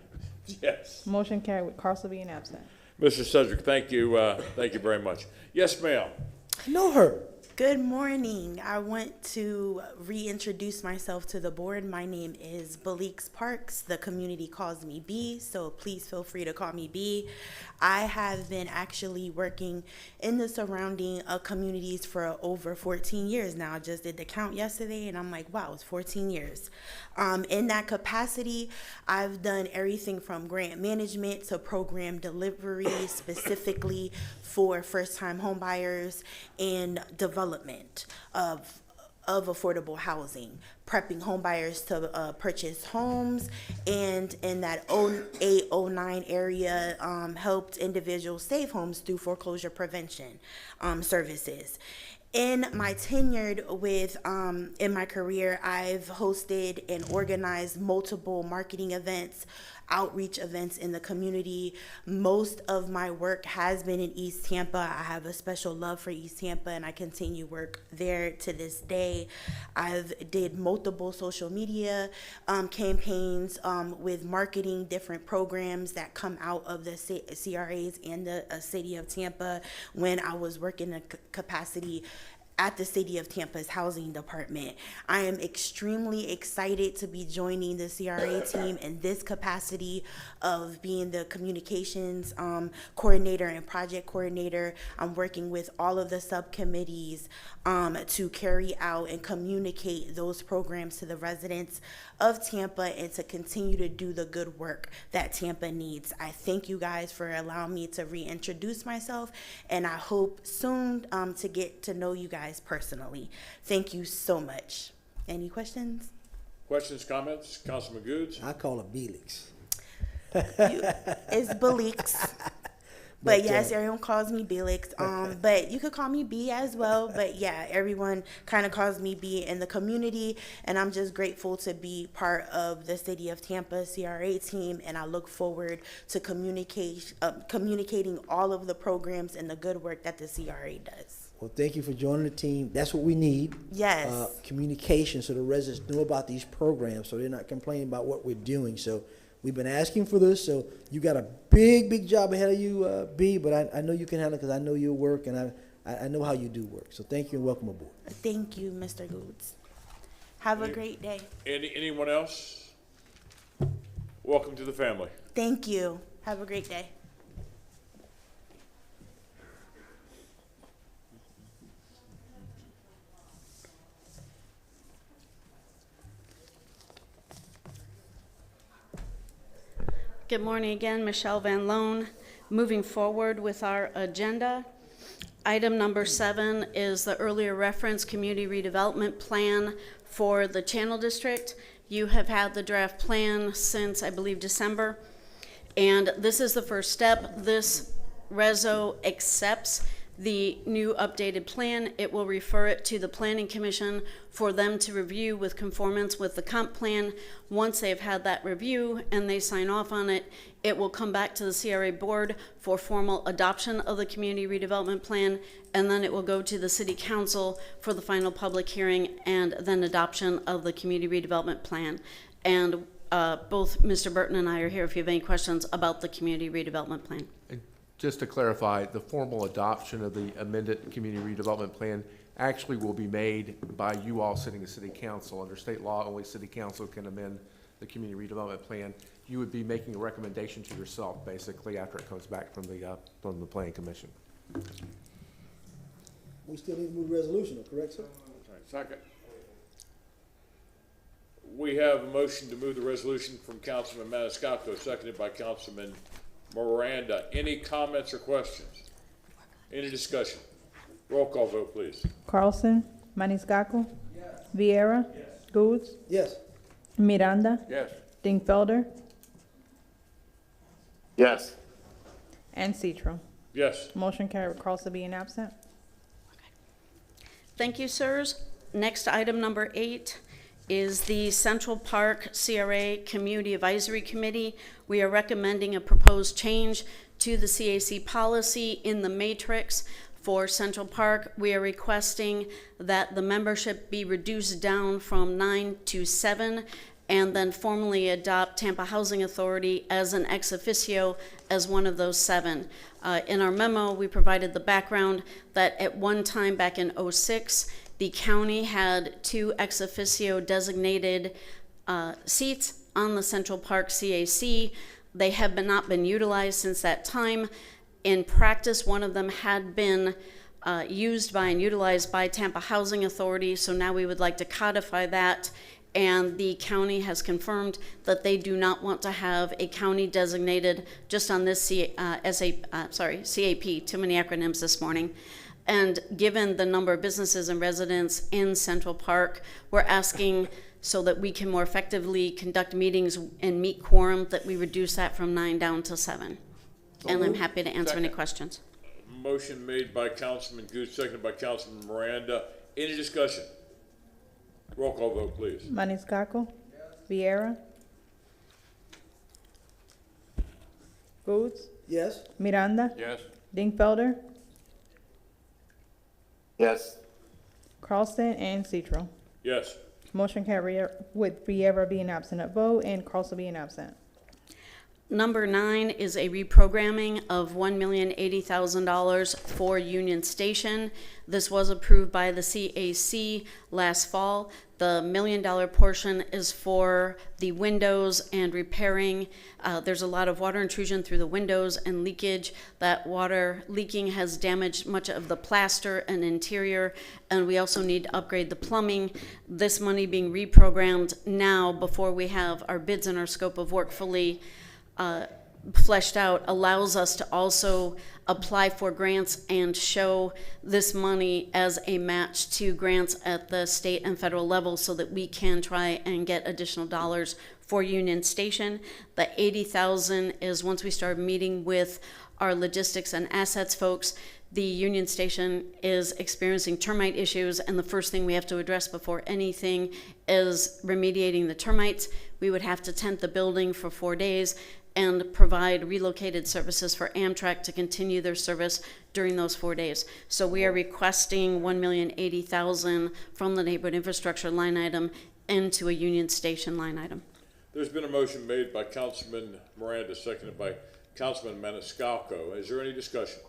Yes. Motion carried with Carlson being absent. Mr. Cedric, thank you very much. Yes, ma'am. I know her. Good morning. I want to reintroduce myself to the board. My name is Belize Parks. The community calls me B, so please feel free to call me B. I have been actually working in the surrounding communities for over 14 years now. I just did the count yesterday, and I'm like, wow, it's 14 years. In that capacity, I've done everything from grant management to program delivery, specifically for first-time homebuyers and development of affordable housing, prepping homebuyers to purchase homes, and in that 08-09 area, helped individuals save homes through foreclosure prevention services. In my tenure in my career, I've hosted and organized multiple marketing events, outreach events in the community. Most of my work has been in East Tampa. I have a special love for East Tampa, and I continue work there to this day. I've did multiple social media campaigns with marketing different programs that come out of the CRAs and the city of Tampa when I was working in a capacity at the City of Tampa's Housing Department. I am extremely excited to be joining the CRA team in this capacity of being the communications coordinator and project coordinator. I'm working with all of the subcommittees to carry out and communicate those programs to the residents of Tampa and to continue to do the good work that Tampa needs. I thank you guys for allowing me to reintroduce myself, and I hope soon to get to know you guys personally. Thank you so much. Any questions? Questions, comments? Councilman Goods? I call it Belix. It's Belix. But yes, everyone calls me Belix. But you could call me B as well. But yeah, everyone kind of calls me B in the community, and I'm just grateful to be part of the City of Tampa CRA team, and I look forward to communicating all of the programs and the good work that the CRA does. Well, thank you for joining the team. That's what we need. Yes. Communication, so the residents know about these programs, so they're not complaining about what we're doing. So we've been asking for this, so you got a big job ahead of you, B, but I know you can handle it because I know your work, and I know how you do work. So thank you and welcome aboard. Thank you, Mr. Goods. Have a great day. Anyone else? Welcome to the family. Thank you. Have a great day. Good morning again, Michelle Van Loan. Moving forward with our agenda, item number 7 is the earlier referenced community redevelopment plan for the Channel District. You have had the draft plan since, I believe, December, and this is the first step. This reso accepts the new updated plan. It will refer it to the Planning Commission for them to review with conformance with the comp plan. Once they've had that review and they sign off on it, it will come back to the CRA board for formal adoption of the community redevelopment plan, and then it will go to the City Council for the final public hearing and then adoption of the community redevelopment plan. And both Mr. Burton and I are here if you have any questions about the community redevelopment plan. Just to clarify, the formal adoption of the amended community redevelopment plan actually will be made by you all sitting as City Council. Under state law, only City Council can amend the community redevelopment plan. You would be making a recommendation to yourself, basically, after it comes back from the Planning Commission. We still need to move the resolution, correct, sir? Second. We have a motion to move the resolution from Councilman Maniscalco, seconded by Councilman Miranda. Any comments or questions? Any discussion? Roll call vote, please. Carlson, Maniscalco. Yes. Vieira. Yes. Goods. Yes. Miranda. Yes. Dingfelder. Yes. And Citro. Yes. Motion carried with Carlson being absent. Thank you, sirs. Next, item number 8 is the Central Park CRA Community Advisory Committee. We are recommending a proposed change to the CAC policy in the matrix for Central Park. We are requesting that the membership be reduced down from 9 to 7 and then formally adopt Tampa Housing Authority as an ex officio as one of those 7. In our memo, we provided the background that at one time back in '06, the county had 2 ex officio designated seats on the Central Park CAC. They have not been utilized since that time. In practice, one of them had been used by and utilized by Tampa Housing Authority, so now we would like to codify that, and the county has confirmed that they do not want to have a county designated just on this CAP, too many acronyms this morning. And given the number of businesses and residents in Central Park, we're asking so that we can more effectively conduct meetings and meet quorum, that we reduce that from 9 down to 7. And I'm happy to answer any questions. Motion made by Councilman Goods, seconded by Councilman Miranda. Any discussion? Roll call vote, please. Maniscalco. Yes. Vieira. Goods. Yes. Miranda. Yes. Dingfelder. Yes. Carlson and Citro. Yes. Motion carried with Vieira being absent at vote and Carlson being absent. Number 9 is a reprogramming of $1,080,000 for Union Station. This was approved by the CAC last fall. The $1 million portion is for the windows and repairing. There's a lot of water intrusion through the windows and leakage. That water leaking has damaged much of the plaster and interior, and we also need to upgrade the plumbing. This money being reprogrammed now before we have our bids and our scope of work fully fleshed out allows us to also apply for grants and show this money as a match to grants at the state and federal level so that we can try and get additional dollars for Union Station. The $80,000 is once we start meeting with our logistics and assets folks. The Union Station is experiencing termite issues, and the first thing we have to address before anything is remediating the termites. We would have to tent the building for 4 days and provide relocated services for Amtrak to continue their service during those 4 days. So we are requesting $1,080,000 from the neighborhood infrastructure line item into a Union Station line item. There's been a motion made by Councilman Miranda, seconded by Councilman Maniscalco. Is there any discussion?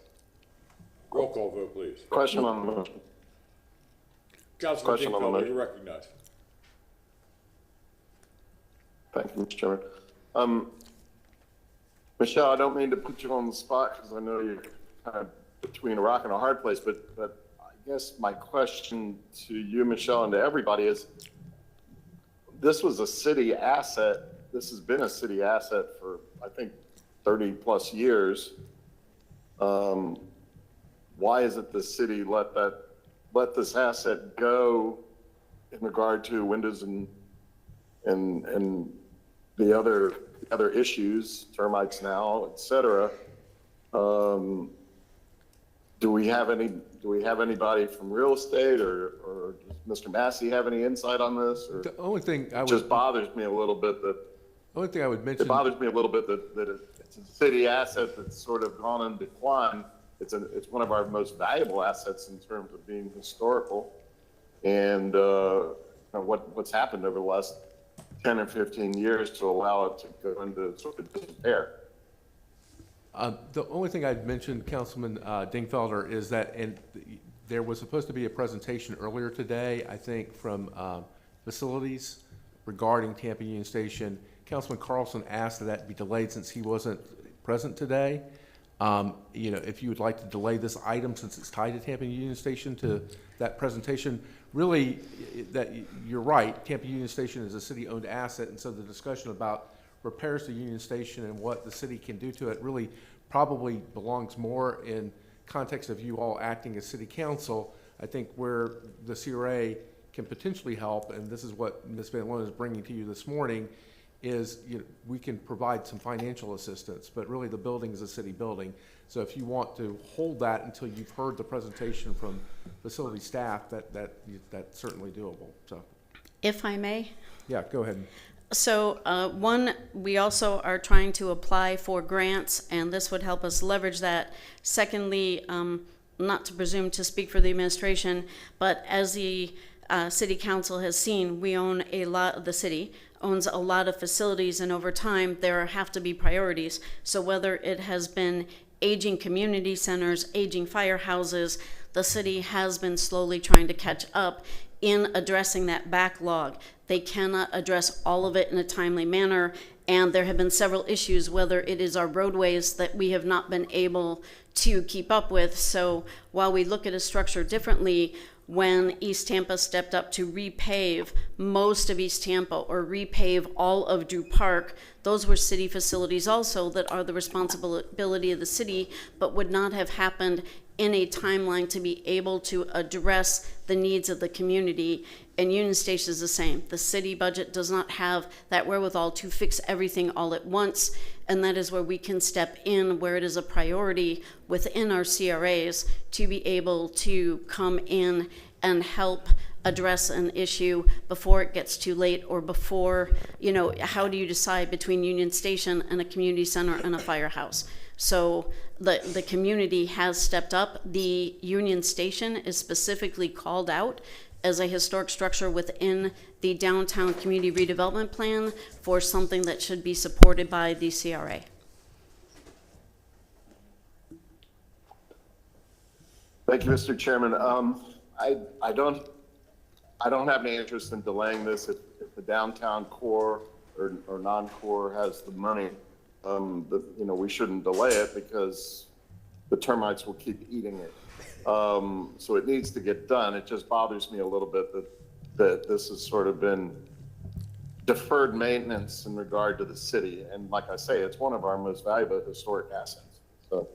Roll call vote, please. Question on the motion. Councilman Question on the Dingfelder, motion. you're recognized. Thank you, Mr. Chairman. Michelle, I don't mean to put you on the spot because I know you're kind of between a rock and a hard place, but I guess my question to you, Michelle, and to everybody is, this was a city asset. This has been a city asset for, I think, 30 plus years. Why is it the city let this asset go in regard to windows and the other issues, termites now, et cetera? Do we have anybody from real estate or does Mr. Massey have any insight on this? Or The only thing I it would. just bothers me a little bit that Only thing I would mention. it bothers me a little bit that it's a city asset that's sort of gone in decline. It's one of our most valuable assets in terms of being historical, and what's happened over the last 10 or 15 years to allow it to go into sort of disrepair. The only thing I'd mention, Councilman Dingfelder, is that there was supposed to be a presentation earlier today, I think, from facilities regarding Tampa Union Station. Councilman Carlson asked that be delayed since he wasn't present today. If you would like to delay this item since it's tied to Tampa Union Station to that presentation, really, that you're right, Tampa Union Station is a city-owned asset, and so the discussion about repairs to Union Station and what the city can do to it really probably belongs more in context of you all acting as city council. I think where the CRA can potentially help, and this is what Ms. Van Loan is bringing to you this morning, is we can provide some financial assistance, but really the building is a city building. So if you want to hold that until you've heard the presentation from facility staff, that's certainly doable. So, If I may. yeah, go ahead. So one, we also are trying to apply for grants, and this would help us leverage that. Secondly, not to presume to speak for the administration, but as the city council has seen, we own a lot of the city owns a lot of facilities, and over time there have to be priorities. So whether it has been aging community centers, aging firehouses, the city has been slowly trying to catch up in addressing that backlog. They cannot address all of it in a timely manner, and there have been several issues, whether it is our roadways that we have not been able to keep up with. So while we look at a structure differently, when East Tampa stepped up to repave most of East Tampa or repave all of Drew Park, those were city facilities also that are the responsibility of the city, but would not have happened in a timeline to be able to address the needs of the community. And Union Station is the same. The city budget does not have that wherewithal to fix everything all at once, and that is where we can step in, where it is a priority within our CRAs to be able to come in and help address an issue before it gets too late, or before, how do you decide between Union Station and a community center and a firehouse? So the community has stepped up. The Union Station is specifically called out as a historic structure within the downtown community redevelopment plan for something that should be supported by the CRA. Thank you, Mr. Chairman. I don't have any interest in delaying this if the downtown core or non-core has the money. We shouldn't delay it because the termites will keep eating it. So it needs to get done. It just bothers me a little bit that this has sort of been deferred maintenance in regard to the city. And like I say, it's one of our most valuable historic assets. So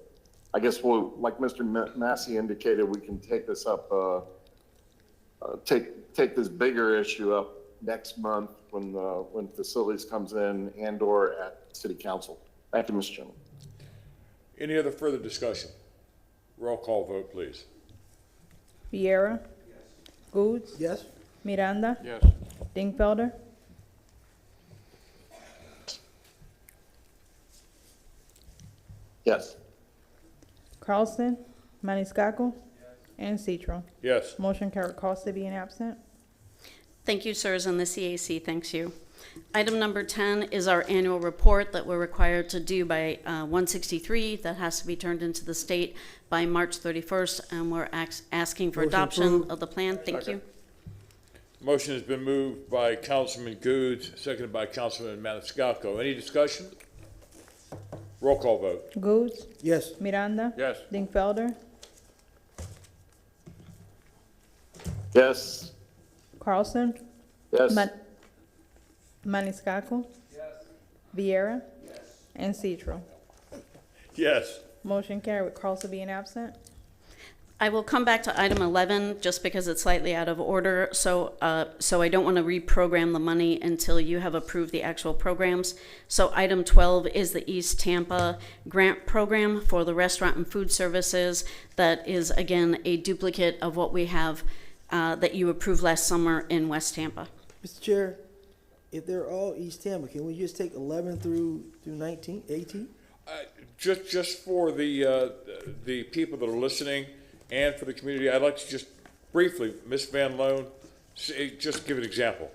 I guess like Mr. Massey indicated, we can take this up, take this bigger issue up next month when facilities comes in and/or at City Council. Thank you, Mr. Chairman. Any other further discussion? Roll call vote, please. Vieira. Goods. Yes. Miranda. Yes. Dingfelder. Yes. Carlson. Maniscalco. And Citro. Yes. Motion carried, Costa being absent. Thank you, sirs, and the CAC thanks you. Item number 10 is our annual report that we're required to do by 163. That has to be turned into the state by March 31st, and we're asking for Motion adoption approved. of the plan. Thank you. Motion has been moved by Councilman Goods, seconded by Councilman Maniscalco. Any discussion? Roll call vote. Goods. Yes. Miranda. Yes. Dingfelder. Yes. Carlson. Yes. Maniscalco. Vieira. And Citro. Yes. Motion carried with Carlson being absent. I will come back to item 11 just because it's slightly out of order. So I don't want to reprogram the money until you have approved the actual programs. So item 12 is the East Tampa grant program for the restaurant and food services. That is, again, a duplicate of what we have that you approved last summer in West Tampa. Mr. Chair, if they're all East Tampa, can we just take 11 through 19, 18? Just for the people that are listening and for the community, I'd like to just briefly, Ms. Van Loan, just give an example.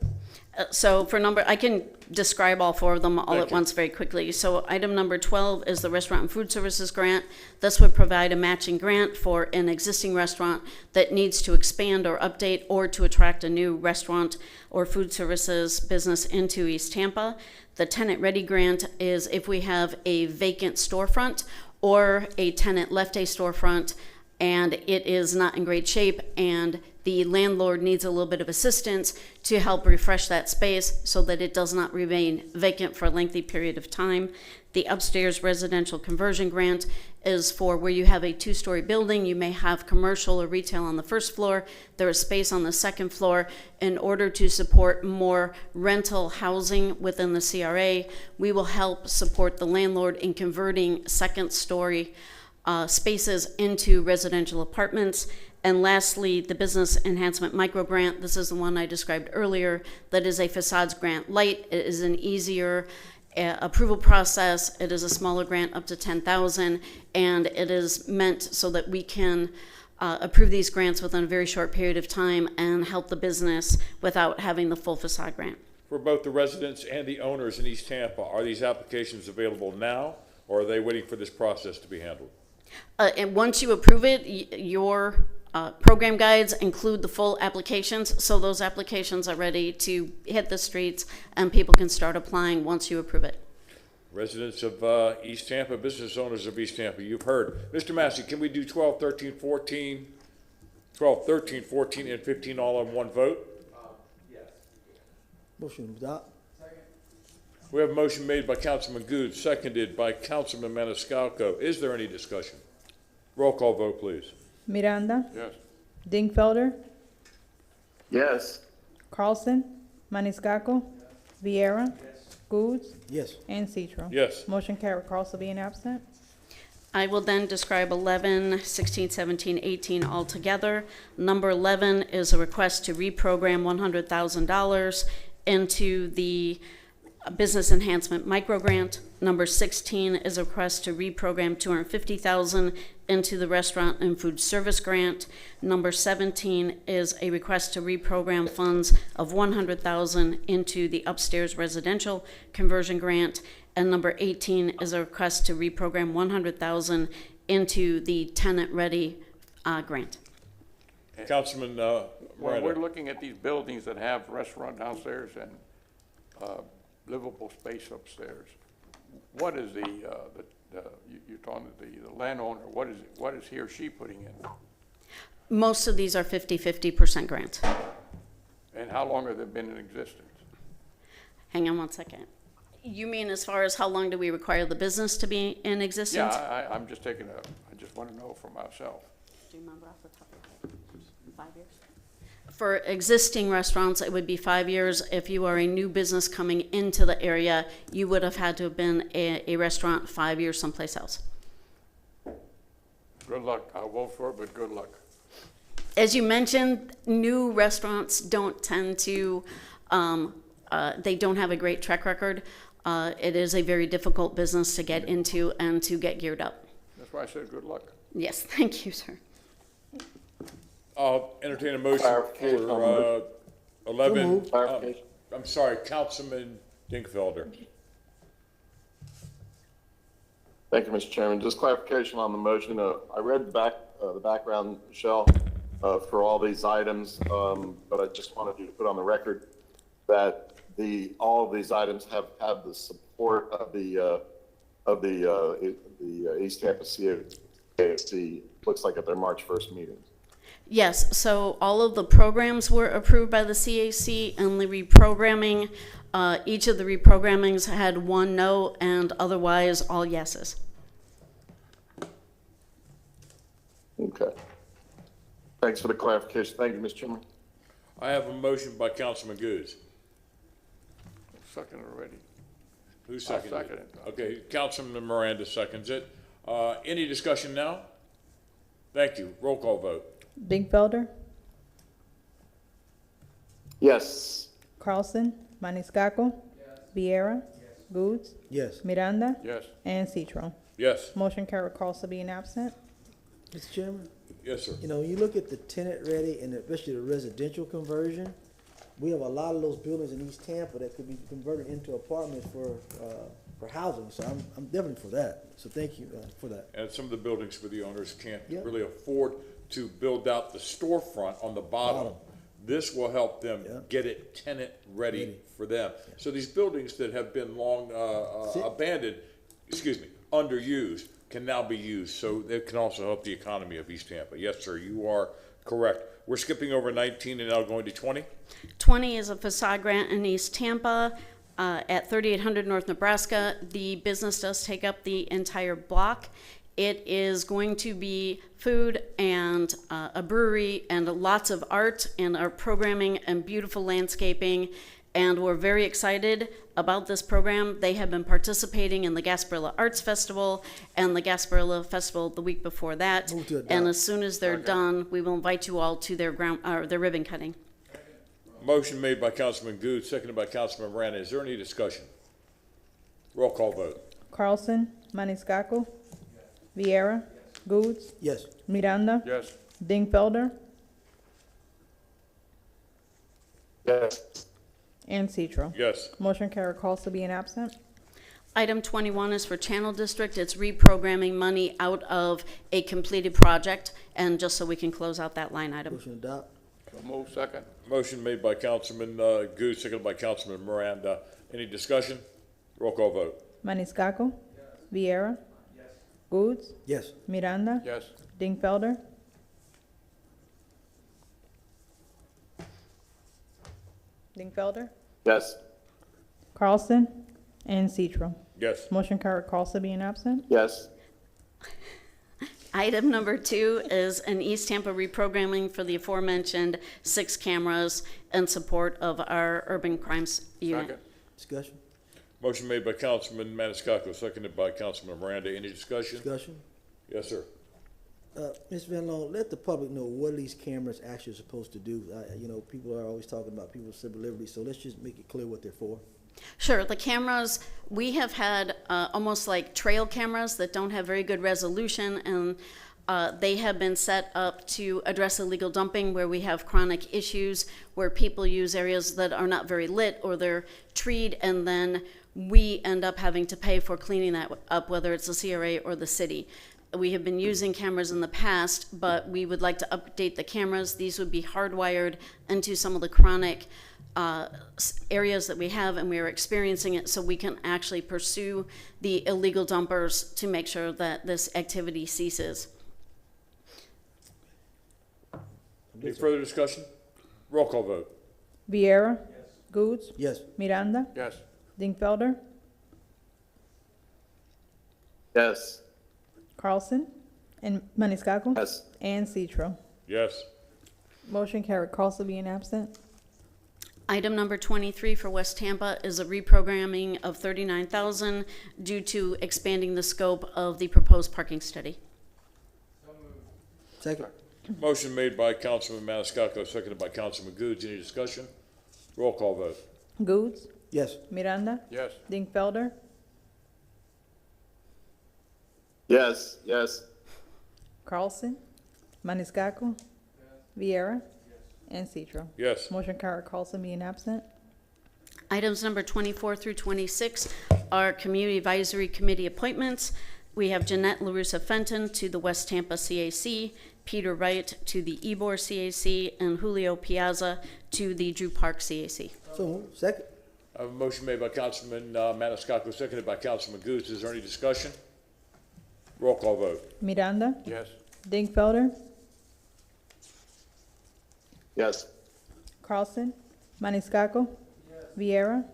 So for I can describe all four of them all Thank at you. once very quickly. So item number 12 is the Restaurant and Food Services Grant. This would provide a matching grant for an existing restaurant that needs to expand or update or to attract a new restaurant or food services business into East Tampa. The Tenant Ready Grant is if we have a vacant storefront or a tenant left a storefront and it is not in great shape and the landlord needs a little bit of assistance to help refresh that space so that it does not remain vacant for a lengthy period of time. The upstairs residential conversion grant is for where you have a two-story building. You may have commercial or retail on the first floor. There is space on the second floor. In order to support more rental housing within the CRA, we will help support the landlord in converting second-story spaces into residential apartments. And lastly, the Business Enhancement Micro Grant. This is the one I described earlier. That is a Facade Grant Light. It is an easier approval process. It is a smaller grant up to $10,000, and it is meant so that we can approve these grants within a very short period of time and help the business without having the full Facade Grant. For both the residents and the owners in East Tampa, are these applications available now, or are they waiting for this process to be handled? And once you approve it, your program guides include the full applications, so those applications are ready to hit the streets and people can start applying once you approve it. Residents of East Tampa, business owners of East Tampa, you've heard. Mr. Massey, can we do 12, 13, 14, 12, 13, 14, and 15 all in one vote? Motion to adopt. We have a motion made by Councilman Good, seconded by Councilman Maniscalco. Is there any discussion? Roll call vote, please. Miranda. Yes. Dingfelder. Yes. Carlson. Maniscalco. Vieira. Goods. Yes. And Citro. Yes. Motion carried, Carlson being absent. I will then describe 11, 16, 17, 18 all together. Number 11 is a request to reprogram $100,000 into the Business Enhancement Micro Grant. Number 16 is a request to reprogram $250,000 into the Restaurant and Food Service Grant. Number 17 is a request to reprogram funds of $100,000 into the Upstairs Residential Conversion Grant. And number 18 is a request to reprogram $100,000 into the Tenant Ready grant. Councilman When Miranda. we're looking at these buildings that have restaurant downstairs and livable space upstairs, what is you're talking to the landowner, what is he or she putting in? Most of these are 50-50% grants. And how long have they been in existence? Hang on one second. You mean as far as how long do we require the business to be in existence? Yeah, I'm just I just want to know for myself. Do you remember off the top of your head? 5 years? For existing restaurants, it would be 5 years. If you are a new business coming into the area, you would have had to have been a restaurant 5 years someplace else. Good luck. I'll vote for it, but good luck. As you mentioned, new restaurants don't tend to, they don't have a great track record. It is a very difficult business to get into and to get geared up. That's why I said good luck. Yes, thank you, sir. I'll entertain a motion Clarification for 11. Clarification. I'm sorry, Councilman Dinkfelder. Thank you, Mr. Chairman. Just clarification on the motion. I read the background, Michelle, for all these items, but I just wanted you to put on the record that all of these items have the support of the East Tampa CAC. Looks like at their March 1st meetings. Yes, so all of the programs were approved by the CAC, and the reprogramming, each of the reprogrammings had 1 no and otherwise all yeses. Okay. Thanks for the clarification. Thank you, Mr. Chairman. I have a motion by Councilman Goods. Second already. Who seconded second it? it. Okay, Councilman Miranda seconds it. Any discussion now? Thank you. Roll call vote. Dingfelder, Yes. Carlson, Maniscalco, Vieira, Goods, Yes. Miranda, Yes. and Citro. Yes. Motion carried, Carlson being absent. Mr. Chairman, Yes, sir. you know, you look at the tenant ready and especially the residential conversion, we have a lot of those buildings in East Tampa that could be converted into apartments for housing, so I'm definitely for that. So thank you for that. And some of the buildings where the owners can't Yeah. really afford to build out the storefront on the bottom. This will help them get it tenant ready for them. So these buildings that have been long abandoned, underused, can now be used. So it can also help the economy of East Tampa. Yes, sir, you are correct. We're skipping over 19 and now going to 20. 20 is a facade grant in East Tampa at 3800 North Nebraska. The business does take up the entire block. It is going to be food and a brewery and lots of art and art programming and beautiful landscaping. And we're very excited about this program. They have been participating in the Gasparilla Arts Festival and the Gasparilla Festival the week before that. And as soon as they're done, we will invite you all to their ribbon cutting. Motion made by Councilman Good, seconded by Councilman Miranda. Is there any discussion? Roll call vote. Carlson, Maniscalco, Vieira, Goods, Yes. Miranda, Yes. Dingfelder, Yes. and Citro. Yes. Motion carried, Carlson being absent. Item 21 is for Channel District. It's reprogramming money out of a completed project, and just so we can close out that line item. Motion adopt. So move second. Motion made by Councilman Good, seconded by Councilman Miranda. Any discussion? Roll call vote. Maniscalco, Vieira, Goods, Yes. Miranda, Yes. Dingfelder, Yes. Carlson, and Citro. Yes. Motion carried, Carlson being absent. Yes. Item number 2 is an East Tampa reprogramming for the aforementioned 6 cameras in support of our urban crimes unit. Second. Discussion. Motion made by Councilman Maniscalco, seconded by Councilman Miranda. Any discussion? Discussion. Yes, sir. Ms. Van Loan, let the public know what these cameras actually are supposed to do. You know, people are always talking about people's civil liberties, so let's just make it clear what they're for. Sure, the cameras, we have had almost like trail cameras that don't have very good resolution, and they have been set up to address illegal dumping where we have chronic issues where people use areas that are not very lit or they're treed, and then we end up having to pay for cleaning that up, whether it's the CRA or the city. We have been using cameras in the past, but we would like to update the cameras. These would be hardwired into some of the chronic areas that we have, and we are experiencing it, so we can actually pursue the illegal dumpers to make sure that this activity ceases. Any further discussion? Roll call vote. Vieira. Goods. Yes. Miranda. Yes. Dingfelder. Yes. Carlson. And Maniscalco. Yes. And Citro. Yes. Motion carried. Carlson being absent. Item number 23 for West Tampa is a reprogramming of $39,000 due to expanding the scope of the proposed parking study. Second. Motion made by Councilman Maniscalco, seconded by Councilman Goods. Any discussion? Roll call vote. Goods. Yes. Miranda. Yes. Dingfelder. Yes. Yes. Carlson. Maniscalco. Vieira. And Citro. Yes. Motion carried. Carlson being absent. Items number 24 through 26 are Community Advisory Committee appointments. We have Jeanette LaRussa Fenton to the West Tampa CAC, Peter Wright to the Ybor CAC, and Julio Piazza to the Drew Park CAC. So moved. Second. I have a motion made by Councilman Maniscalco, seconded by Councilman Goods. Is there any discussion? Roll call vote. Miranda. Yes. Dingfelder. Yes. Carlson. Maniscalco. Vieira.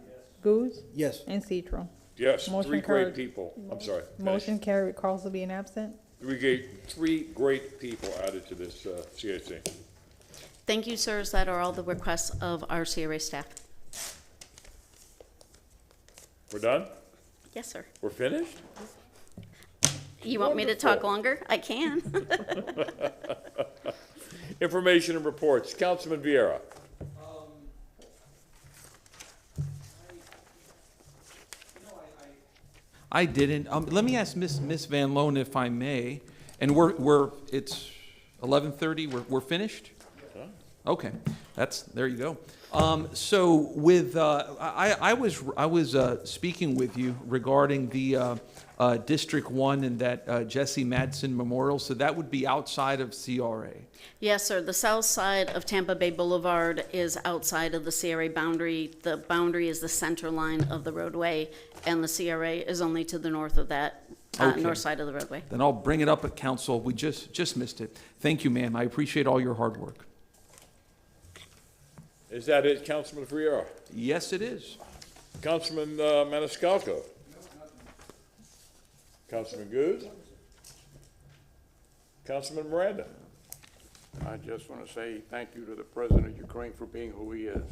Goods. Yes. And Citro. Yes. Motion Three great carried. people. I'm sorry. Motion carried. Carlson being absent. Three great people added to this CAC. Thank you, sirs. That are all the requests of our CRA staff. We're done? Yes, sir. We're finished? You want me to talk longer? I can. Information and reports. Councilman Vieira. I didn't. Let me ask Miss Van Loan if I may. And it's 11:30. We're finished. Okay, there you go. So with I was speaking with you regarding the District 1 and that Jesse Madsen Memorial. So that would be outside of CRA. Yes, sir. The south side of Tampa Bay Boulevard is outside of the CRA boundary. The boundary is the center line of the roadway, and the CRA is only to the north of that, Okay. north side of the roadway. Then I'll bring it up at council. We just missed it. Thank you, ma'am. I appreciate all your hard work. Is that it, Councilman Vieira? Yes, it is. Councilman Maniscalco? Councilman Goods? Councilman Miranda? I just want to say thank you to the President of Ukraine for being who he is.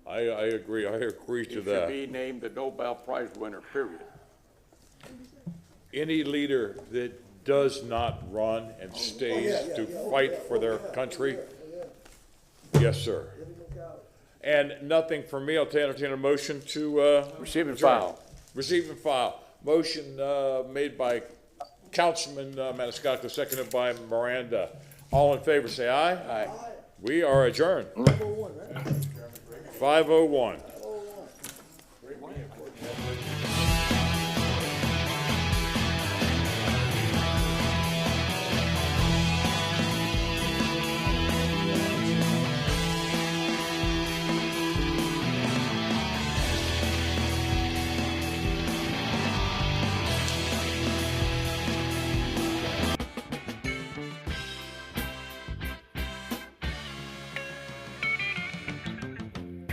I agree. I agree to that. He should be named the Nobel Prize winner, period. Any leader that does not run and stays to fight for their country, yes, sir. And nothing for me. I'll entertain a motion to Receive and adjourn. file. Receive and file. Motion made by Councilman Maniscalco, seconded by Miranda. All in favor, say aye. Aye. We are adjourned. 5:01.